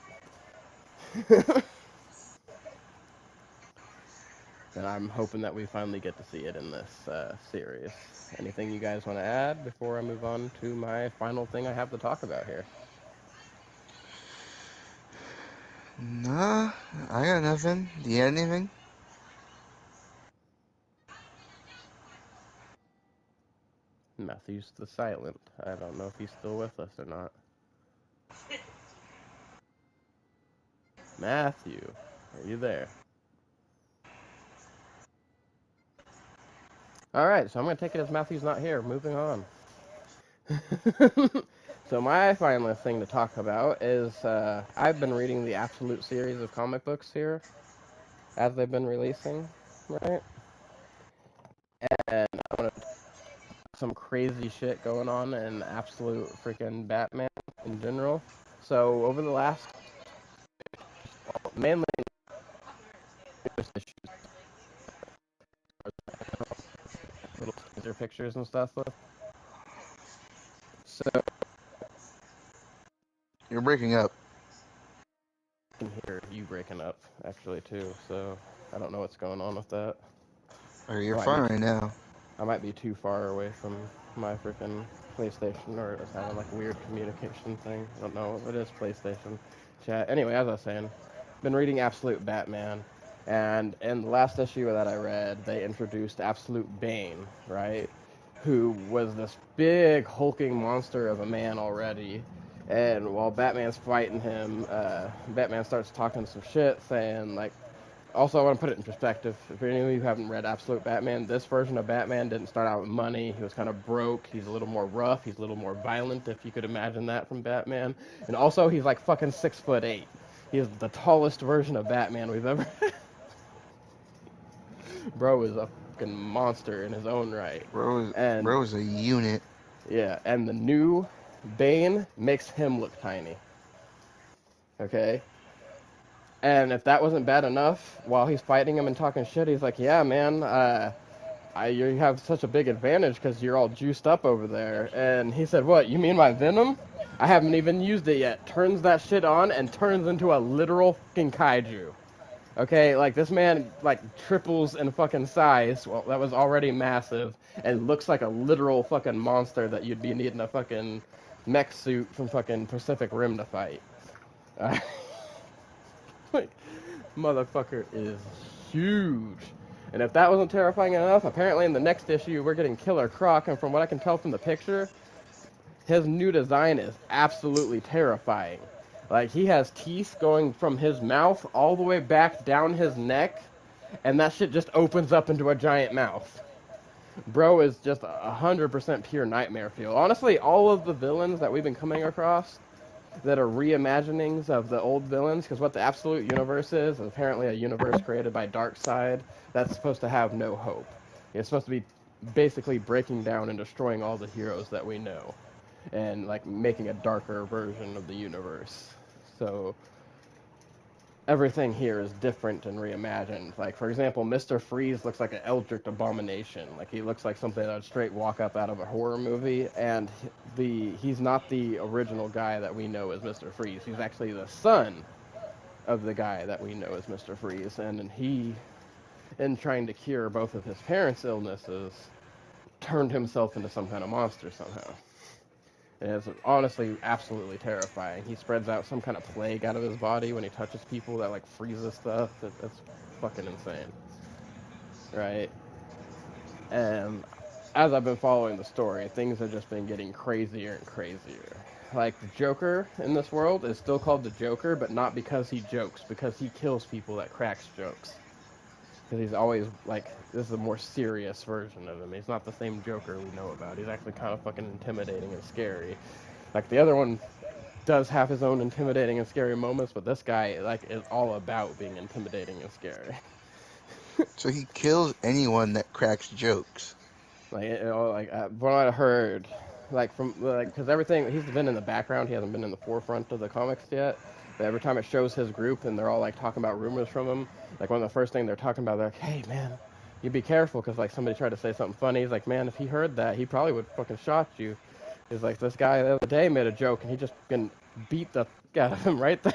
A: And I'm hoping that we finally get to see it in this series. Anything you guys want to add before I move on to my final thing I have to talk about here?
B: Nah, I got nothing. Do you have anything?
A: Matthew's the silent. I don't know if he's still with us or not. Matthew, are you there? All right, so I'm going to take it as Matthew's not here. Moving on. So my final thing to talk about is I've been reading the Absolute series of comic books here as they've been releasing, right? And I want to some crazy shit going on in Absolute freaking Batman in general. So over the last, mainly just issues, little teaser pictures and stuff. So
B: You're breaking up.
A: I can hear you breaking up actually too. So I don't know what's going on with that.
B: Or you're
A: I might be
B: fine right now.
A: I might be too far away from my freaking PlayStation, or it was having like a weird communication thing. I don't know. It is PlayStation chat. Anyway, as I was saying, been reading Absolute Batman, and in the last issue that I read, they introduced Absolute Bane, right? Who was this big hulking monster of a man already. And while Batman's fighting him, Batman starts talking some shit, saying like, also, I want to put it in perspective. If any of you haven't read Absolute Batman, this version of Batman didn't start out with money. He was kind of broke. He's a little more rough. He's a little more violent, if you could imagine that from Batman. And also, he's like fucking 6'8". He is the tallest version of Batman we've ever. Bro is a fucking monster in his own right. And
B: Bro's a unit.
A: yeah, and the new Bane makes him look tiny. Okay. And if that wasn't bad enough, while he's fighting him and talking shit, he's like, "Yeah, man, you have such a big advantage because you're all juiced up over there." And he said, "What? You mean my venom? I haven't even used it yet." Turns that shit on and turns into a literal fucking kaiju. Okay, like this man like triples in fucking size. Well, that was already massive, and looks like a literal fucking monster that you'd be needing a fucking mech suit from fucking Pacific Rim to fight. Uh, like, motherfucker is huge. And if that wasn't terrifying enough, apparently in the next issue we're getting Killer Croc, and from what I can tell from the picture, his new design is absolutely terrifying. Like he has teeth going from his mouth all the way back down his neck, and that shit just opens up into a giant mouth. Bro is just 100% pure nightmare feel. Honestly, all of the villains that we've been coming across that are reimaginings of the old villains, because what the Absolute Universe is apparently a universe created by Darkseid that's supposed to have no hope. It's supposed to be basically breaking down and destroying all the heroes that we know, and like making a darker version of the universe. So everything here is different and reimagined. Like, for example, Mr. Freeze looks like an eldritch abomination. Like, he looks like something that would straight walk up out of a horror movie, and he's not the original guy that we know as Mr. Freeze. He's actually the son of the guy that we know as Mr. Freeze, and he, in trying to cure both of his parents' illnesses, turned himself into some kind of monster somehow. And it's honestly absolutely terrifying. He spreads out some kind of plague out of his body when he touches people that like freezes stuff. That's fucking insane, right? And as I've been following the story, things have just been getting crazier and crazier. Like, the Joker in this world is still called the Joker, but not because he jokes, because he kills people that cracks jokes. Because he's always, like, this is a more serious version of him. He's not the same Joker we know about. He's actually kind of fucking intimidating and scary. Like, the other one does have his own intimidating and scary moments, but this guy, like, is all about being intimidating and scary.
B: So he kills anyone that cracks jokes.
A: Like, you know, like, what I heard, like, from, like, because everything, he's been in the background, he hasn't been in the forefront of the comics yet, but every time it shows his group and they're all, like, talking about rumors from him, like, one of the first things they're talking about, they're like, hey, man, you be careful, because, like, somebody tried to say something funny. He's like, man, if he heard that, he probably would fucking shot you. He's like, this guy the other day made a joke, and he just fucking beat the fuck out of him right there.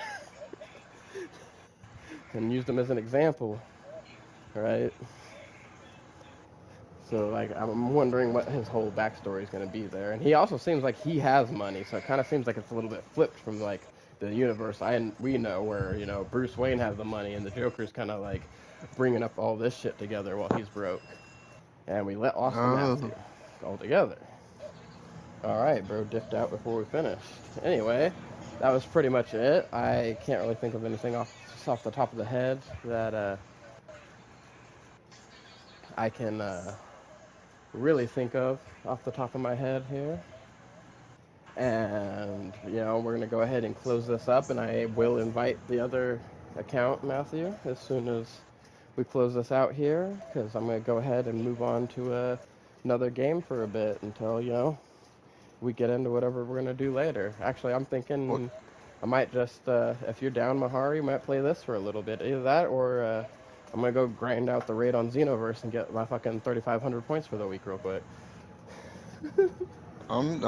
A: And used him as an example, right? So, like, I'm wondering what his whole backstory is going to be there. And he also seems like he has money, so it kind of seems like it's a little bit flipped from, like, the universe we know where, you know, Bruce Wayne has the money and the Joker's kind of, like, bringing up all this shit together while he's broke. And we let Austin Matthew all together. Alright, bro dipped out before we finished. Anyway, that was pretty much it. I can't really think of anything off the top of the head that I can really think of off the top of my head here. And, you know, we're going to go ahead and close this up, and I will invite the other account, Matthew, as soon as we close this out here, because I'm going to go ahead and move on to another game for a bit until, you know, we get into whatever we're going to do later. Actually, I'm thinking I might just, if you're down, Mahari, might play this for a little bit. Either that or I'm going to go grind out the raid on Xenoverse and get my fucking 3,500 points for the week real quick.
B: I'm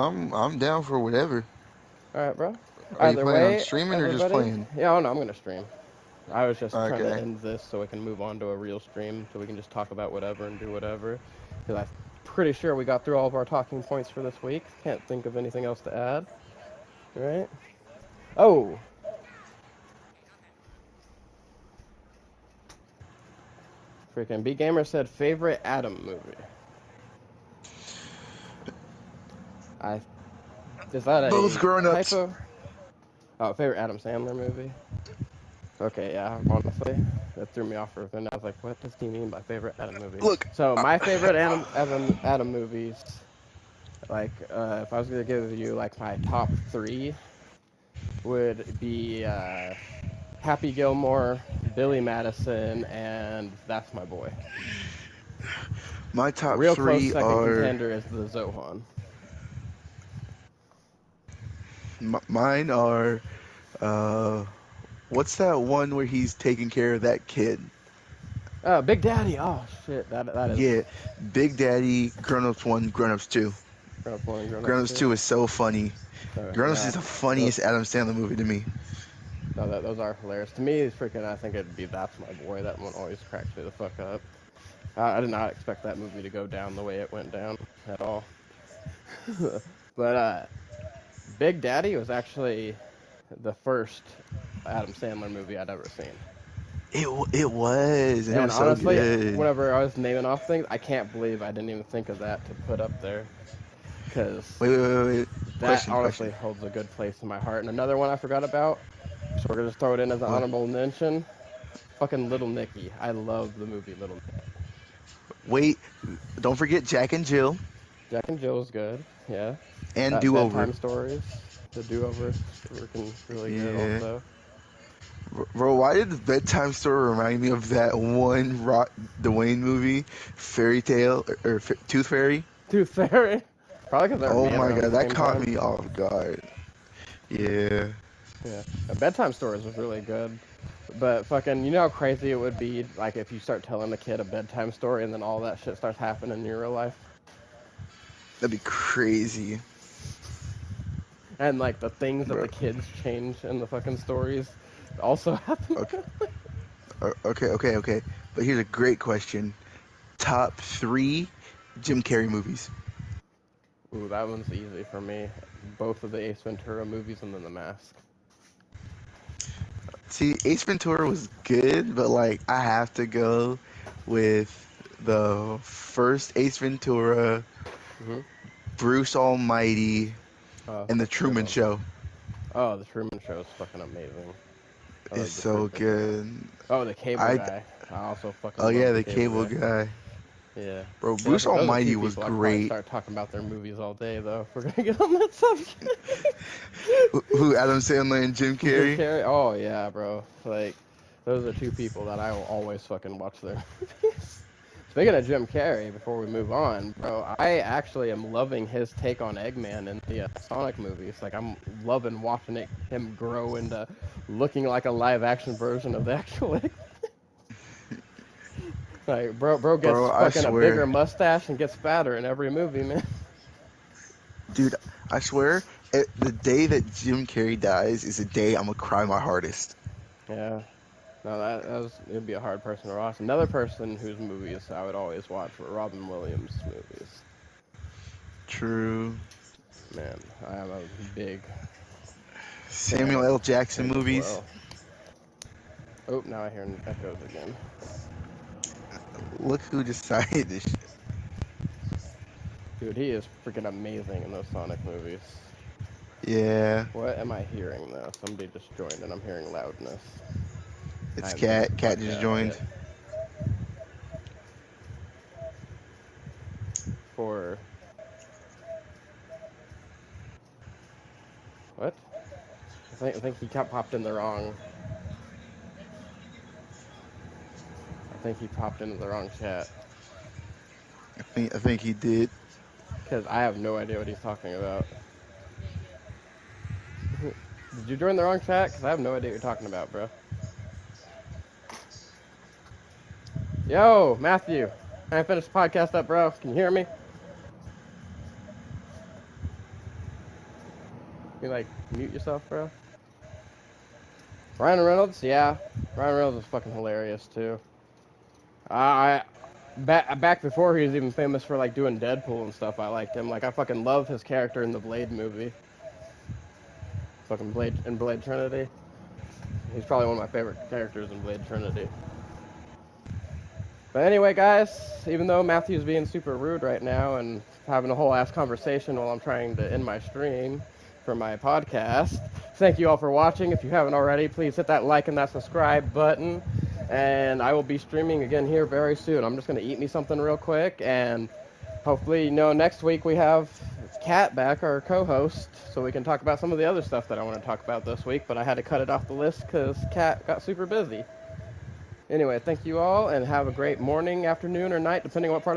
B: down for whatever.
A: Alright, bro.
B: Are
A: Either
B: you planning
A: way,
B: on streaming or just
A: everybody-
B: playing?
A: Yeah, oh no, I'm going to stream. I was just trying to
B: Okay.
A: end this so we can move on to a real stream so we can just talk about whatever and do whatever. Because I'm pretty sure we got through all of our talking points for this week. Can't think of anything else to add. Right? Oh! Freaking B-Gamer said favorite Adam movie. Is that a
B: Both grown-ups.
A: typo? Oh, favorite Adam Sandler movie? Okay, yeah, honestly, that threw me off for a minute. I was like, what does he mean by favorite Adam movie?
B: Look,
A: So my favorite Adam movies, like, if I was gonna give you like my top 3, would be Happy Gilmore, Billy Madison, and That's My Boy.
B: my top
A: Real
B: 3
A: close second
B: are
A: contender is the Zohan.
B: mine are what's that one where he's taking care of that kid?
A: Big Daddy. Oh shit, that is.
B: Yeah, Big Daddy, Grown Ups 1, Grown Ups 2. Grown Ups 2 is so funny. Grown Ups is the funniest Adam Sandler movie to me.
A: No, those are hilarious. To me, freaking, I think it'd be That's My Boy. That one always cracks me the fuck up. I did not expect that movie to go down the way it went down at all. But Big Daddy was actually the first Adam Sandler movie I'd ever seen.
B: It was. And it was
A: honestly,
B: so good.
A: whenever I was naming off things, I can't believe I didn't even think of that to put up there. Because
B: Wait.
A: that honestly holds a good place in my heart. And another one I forgot about, so we're going to just throw it in as an honorable mention. Fucking Little Nicky. I love the movie Little Nicky.
B: Wait, don't forget Jack and Jill.
A: Jack and Jill is good, yeah.
B: And Do-Over.
A: Bedtime Stories. The Do-Over is working really good also.
B: Bro, why did the Bedtime Story remind me of that one Dwayne movie, Fairy Tale, or Tooth Fairy?
A: Tooth Fairy? Probably because
B: oh my god, that caught me off guard. Yeah.
A: Yeah. Bedtime Stories was really good. But fucking, you know how crazy it would be, like, if you start telling a kid a bedtime story and then all that shit starts happening in your real life?
B: That'd be crazy.
A: And, like, the things that
B: Bro.
A: the kids change in the fucking stories also happen.
B: Okay. Okay. But here's a great question. Top 3 Jim Carrey movies.
A: Ooh, that one's easy for me. Both of the Ace Ventura movies and then The Mask.
B: See, Ace Ventura was good, but like I have to go with the first Ace Ventura,
A: Mm-hmm.
B: Bruce Almighty,
A: Oh,
B: and the
A: that's a good
B: Truman
A: one.
B: Show.
A: Oh, The Truman Show is fucking amazing. I
B: It's
A: like the
B: so
A: first Ace Ventura.
B: good.
A: Oh, the cable
B: I
A: guy. I also fucking
B: oh
A: love
B: yeah,
A: the
B: the
A: cable
B: cable
A: guy.
B: guy,
A: Yeah.
B: bro.
A: See,
B: Bruce
A: those are two
B: Almighty was
A: people I could probably
B: great.
A: start talking about their movies all day, though, if we're gonna get on that subject.
B: Who? Adam Sandler and Jim
A: Jim
B: Carrey.
A: Carrey? Oh, yeah, bro. Like, those are two people that I will always fucking watch their movies. Speaking of Jim Carrey, before we move on, bro, I actually am loving his take on Eggman in the Sonic movies. Like, I'm loving watching him grow into looking like a live-action version of the actual Eggman. Like, bro gets
B: Bro, I
A: fucking a bigger
B: swear,
A: mustache and gets fatter in every movie, man.
B: dude, I swear, the day that Jim Carrey dies is the day I'm gonna cry my hardest.
A: Yeah. No, it'd be a hard person to watch. Another person whose movies I would always watch were Robin Williams movies.
B: True.
A: Man, I am a big fan
B: Samuel
A: of
B: L. Jackson
A: his as
B: movies.
A: well. Oh, now I hear echoes again.
B: Look who decided this shit.
A: Dude, he is freaking amazing in those Sonic movies.
B: Yeah,
A: What am I hearing though? Somebody just joined and I'm hearing loudness. I
B: it's
A: am hearing
B: Cat. Cat just
A: podcast
B: joined.
A: shit. For what? I think he got popped in the wrong. I think he popped into the wrong chat.
B: I think he did.
A: Because I have no idea what he's talking about. Did you join the wrong chat? Because I have no idea what you're talking about, bro. Yo, Matthew. Can I finish the podcast up, bro? Can you hear me? You like mute yourself, bro? Ryan Reynolds, yeah. Ryan Reynolds is fucking hilarious too. I back before he was even famous for like doing Deadpool and stuff. I liked him. Like I fucking love his character in the Blade movie. Fucking Blade Trinity. He's probably one of my favorite characters in Blade Trinity. But anyway, guys, even though Matthew's being super rude right now and having a whole ass conversation while I'm trying to end my stream for my podcast, thank you all for watching. If you haven't already, please hit that like and that subscribe button. And I will be streaming again here very soon. I'm just going to eat me something real quick. And hopefully, next week we have Kat back, our co-host, so we can talk about some of the other stuff that I want to talk about this week. But I had to cut it off the list because Kat got super busy. Anyway, thank you all, and have a great morning, afternoon, or night, depending on what part of